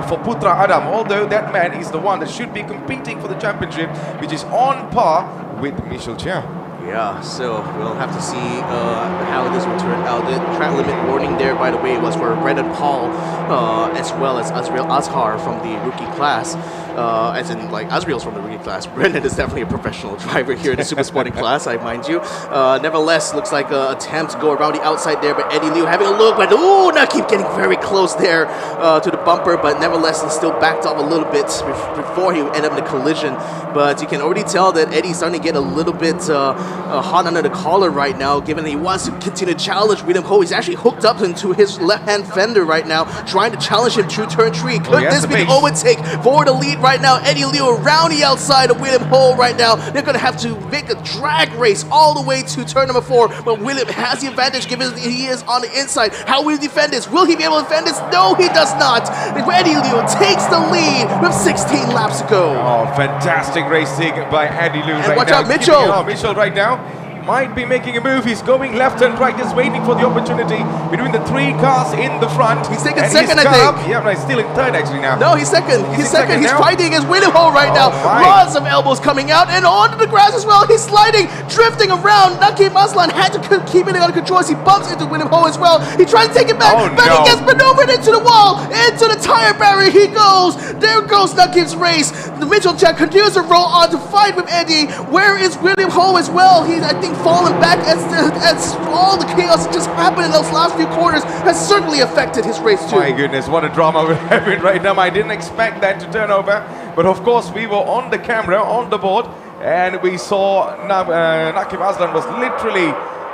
J: for Putra Adam, although that man is the one that should be competing for the championship, which is on par with Michel Chia.
K: Yeah, so we'll have to see how this will turn out. The track limit warning there, by the way, was for Brendan Paul as well as Azriel Azhar from the rookie class. As in, like, Azriel's from the rookie class. Brendan is definitely a professional driver here in the super sporting class, I mind you. Nevertheless, looks like an attempt to go around the outside there, but Eddie Liu having a look, but ooh, Nakib getting very close there to the bumper, but nevertheless, he still backed off a little bit before he ended up in the collision. But you can already tell that Eddie's starting to get a little bit hot under the collar right now, given that he wants to continue to challenge William Ho. He's actually hooked up into his left-hand fender right now, trying to challenge him through turn 3. Could this be the overtake for the lead right now? Eddie Liu around the outside of William Ho right now. They're going to have to make a drag race all the way to turn number 4, but William has the advantage given he is on the inside. How will he defend this? Will he be able to defend this? No, he does not. Eddie Liu takes the lead with 16 laps to go.
J: Oh, fantastic racing by Eddie Liu.
K: And watch out, Mitchell.
J: Mitchell right now might be making a move. He's going left and right, just waiting for the opportunity between the 3 cars in the front.
K: He's taking second, I think.
J: Yeah, no, he's still in third actually now.
K: No, he's second. He's second. He's fighting against William Ho right now. Lots of elbows coming out and onto the grass as well. He's sliding, drifting around. Nakib Azlan had to keep it under control as he bumps into William Ho as well. He tries to take it back, but he gets maneuvered into the wall, into the tire barrier he goes. There goes Nakib's race. The Mitchell Jack continues to roll on to fight with Eddie. Where is William Ho as well? He's, I think, fallen back as all the chaos that just happened in those last few quarters has certainly affected his race too.
J: My goodness, what a drama we're having right now. I didn't expect that to turn over, but of course we were on the camera, on the board, and we saw Nakib Azlan was literally,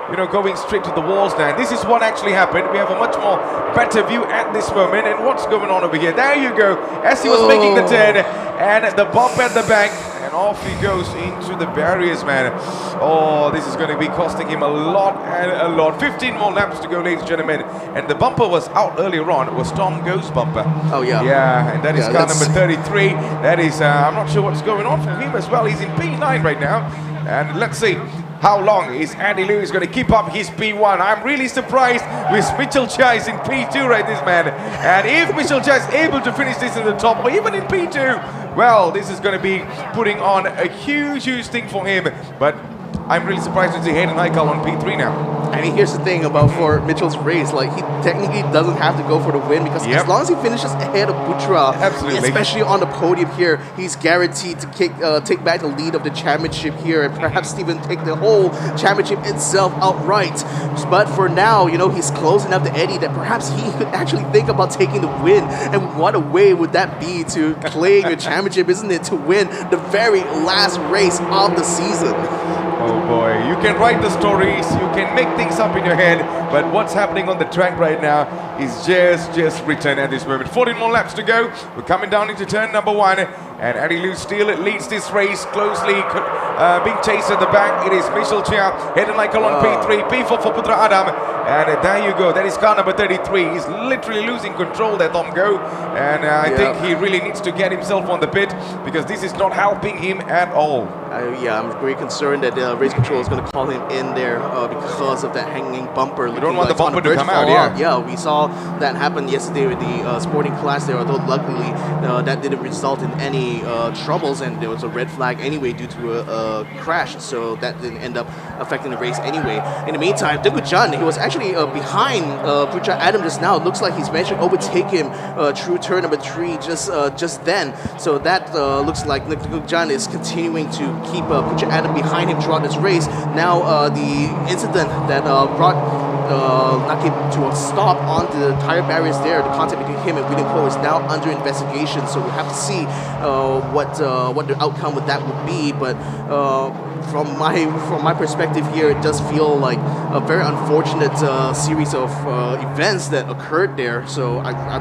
J: you know, going straight to the walls now. And this is what actually happened. We have a much more better view at this moment. And what's going on over here? There you go. As he was making the turn, and the bump at the back, and off he goes into the barriers, man. Oh, this is going to be costing him a lot and a lot. 15 more laps to go, ladies and gentlemen. And the bumper was out earlier on. It was Tom Go's bumper.
K: Oh, yeah.
J: Yeah, and that is car number 33. That is, I'm not sure what's going on for him as well. He's in P9 right now. And let's see how long is Andy Liu going to keep up his P1. I'm really surprised with Mitchell Chia is in P2 right this man. And if Mitchell Chia is able to finish this in the top or even in P2, well, this is going to be putting on a huge thing for him. But I'm really surprised to see Hayden Haikal on P3 now.
K: I mean, here's the thing about for Mitchell's race, like he technically doesn't have to go for the win because as long as he finishes ahead of Putra, especially on the podium here, he's guaranteed to take back the lead of the championship here and perhaps even take the whole championship itself outright. But for now, you know, he's close enough to Eddie that perhaps he could actually think about taking the win. And what a way would that be to claim your championship, isn't it? To win the very last race of the season.
J: Oh boy, you can write the stories, you can make things up in your head, but what's happening on the track right now is just written at this moment. 14 more laps to go. We're coming down into turn number 1, and Eddie Liu still leads this race, closely being chased at the back. It is Michel Chia, Hayden Haikal on P3, P4 for Putra Adam, and there you go. That is car number 33. He's literally losing control there, Tom Go, and I think he really needs to get himself on the pit because this is not helping him at all.
K: Yeah, I'm very concerned that race control is going to call him in there because of that hanging bumper.
J: You don't want the bumper to come out,
K: Yeah, we saw that happen yesterday with the sporting class there, although luckily that didn't result in any troubles, and there was a red flag anyway due to a crash, so that didn't end up affecting the race anyway. In the meantime, Dekujan, he was actually behind Putra Adam just now. It looks like he's managed to overtake him through turn number 3 just then. So that looks like Dekujan is continuing to keep Putra Adam behind him throughout this race. Now the incident that brought Nakib to a stop on the tire barriers there, the contact between him and William Poe is now under investigation, so we'll have to see what the outcome of that would be. But from my perspective here, it does feel like a very unfortunate series of events that occurred there. So I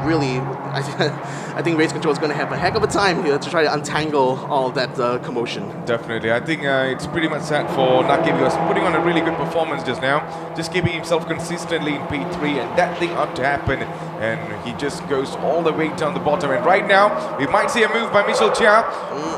K: think race control is going to have a heck of a time here to try to untangle all that commotion.
J: Definitely. I think it's pretty much sad for Nakib. He was putting on a really good performance just now, just keeping himself consistently in P3, and that thing ought to happen, and he just goes all the way down the bottom. And right now, we might see a move by Michel Chia.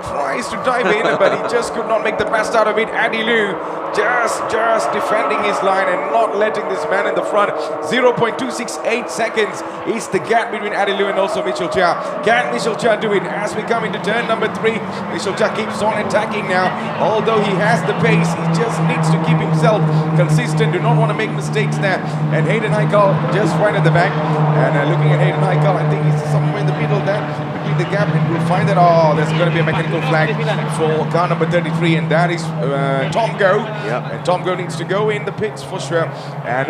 J: Tries to dive in, but he just could not make the best out of it. Eddie Liu just defending his line and not letting this man in the front. 0.268 seconds is the gap between Eddie Liu and also Michel Chia. Can Michel Chia do it as we come into turn number 3? Michel Chia keeps on attacking now. Although he has the pace, he just needs to keep himself consistent. Do not want to make mistakes there. And Hayden Haikal just right at the back. And looking at Hayden Haikal, I think he's somewhere in the middle there, between the gap, and we'll find that, there's going to be a mechanical flag for car number 33, and that is Tom Go. And Tom Go needs to go in the pits for sure. And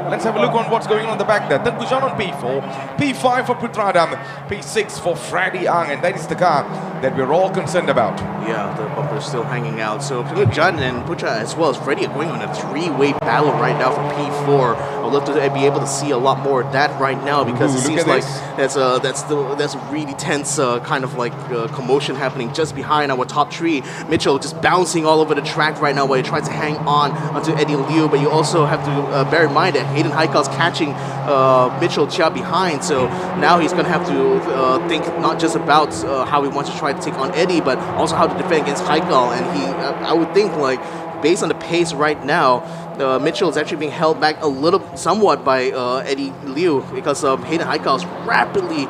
J: let's have a look on what's going on the back there. Tengkujan on P4, P5 for Putra Adam, P6 for Freddy Ang, and that is the car that we're all concerned about.
K: Yeah, the bumper's still hanging out. So Tengkujan and Putra as well as Freddy are going on a 3-way battle right now for P4. I'd love to be able to see a lot more of that right now because it seems like that's a really tense kind of like commotion happening just behind our top 3. Mitchell just bouncing all over the track right now while he tries to hang on onto Eddie Liu, but you also have to bear in mind that Hayden Haikal's catching Michel Chia behind, so now he's going to have to think not just about how he wants to try to take on Eddie, but also how to defend against Haikal. And I would think, like, based on the pace right now, Mitchell is actually being held back somewhat by Eddie Liu because Hayden Haikal is rapidly,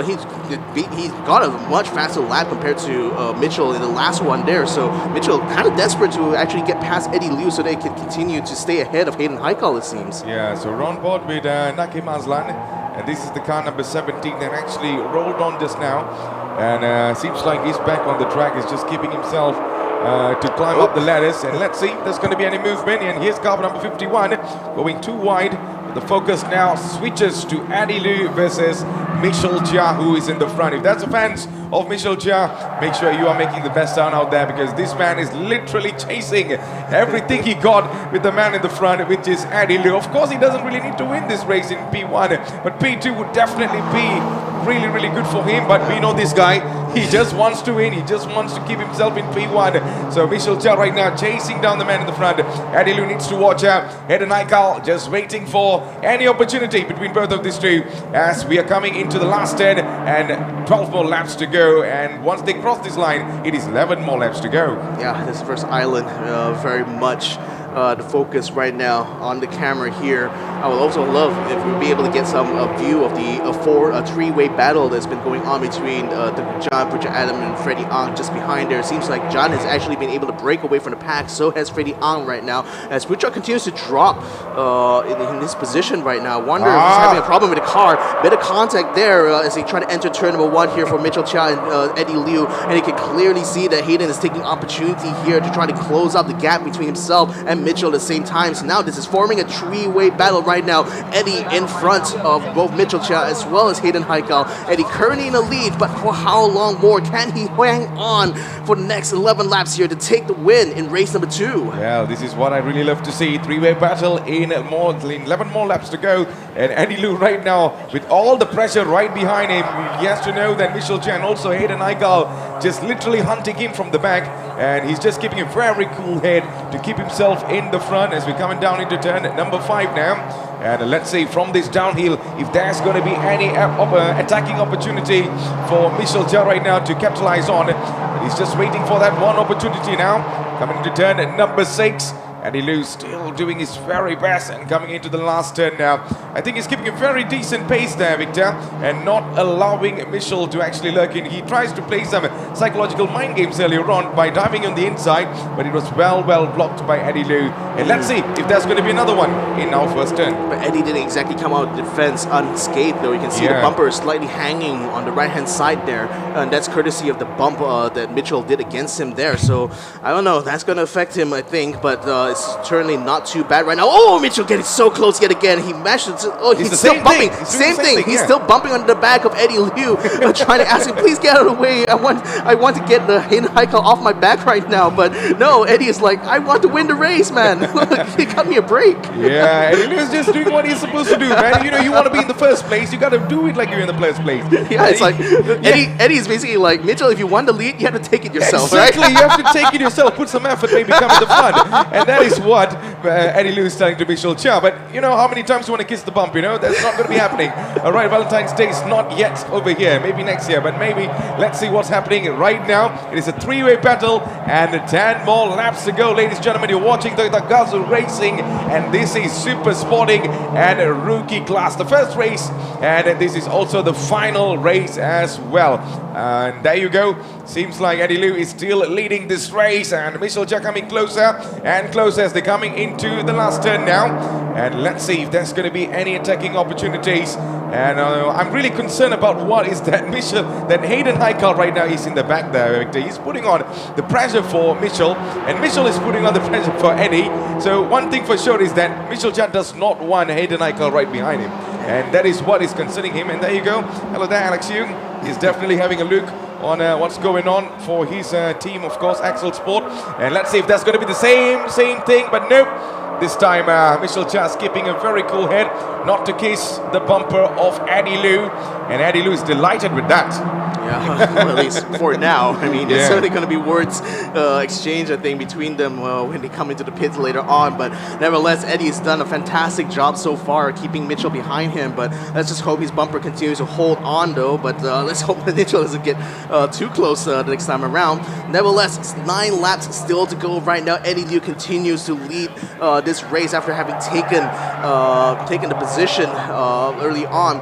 K: he's got a much faster lap compared to Mitchell in the last one there. So Mitchell kind of desperate to actually get past Eddie Liu so they can continue to stay ahead of Hayden Haikal, it seems.
J: Yeah, so we're on board with Nakim Aslan, and this is the car number 17 that actually rolled on just now, and seems like he's back on the track. He's just keeping himself to climb up the ladders, and let's see if there's going to be any movement. And here's car number 51 going too wide. The focus now switches to Eddie Liu versus Michel Chia, who is in the front. If that's a fans of Michel Chia, make sure you are making the best sound out there, because this man is literally chasing everything he got with the man in the front, which is Eddie Liu. Of course, he doesn't really need to win this race in P1, but P2 would definitely be really good for him. But we know this guy, he just wants to win. He just wants to keep himself in P1. So Michel Chia right now chasing down the man in the front. Eddie Liu needs to watch out. Hayden Haikal just waiting for any opportunity between both of these two as we are coming into the last 10 and 12 more laps to go. And once they cross this line, it is 11 more laps to go.
K: Yeah, this first island very much the focus right now on the camera here. I would also love if we'd be able to get some view of the three-way battle that's been going on between John, Butcher Adam, and Freddie Ang just behind there. It seems like John has actually been able to break away from the pack, so has Freddie Ang right now, as Butcher continues to drop in this position right now. Wonder if he's having a problem with the car. Bit of contact there as they try to enter turn number 1 here for Mitchell Chia and Eddie Liu, and you can clearly see that Hayden is taking opportunity here to try to close up the gap between himself and Mitchell at the same time. So now this is forming a three-way battle right now. Eddie in front of both Mitchell Chia as well as Hayden Haikal. Eddie currently in the lead, but for how long more can he hang on for the next 11 laps here to take the win in race number 2?
J: Well, this is what I really love to see. Three-way battle in 11 more laps to go. And Eddie Liu right now, with all the pressure right behind him, he has to know that Mitchell Chia and also Hayden Haikal just literally hunting him from the back. And he's just keeping a very cool head to keep himself in the front as we're coming down into turn number 5 now. And let's see from this downhill if there's going to be any attacking opportunity for Mitchell Chia right now to capitalize on. He's just waiting for that one opportunity now. Coming into turn number 6. Eddie Liu still doing his very best and coming into the last turn now. I think he's keeping a very decent pace there, Victor, and not allowing Mitchell to actually lurk in. He tries to play some psychological mind games earlier on by diving on the inside, but it was well blocked by Eddie Liu. And let's see if there's going to be another one in our first turn.
K: But Eddie didn't exactly come out of defense unscathed, though. You can see the bumper is slightly hanging on the right-hand side there, and that's courtesy of the bump that Mitchell did against him there. So, I don't know, that's going to affect him, I think, but it's certainly not too bad right now. Oh, Mitchell getting so close yet again. He mashed it. Oh, he's still bumping. Same thing. He's still bumping on the back of Eddie Liu, trying to ask him, please get out of the way. I want to get the Hayden Haikal off my back right now. But no, Eddie is like, I want to win the race, man. He cut me a break.
J: Yeah, Eddie Liu is just doing what he's supposed to do, man. You know, you want to be in the first place, you got to do it like you're in the first place.
K: Yeah, it's like Eddie is basically like, Mitchell, if you want the lead, you have to take it yourself.
J: Exactly,
K: right?
J: You have to take it yourself. Put some effort, maybe come in the front. And that is what Eddie Liu is telling to Mitchell Chia. But you know how many times you want to kiss the bump, you know? That's not going to be happening. All right, Valentine's Day is not yet over here. Maybe next year, but maybe let's see what's happening right now. It is a three-way battle and 10 more laps to go. Ladies and gentlemen, you're watching the Gazoo Racing, and this is Super Sporting and Rookie class. The first race, and this is also the final race as well. And there you go. Seems like Eddie Liu is still leading this race, and Mitchell Chia coming closer and closer as they're coming into the last turn now. And let's see if there's going to be any attacking opportunities. And I'm really concerned about what is that Hayden Haikal right now is in the back there, Victor. He's putting on the pressure for Mitchell, and Mitchell is putting on the pressure for Eddie. So one thing for sure is that Mitchell Chia does not want Hayden Haikal right behind him. And that is what is concerning him. And there you go. Hello there, Alex Hume. He's definitely having a look on what's going on for his team, of course, Axel Sport. And let's see if that's going to be the same thing. But nope. This time, Mitchell Chia is keeping a very cool head not to kiss the bumper of Eddie Liu. And Eddie Liu is delighted with that.
K: Yeah, well, at least for now. I mean, there's certainly going to be words exchanged, I think, between them when they come into the pits later on. But nevertheless, Eddie's done a fantastic job so far keeping Mitchell behind him. But let's just hope his bumper continues to hold on, though. But let's hope that Mitchell doesn't get too close the next time around. Nevertheless, it's 9 laps still to go right now. Eddie Liu continues to lead this race after having taken the position early on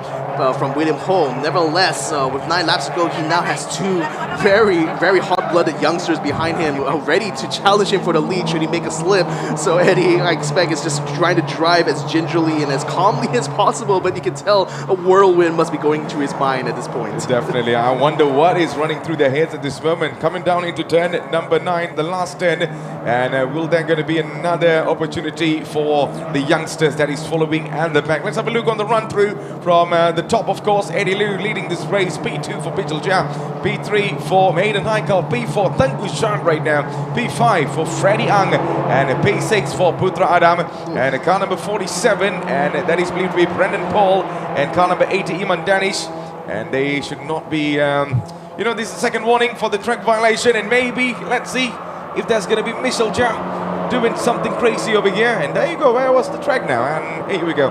K: from William Ho. Nevertheless, with 9 laps to go, he now has 2 very hot-blooded youngsters behind him ready to challenge him for the lead should he make a slip. So Eddie, I expect, is just trying to drive as gingerly and as calmly as possible, but you can tell a whirlwind must be going through his mind at this point.
J: Definitely. I wonder what is running through their heads at this moment. Coming down into turn number 9, the last turn, and will there going to be another opportunity for the youngsters that is following at the back? Let's have a look on the run-through from the top, of course. Eddie Liu leading this race. P2 for Mitchell Chia, P3 for Hayden Haikal, P4 Tengku Shan right now, P5 for Freddie Ang, and P6 for Putra Adam, and car number 47, and that is believed to be Brendan Paul, and car number 80 Iman Danish, and they should not be, you know, this is the second warning for the track violation, and maybe, let's see if there's going to be Mitchell Chia doing something crazy over here. And there you go, where was the track now? And here we go,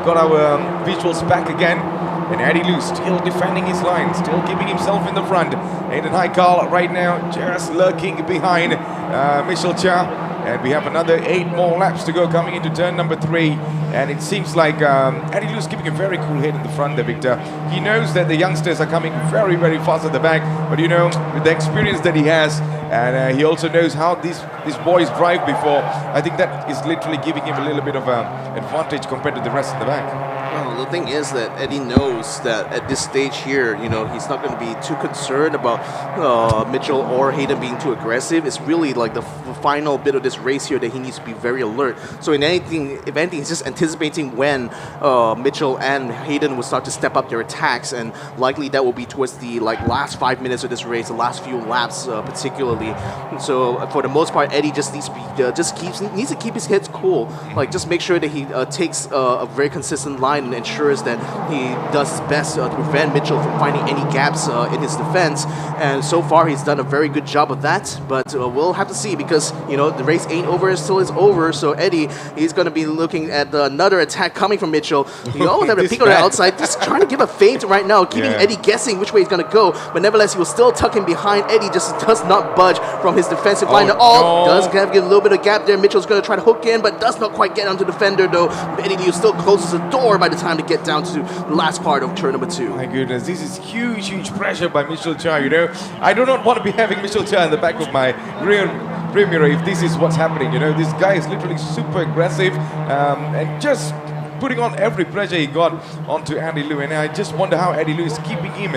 J: got our visuals back again. And Eddie Liu still defending his line, still keeping himself in the front. Hayden Haikal right now just lurking behind Mitchell Chia. And we have another 8 more laps to go coming into turn number 3. And it seems like Eddie Liu's keeping a very cool head in the front there, Victor. He knows that the youngsters are coming very, very fast at the back. But you know, with the experience that he has, and he also knows how these boys drive before, I think that is literally giving him a little bit of an advantage compared to the rest of the back.
K: Well, the thing is that Eddie knows that at this stage here, you know, he's not going to be too concerned about Mitchell or Hayden being too aggressive. It's really like the final bit of this race here that he needs to be very alert. So if anything, he's just anticipating when Mitchell and Hayden will start to step up their attacks, and likely that will be towards the last 5 minutes of this race, the last few laps particularly. So for the most part, Eddie just needs to needs to keep his head cool. Like, just make sure that he takes a very consistent line and ensures that he does his best to prevent Mitchell from finding any gaps in his defense. And so far, he's done a very good job of that. But we'll have to see, because you know the race ain't over until it's over. So Eddie, he's going to be looking at another attack coming from Mitchell. You always have to peek on the outside, just trying to give a feint right now, keeping Eddie guessing which way he's going to go. But nevertheless, he will still tuck him behind. Eddie just does not budge from his defensive line at all. Does have a little bit of gap there. Mitchell's going to try to hook in, but does not quite get onto the fender though. Eddie Liu still closes the door by the time to get down to the last part of turn number 2.
J: My goodness, this is huge pressure by Mitchell Chia, you know. I do not want to be having Mitchell Chia in the back of my rear mirror if this is what's happening, you know. This guy is literally super aggressive and just putting on every pressure he got onto Eddie Liu, and I just wonder how Eddie Liu is keeping him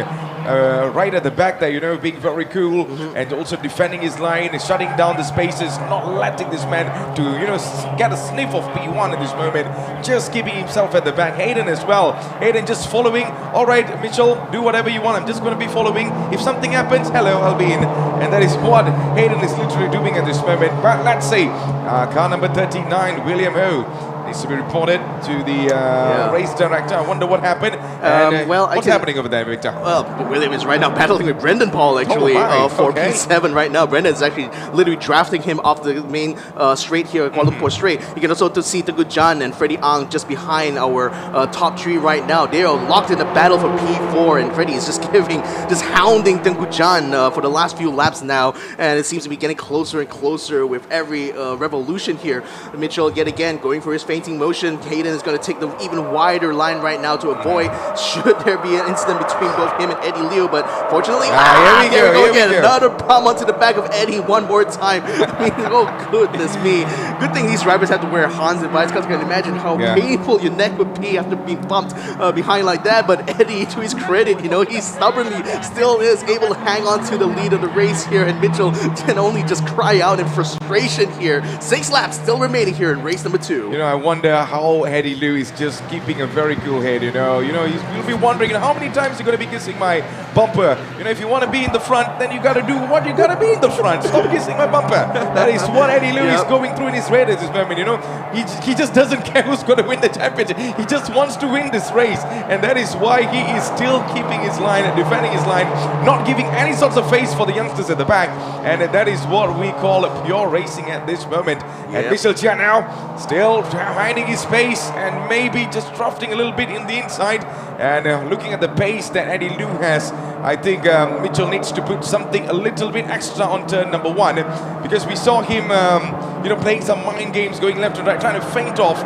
J: right at the back there, you know, being very cool and also defending his line, shutting down the spaces, not letting this man to, you know, get a sniff of P1 in this moment, just keeping himself at the back. Hayden as well. Hayden just following. All right, Mitchell, do whatever you want. I'm just going to be following. If something happens, hello, I'll be in. And that is what Hayden is literally doing at this moment. But let's see, car number 39, William Ho, needs to be reported to the race director. I wonder what happened. And, what's happening over there, Victor?
K: Well, William is right now battling with Brendan Paul, actually, for P7 right now. Brendan is actually literally drafting him off the main straight here, Kuala Lumpur straight. You can also see Tengku Jan and Freddie Ang just behind our top 3 right now. They are locked in the battle for P4, and Freddie is just hounding Tengku Jan for the last few laps now, and it seems to be getting closer and closer with every revolution here. Mitchell, yet again, going for his fainting motion. Hayden is going to take the even wider line right now to avoid should there be an incident between both him and Eddie Liu, but fortunately, here we go again. Another palm onto the back of Eddie one more time. I mean, oh goodness me. Good thing these drivers have to wear Hans and Vice, because I can imagine how painful your neck would be after being bumped behind like that. But Eddie, to his credit, you know, he stubbornly still is able to hang on to the lead of the race here, and Mitchell can only just cry out in frustration here. 6 laps still remaining here in race number 2.
J: You know, I wonder how Eddie Liu is just keeping a very cool head, you know. You'll be wondering how many times you're going to be kissing my bumper. You know, if you want to be in the front, then you got to do what you got to be in the front. Stop kissing my bumper. That is what Eddie Liu is going through in his head at this moment, you know. He just doesn't care who's going to win the championship. He just wants to win this race, and that is why he is still keeping his line and defending his line, not giving any sorts of face for the youngsters at the back, and that is what we call pure racing at this moment. And Mitchell Chia now still finding his pace and maybe just drafting a little bit in the inside, and looking at the pace that Eddie Liu has, I think Mitchell needs to put something a little bit extra on turn number 1, because we saw him playing some mind games, going left and right, trying to feint off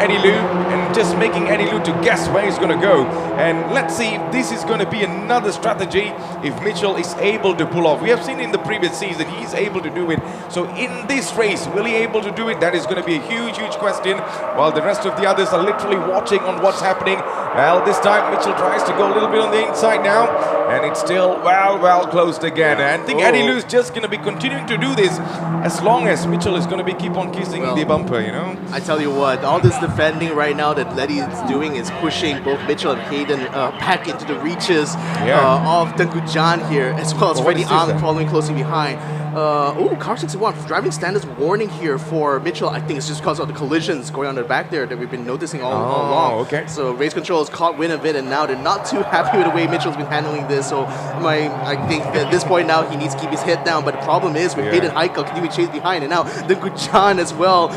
J: Eddie Liu and just making Eddie Liu to guess where he's going to go. And let's see if this is going to be another strategy if Mitchell is able to pull off. We have seen in the previous season he's able to do it. So in this race, will he able to do it? That is going to be a huge question, while the rest of the others are literally watching on what's happening. Well, this time Mitchell tries to go a little bit on the inside now, and it's still well closed again. And I think Eddie Liu is just going to be continuing to do this as long as Mitchell is going to be keep on kissing the bumper, you know.
K: I tell you what, all this defending right now that Letty is doing is pushing both Mitchell and Hayden back into the reaches of Tengku Jan here, as well as Freddie Ang following closely behind. Car 61, driving standards warning here for Mitchell. I think it's just because of the collisions going on in the back there that we've been noticing all along. So race control has caught wind of it, and now they're not too happy with the way Mitchell's been handling this. So I think at this point now he needs to keep his head down. But the problem is with Hayden Heikel continuing to chase behind, and now Tengku Jan as well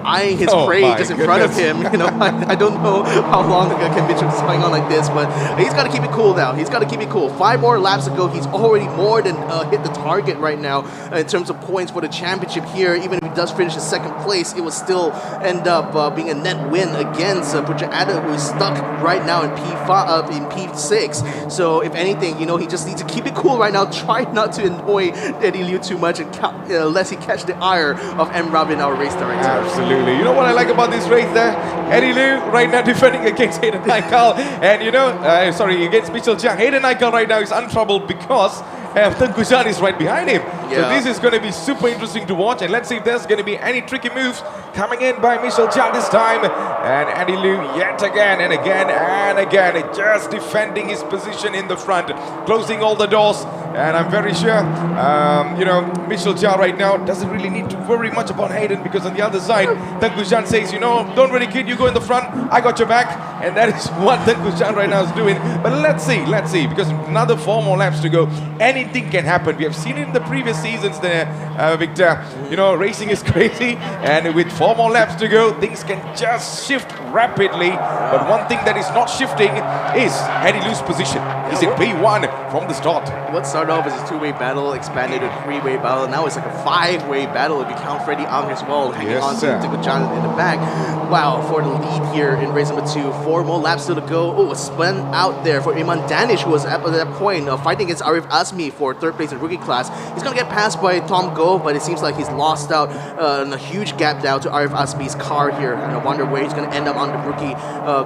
K: eyeing his prey just in front of him. You know, I don't know how long can Mitchell just hang on like this, but he's got to keep it cool now. He's got to keep it cool. 5 more laps ago, he's already more than hit the target right now. in terms of points for the championship here. Even if he does finish in second place, it will still end up being a net win against Project Ada, who is stuck right now in P5, in P6. So if anything, you know, he just needs to keep it cool right now. Try not to annoy Eddie Liu too much, and lest he catch the ire of M. Robin, our race director.
J: Absolutely. You know what I like about this race there? Eddie Liu right now defending against Hayden Aikal, and you know, against Mitchell Jiang. Hayden Aikal right now is untroubled because Tengku Zhan is right behind him. So this is going to be super interesting to watch, and let's see if there's going to be any tricky moves coming in by Mitchell Jiang this time. And Eddie Liu yet again and again and again, just defending his position in the front, closing all the doors. And I'm very sure, you know, Mitchell Jiang right now doesn't really need to worry much about Hayden, because on the other side, Tengku Zhan says, you know, don't worry kid, you go in the front, I got your back. And that is what Tengku Zhan right now is doing. But let's see, because another 4 more laps to go. Anything can happen. We have seen it in the previous seasons there, Victor. You know, racing is crazy, and with 4 more laps to go, things can just shift rapidly. But one thing that is not shifting is Eddie Liu's position. He's in P1 from the start.
K: What started off as a 2-way battle expanded to a 3-way battle. Now it's like a 5-way battle if you count Freddie Ang as well, hanging on to Tengku Zhan in the back. Wow, for the lead here in race number 2. 4 more laps still to go. Oh, a spin out there for Iman Danish, who was at that point fighting against Arif Azmi for 3rd place in rookie class. He's going to get passed by Tom Goh, but it seems like he's lost out in a huge gap down to Arif Azmi's car here. And I wonder where he's going to end up on the rookie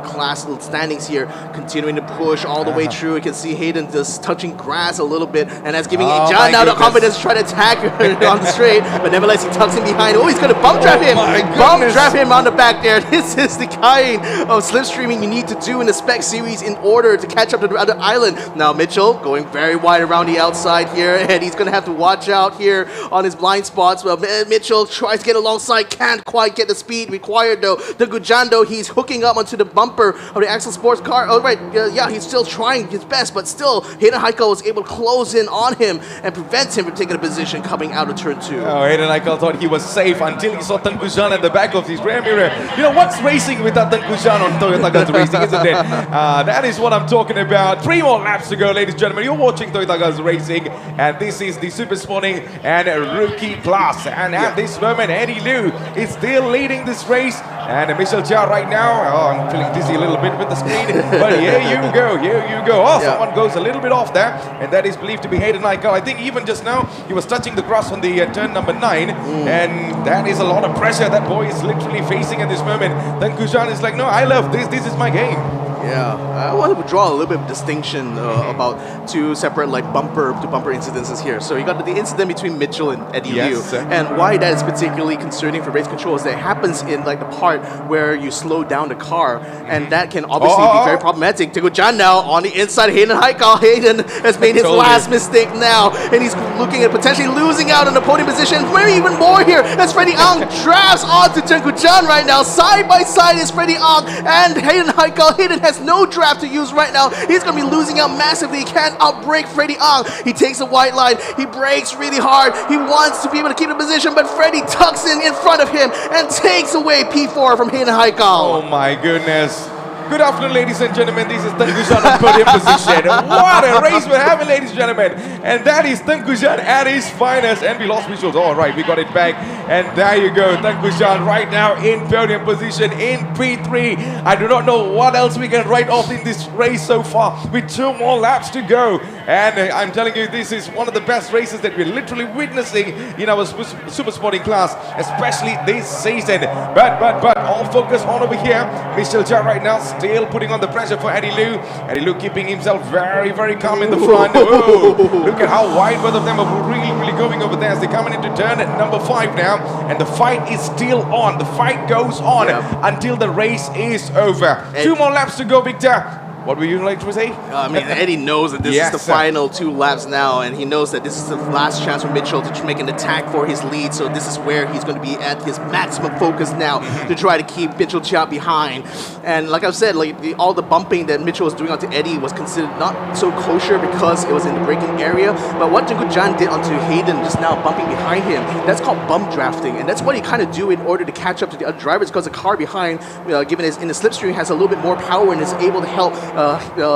K: class standings here. Continuing to push all the way through. You can see Hayden just touching grass a little bit, and that's giving John now the confidence to try to attack on the straight, but nevertheless he tucks in behind. Oh, he's going to bump draft him. Bump draft him on the back there. This is the kind of slipstreaming you need to do in the spec series in order to catch up to the other island. Now Mitchell going very wide around the outside here, and he's going to have to watch out here on his blind spots. Well, Mitchell tries to get alongside, can't quite get the speed required though. Tengku Zhan though, he's hooking up onto the bumper of the Axel Sports car. Oh right, yeah, he's still trying his best, but still Hayden Aikal was able to close in on him and prevent him from taking a position coming out of turn 2.
J: Oh, Hayden Aikal thought he was safe until he saw Tengku Zhan at the back of his rear mirror. You know, what's racing without Tengku Zhan on Toyota Gazoo Racing, isn't it? That is what I'm talking about. 3 more laps to go, ladies and gentlemen. You're watching Toyota Gazoo Racing, and this is the Super Sporting and Rookie class. And at this moment, Eddie Liu is still leading this race. And Mitchell Jiang right now, I'm feeling dizzy a little bit with the screen, but here you go. Oh, someone goes a little bit off there, and that is believed to be Hayden Aikal. I think even just now, he was touching the grass on the turn number 9, and that is a lot of pressure that boy is literally facing at this moment. Tengku Zhan is like, no, I love this is my game.
K: Yeah, I want to draw a little bit of distinction about 2 separate like bumper-to-bumper incidences here. So you got the incident between Mitchell and Eddie Liu, and why that is particularly concerning for race control is that it happens in like the part where you slow down the car, and that can obviously be very problematic. Tengku Zhan now on the inside, Hayden Aikal. Hayden has made his last mistake now, and he's looking at potentially losing out on the podium position. Maybe even more here as Freddie Ang drafts onto Tengku Zhan right now. Side by side is Freddie Ang and Hayden Aikal. Hayden has no draft to use right now. He's going to be losing out massively. He can't outbrake Freddie Ang. He takes a white line. He brakes really hard. He wants to be able to keep the position, but Freddie tucks in front of him and takes away P4 from Hayden Aikal.
J: Oh my goodness. Good afternoon, ladies and gentlemen. This is Tengku Zhan on podium position. What a race we're having, ladies and gentlemen. And that is Tengku Zhan at his finest. And we lost visuals. All right, we got it back. And there you go. Tengku Zhan right now in podium position in P3. I do not know what else we can write off in this race so far with 2 more laps to go. And I'm telling you, this is one of the best races that we're literally witnessing in our super sporting class, especially this season. But all focus on over here. Mitchell Jiang right now still putting on the pressure for Eddie Liu. Eddie Liu keeping himself very, very calm in the front. Whoa, look at how wide both of them are really going over there as they're coming into turn at number 5 now. And the fight is still on. The fight goes on until the race is over. 2 more laps to go, Victor. What would you like to say?
K: I mean, Eddie knows that this is the final 2 laps now, and he knows that this is the last chance for Mitchell to make an attack for his lead. So this is where he's going to be at his maximum focus now to try to keep Mitchell Jiang behind. And like I've said, like all the bumping that Mitchell was doing onto Eddie was considered not so kosher because it was in the braking area. But what Tengku Zhan did onto Hayden just now, bumping behind him, that's called bump drafting, and that's what he kind of do in order to catch up to the other drivers, because the car behind, given it's in the slipstream, has a little bit more power and is able to help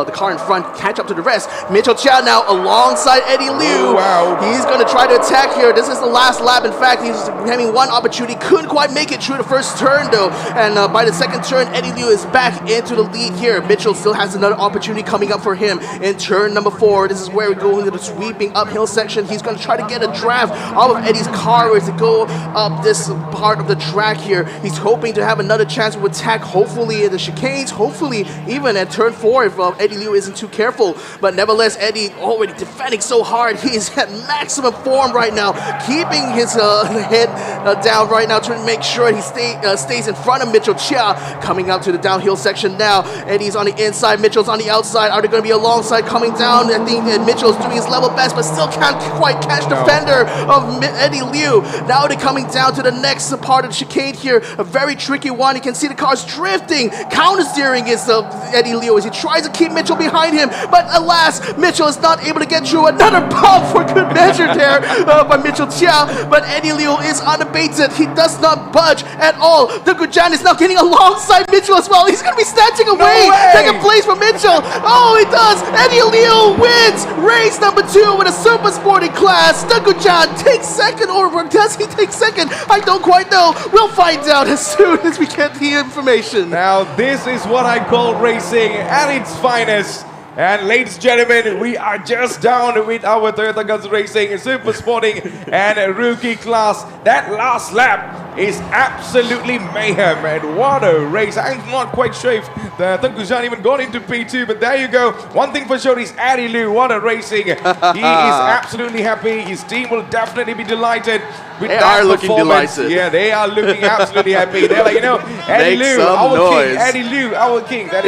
K: the car in front catch up to the rest. Mitchell Chia now alongside Eddie Liu.
J: Wow.
K: He's going to try to attack here. This is the last lap. In fact, he's having one opportunity. Couldn't quite make it through the first turn though. And by the second turn, Eddie Liu is back into the lead here. Mitchell still has another opportunity coming up for him in turn number 4. This is where we go into the sweeping uphill section. He's going to try to get a draft out of Eddie's car as to go up this part of the track here. He's hoping to have another chance to attack, hopefully in the chicanes, hopefully even at turn 4 if Eddie Liu isn't too careful. But nevertheless, Eddie already defending so hard. He is at maximum form right now, keeping his head down right now to make sure he stays in front of Mitchell Chia. Coming up to the downhill section now. Eddie's on the inside, Mitchell's on the outside. Are they going to be alongside coming down? I think Mitchell's doing his level best, but still can't quite catch the fender of Eddie Liu. Now they're coming down to the next part of the chicane here. A very tricky one. You can see the car's drifting. Counter-steering is Eddie Liu as he tries to keep Mitchell behind him. But alas, Mitchell is not able to get through. Another bump for good measure there by Mitchell Chia. But Eddie Liu is unabated. He does not budge at all. Dengku Jan is now getting alongside Mitchell as well. He's going to be snatching away second place from Mitchell. Oh, he does. Eddie Liu wins race number 2 with a super sporting class. Dengku Jan takes second, or does he take second? I don't quite know. We'll find out as soon as we get the information.
J: Now, this is what I call racing at its finest. And ladies and gentlemen, we are just down with our Toyota Gazoo Racing Super Sporting and Rookie class. That last lap is absolutely mayhem, and what a race. I'm not quite sure if the Dengku Jan even got into P2, but there you go. One thing for sure is Eddie Liu, what a racing. He is absolutely happy. His team will definitely be delighted with
K: they
J: that
K: are looking
J: performance.
K: delighted.
J: Yeah, they are looking absolutely happy. They're like, you know, Eddie Liu, our king. Eddie Liu, our king. That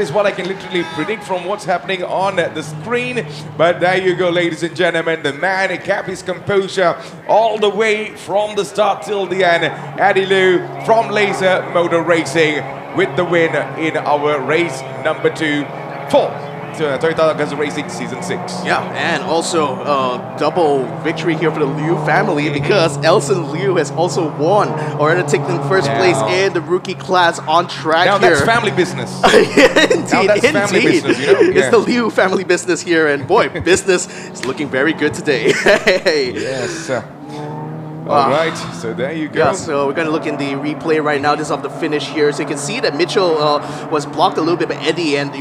J: is what I can literally predict from what's happening on the screen. But there you go, ladies and gentlemen. The man kept his composure all the way from the start till the end. Eddie Liu from Laser Motor Racing with the win in our race number 2 for Toyota Gazoo Racing Season 6.
K: Yeah, and also double victory here for the Liu family because Elson Liu has also won or taken first place in the rookie class on track
J: now
K: here.
J: That's family business.
K: Indeed,
J: now that's family business, you know?
K: It's the Liu family business here, and boy, business is looking very good today.
J: Yes. All right, so there you go.
K: Yeah, so we're going to look in the replay right now. This is of the finish here. So you can see that Mitchell was blocked a little bit by Eddie, and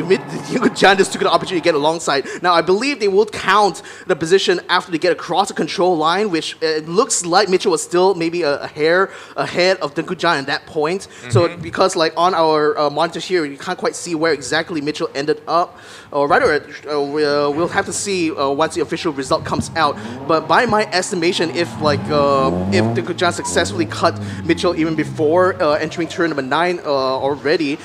K: Jan just took an opportunity to get alongside. Now, I believe they will count the position after they get across the control line, which it looks like Mitchell was still maybe a hair ahead of Dengku Jan at that point. So because like on our monitors here, you can't quite see where exactly Mitchell ended up. Or rather, we'll have to see once the official result comes out. But by my estimation, if Dengku Jan successfully cut Mitchell even before entering turn number 9 already,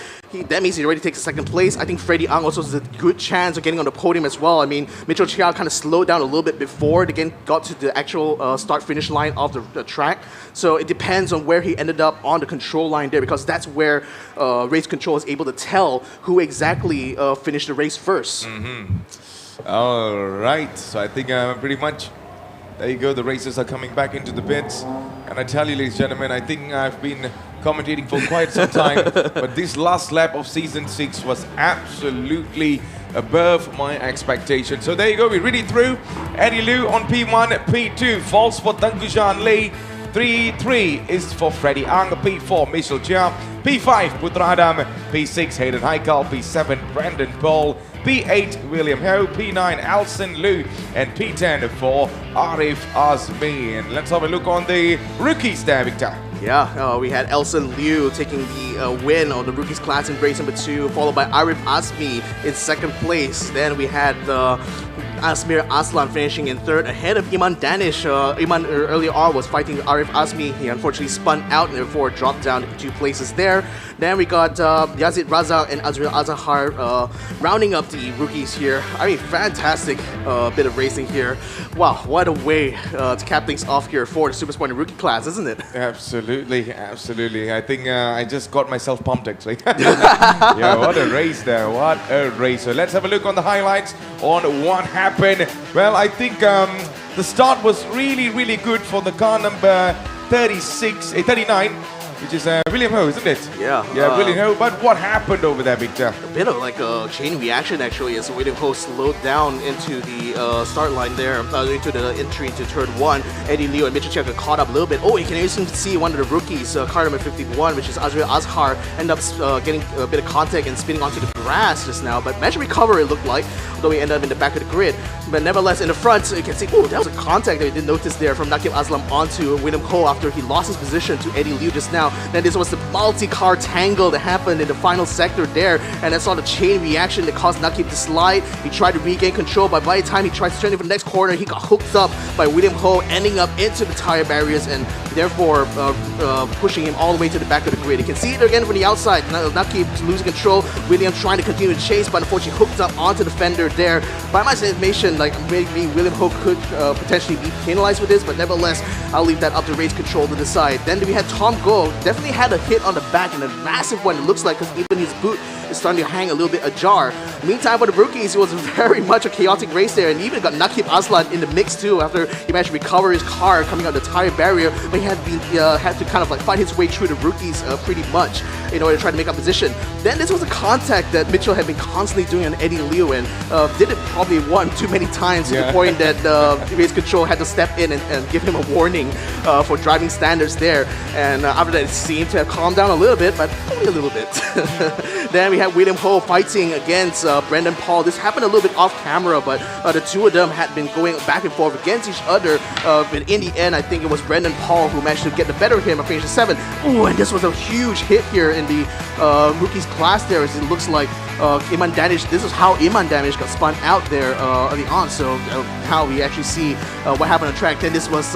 K: that means he already takes second place. I think Freddie Ang also has a good chance of getting on the podium as well. I mean, Mitchell Chia kind of slowed down a little bit before they got to the actual start-finish line of the track. So it depends on where he ended up on the control line there, because that's where race control is able to tell who exactly finished the race first.
J: All right, so I think pretty much there you go. The racers are coming back into the pits. And I tell you, ladies and gentlemen, I think I've been commentating for quite some time, but this last lap of Season 6 was absolutely above my expectations. So there you go, we read it through. Eddie Liu on P1, P2, false for Dengku Jan Lee. 3-3 is for Freddie Ang, P4 Mitchell Chia, P5 Putra Adam, P6 Hayden Haikal, P7 Brandon Paul, P8 William Ho, P9 Alson Liu, and P10 for Arif Azmi. And let's have a look on the rookies there, Victor.
K: Yeah, we had Elson Liu taking the win on the rookies class in race number 2, followed by Arif Azmi in second place. Then we had Asmir Aslan finishing in third ahead of Iman Danish. Iman earlier on was fighting Arif Azmi. He unfortunately spun out and therefore dropped down 2 places there. Then we got Yazid Raza and Azril Azahar rounding up the rookies here. I mean, fantastic bit of racing here. Wow, what a way to cap things off here for the Super Sport rookie class, isn't it?
J: Absolutely, absolutely. I think I just got myself pumped actually. Yeah, what a race there, what a race. So let's have a look on the highlights on what happened. Well, I think the start was really, really good for the car number 39. which is William Ho, isn't it?
K: Yeah.
J: Yeah, William Ho. But what happened over there, Victor?
K: A bit of like a chain reaction actually, as William Ho slowed down into the start line there, into the entry into turn 1. Eddie Liu and Mitchell Chia got caught up a little bit. Oh, you can even see one of the rookies, car number 51, which is Azrael Azhar, end up getting a bit of contact and spinning onto the grass just now, but managed to recover, it looked like, although he ended up in the back of the grid. But nevertheless, in the front, you can see, oh, that was a contact that we didn't notice there from Nakib Aslam onto William Ho after he lost his position to Eddie Liu just now. Then this was the multi-car tangle that happened in the final sector there, and I saw the chain reaction that caused Nakib to slide. He tried to regain control, but by the time he tried to turn in for the next corner, he got hooked up by William Ho, ending up into the tire barriers and therefore pushing him all the way to the back of the grid. You can see it again from the outside. Nakib losing control, William trying to continue to chase, but unfortunately hooked up onto the fender there. By my estimation, like maybe William Ho could potentially be penalized with this, but nevertheless, I'll leave that up to race control to decide. Then we had Tom Go, definitely had a hit on the back, and a massive one, it looks like, because even his boot is starting to hang a little bit ajar. Meantime, for the rookies, it was very much a chaotic race there, and even got Nakib Aslan in the mix too after he managed to recover his car coming out the tire barrier, but he had to kind of like fight his way through the rookies pretty much in order to try to make up position. Then this was a contact that Mitchell had been constantly doing on Eddie Liu, and did it probably one too many times to the point that race control had to step in and give him a warning for driving standards there. And after that, it seemed to have calmed down a little bit, but only a little bit. Then we had William Ho fighting against Brendan Paul. This happened a little bit off camera, but the two of them had been going back and forth against each other. But in the end, I think it was Brendan Paul who managed to get the better of him at finish 7. Ooh, and this was a huge hit here in the rookies class there, as it looks like Iman Danish, this is how Iman Danish got spun out there early on, so how we actually see what happened on track. Then this was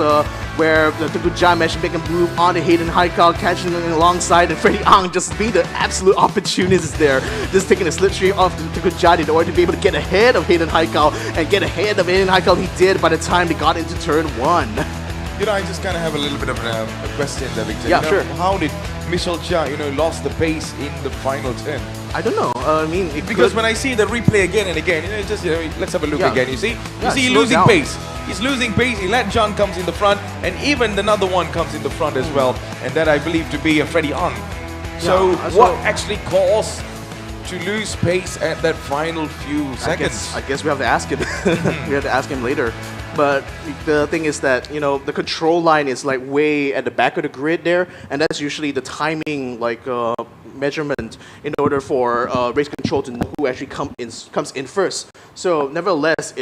K: where the Tengku managed to make a move on to Hayden Haikal, catching him alongside, and Freddie Ang just being the absolute opportunist there, just taking a slipstream off the Tengku in order to be able to get ahead of Hayden Haikal, and get ahead of Hayden Haikal he did by the time they got into turn 1.
J: You know, I just kind of have a little bit of a question there, Victor.
K: Yeah,
J: you know,
K: sure.
J: How did Michel Chia, lost the pace in the final turn?
K: I don't know. I mean,
J: because when I see the replay again and again, let's have a look again. You see he's losing pace. He's losing pace. He let John comes in the front, and even another one comes in the front as well, and that I believe to be a Freddie Ang. So what actually caused to lose pace at that final few seconds?
K: I guess we have to ask him. We have to ask him later. But the thing is that, the control line is like way at the back of the grid there, and that's usually the timing measurement in order for race control to know who actually comes in first. So nevertheless,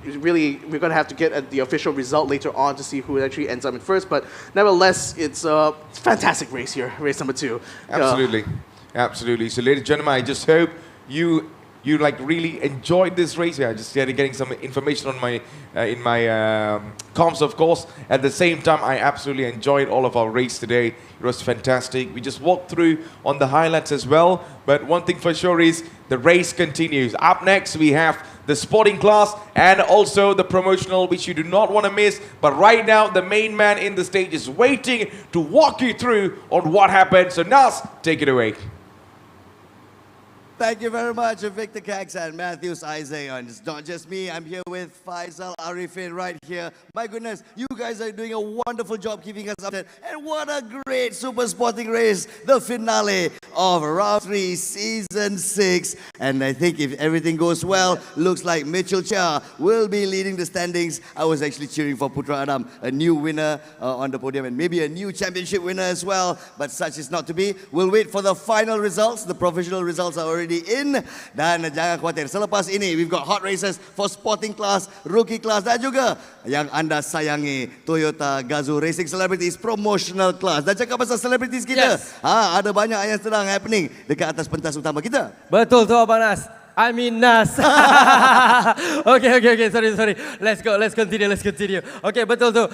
K: really, we're going to have to get at the official result later on to see who actually ends up in first. But nevertheless, it's a fantastic race here, race number 2.
J: Absolutely. Absolutely. So ladies and gentlemen, I just hope you really enjoyed this race. Yeah, just getting some information on my in my comms, of course. At the same time, I absolutely enjoyed all of our race today. It was fantastic. We just walked through on the highlights as well. But one thing for sure is the race continues. Up next, we have the sporting class and also the promotional, which you do not want to miss. But right now, the main man in the stage is waiting to walk you through on what happened. So Nas, take it away.
I: Thank you very much, Victor Cax and Matthews Isaac. And it's not just me, I'm here with Faisal Arifin right here. My goodness, you guys are doing a wonderful job keeping us up. And what a great super sporting race, the finale of round 3, season 6. And I think if everything goes well, looks like Mitchell Chia will be leading the standings. I was actually cheering for Putra Adam, a new winner on the podium, and maybe a new championship winner as well. But such is not to be. We'll wait for the final results. The professional results are already in, dan jangan khawatir, selepas ini we've got hot races for sporting class, rookie class, dan juga yang anda sayangi, Toyota Gazoo Racing Celebrities Promotional Class. Dan cakap pasal celebrities kita, ada banyak yang sedang happening dekat atas pentas utama kita.
E: Betul tu Abang Nas. I mean Nas. Okay, sorry. Let's continue. Okay, betul tu.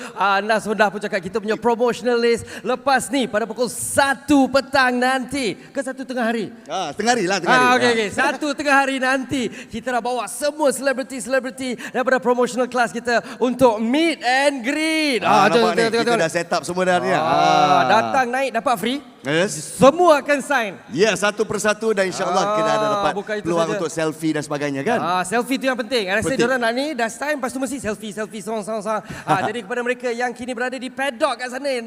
E: Nas sudah pun cakap kita punya promotional list lepas ni pada pukul 1 petang nanti. Ke 1 tengah hari?
I: Tengah hari lah, tengah hari.
E: Okay. 1 tengah hari nanti kita nak bawa semua selebriti daripada promotional class kita untuk meet and greet.
I: Nampak ni, kita dah set up semua dah ni.
E: Datang naik dapat free. Semua akan sign.
I: Ya, satu persatu dan insyaAllah kita ada dapat peluang
E: saja.
I: untuk selfie dan sebagainya kan?
E: Selfie tu yang penting. Rasa diorang nak ni, dah sign, lepas tu mesti selfie, sorang. Jadi kepada mereka yang kini berada di paddock kat sana, yang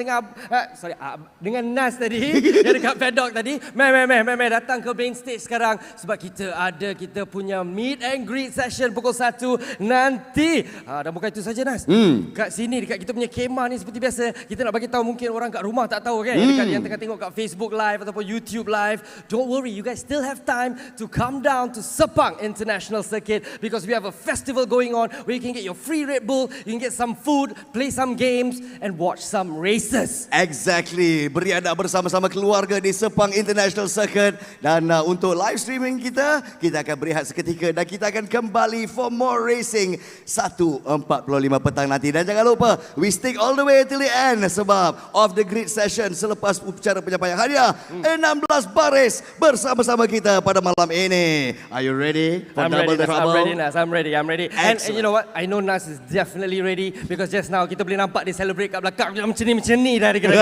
E: dengan Nas tadi, yang dekat paddock tadi, meh, datang ke main stage sekarang. Sebab kita punya meet and greet session pukul 1 nanti. Dan bukan itu saja Nas. Kat sini, dekat kita punya kemah ni seperti biasa, kita nak bagi tahu mungkin orang kat rumah tak tahu kan. Yang tengah tengok kat Facebook Live ataupun YouTube Live. Don't worry, you guys still have time to come down to Sepang International Circuit because we have a festival going on where you can get your free Red Bull, you can get some food, play some games and watch some races.
I: Exactly. Beriadah bersama-sama keluarga di Sepang International Circuit. Dan untuk live streaming kita akan berehat seketika dan kita akan kembali for more racing 1:45 petang nanti. Dan jangan lupa, we stick all the way till the end sebab off the grid session selepas upacara penyampaian hadiah 16 baris bersama-sama kita pada malam ini. Are you ready for double the trouble?
E: I'm ready, Nas. I'm ready. And you know what? I know Nas is definitely ready because just now kita boleh nampak dia celebrate kat belakang macam ni dah kira.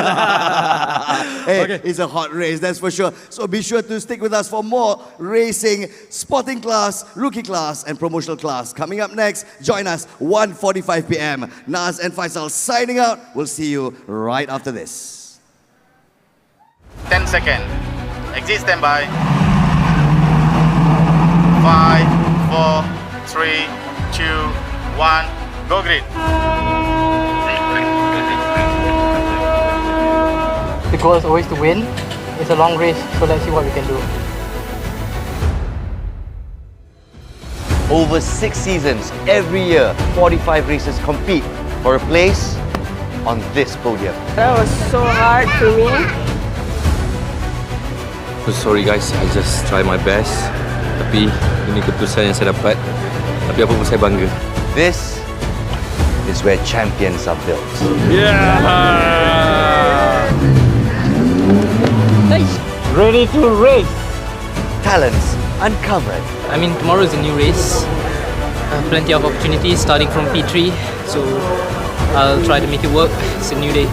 I: Hey, it's a hot race, that's for sure. So be sure to stick with us for more racing, spotting class, rookie class and promotional class. Coming up next, join us 1:45 p.m. Nas and Faisal signing out. We'll see you right after this.
X: 10 seconds. Exit standby. 5, 4, 3, 2, 1. Go grid.
Y: The goal is always to win. It's a long race, so let's see what we can do.
G: Over 6 seasons, every year, 45 races compete for a place on this podium.
O: That was so hard for me.
W: Sorry guys, I just try my best. Tapi ini keputusan yang saya dapat. Tapi apa pun saya bangga.
G: This is where champions are built.
W: Ready to race.
G: Talents uncovered.
V: I mean, tomorrow is a new race. Plenty of opportunities starting from P3. So I'll try to make it work. It's a new day.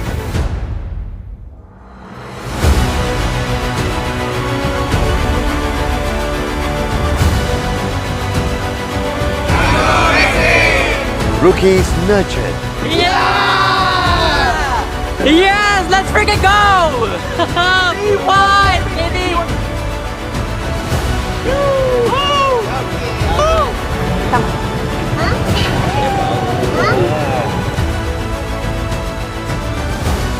G: Rookies nurtured.
V: Yes, let's freaking go! We won, baby!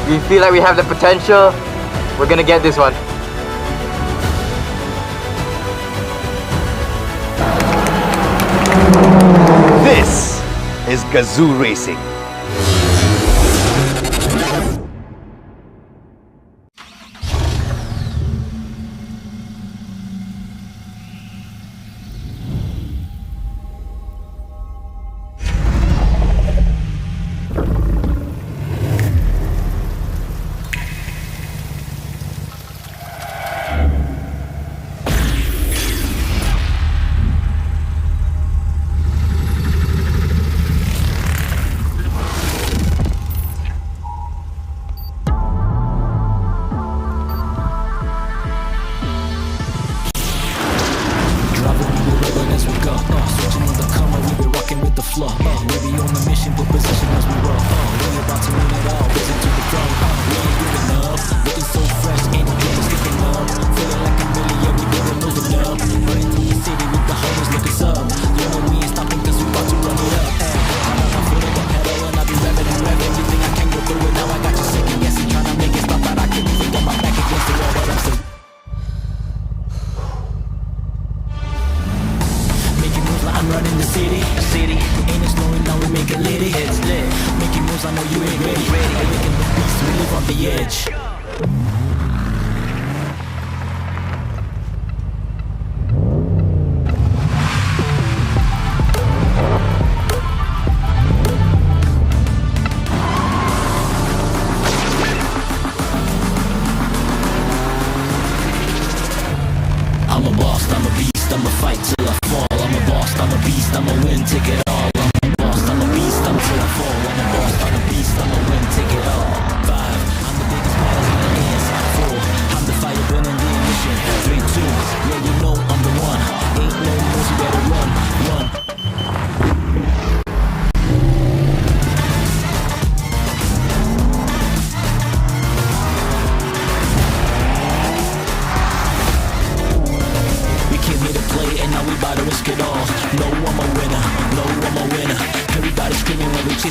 W: We feel like we have the potential. We're gonna get this one.
G: This is Gazoo Racing.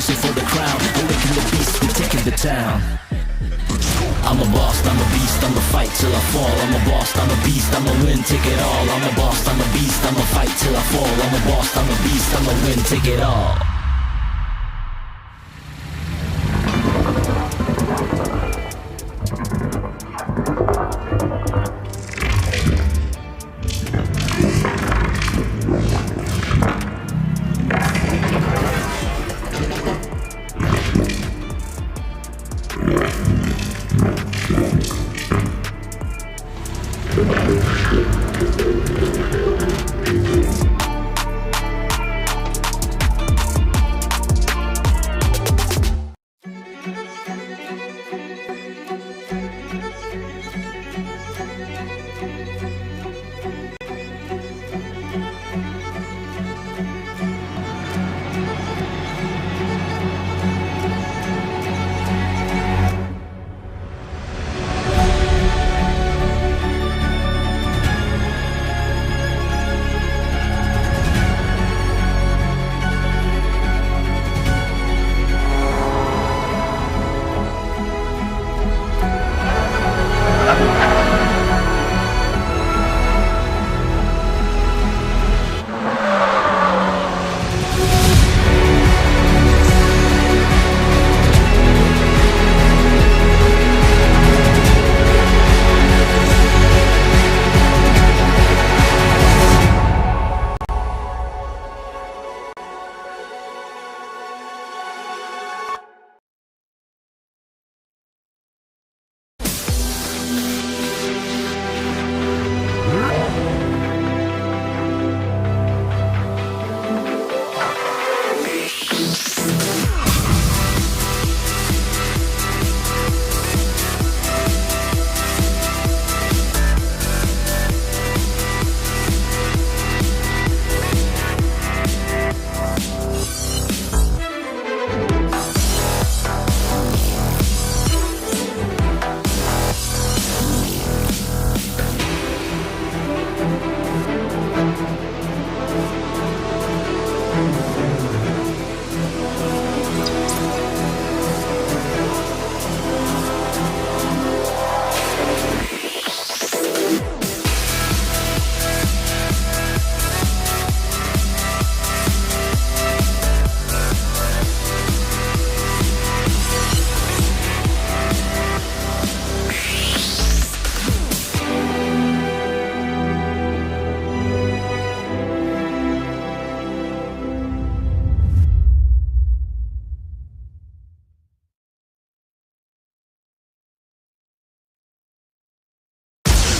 L: racing for the crown. Awaken the beast, we're taking the town. I'm a boss, I'm a beast, I'ma fight till I fall. I'm a boss, I'm a beast, I'ma win, take it all. I'm a boss, I'm a beast, I'ma fight till I fall. I'm a boss, I'm a beast, I'ma win, take it all.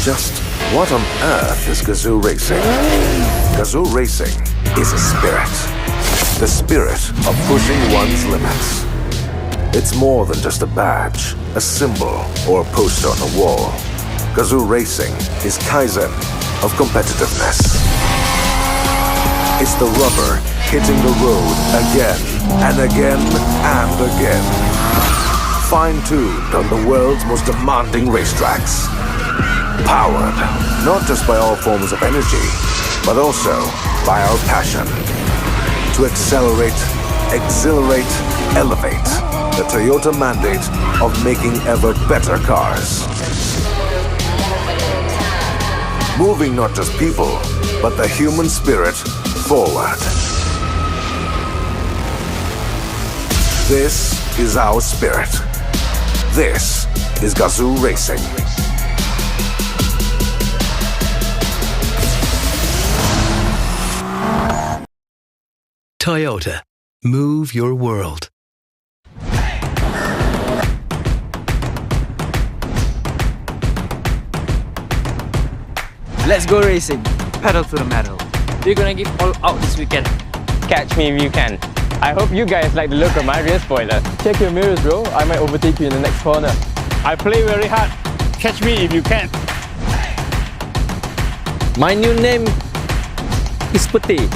M: Just what on earth is Gazoo Racing? Gazoo Racing is a spirit. The spirit of pushing one's limits. It's more than just a badge, a symbol, or a poster on a wall. Gazoo Racing is Kaizen of competitiveness. It's the rubber hitting the road again and again and again. Fine-tuned on the world's most demanding racetracks. Powered not just by all forms of energy, but also by our passion to accelerate, exhilarate, elevate the Toyota mandate of making ever better cars. Moving not just people, but the human spirit forward. This is our spirit. This is Gazoo Racing.
H: Toyota. Move your world.
V: Let's go racing. Pedal to the metal. We're gonna give all out this weekend.
W: Catch me if you can. I hope you guys like the look of my rear spoiler. Check your mirrors, bro. I might overtake you in the next corner.
U: I play very hard. Catch me if you can.
W: My new name is Putih.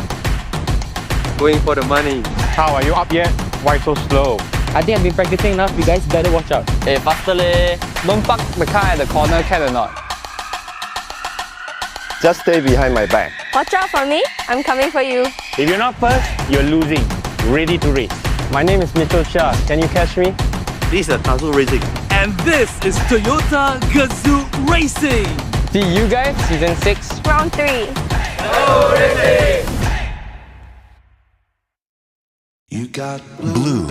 W: Going for the money.
U: How, are you up yet? Why so slow?
W: I think I've been practicing enough. You guys better watch out. Hey, faster leh. Don't park the car at the corner, can or not?
G: Just stay behind my back.
O: Watch out for me. I'm coming for you.
U: If you're not first, you're losing. Ready to race.
W: My name is Mitchell Shah. Can you catch me?
K: This is Gazoo Racing.
D: And this is Toyota Gazoo Racing.
W: See you guys, Season 6.
O: Round 3.
B: Blue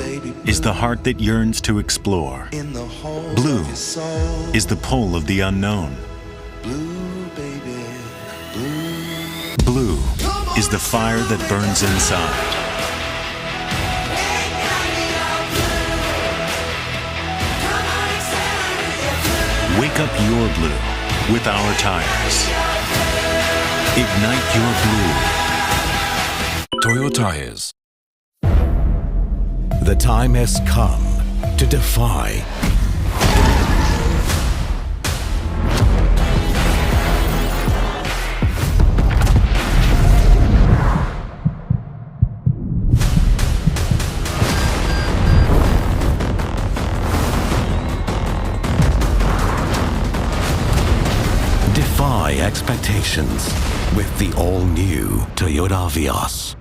B: is the heart that yearns to explore. Blue is the pull of the unknown. Blue is the fire that burns inside. Wake up your blue with our tires. Ignite your blue.
M: Toyo Tires. The time has come to defy. Defy expectations with the all-new Toyota Vios.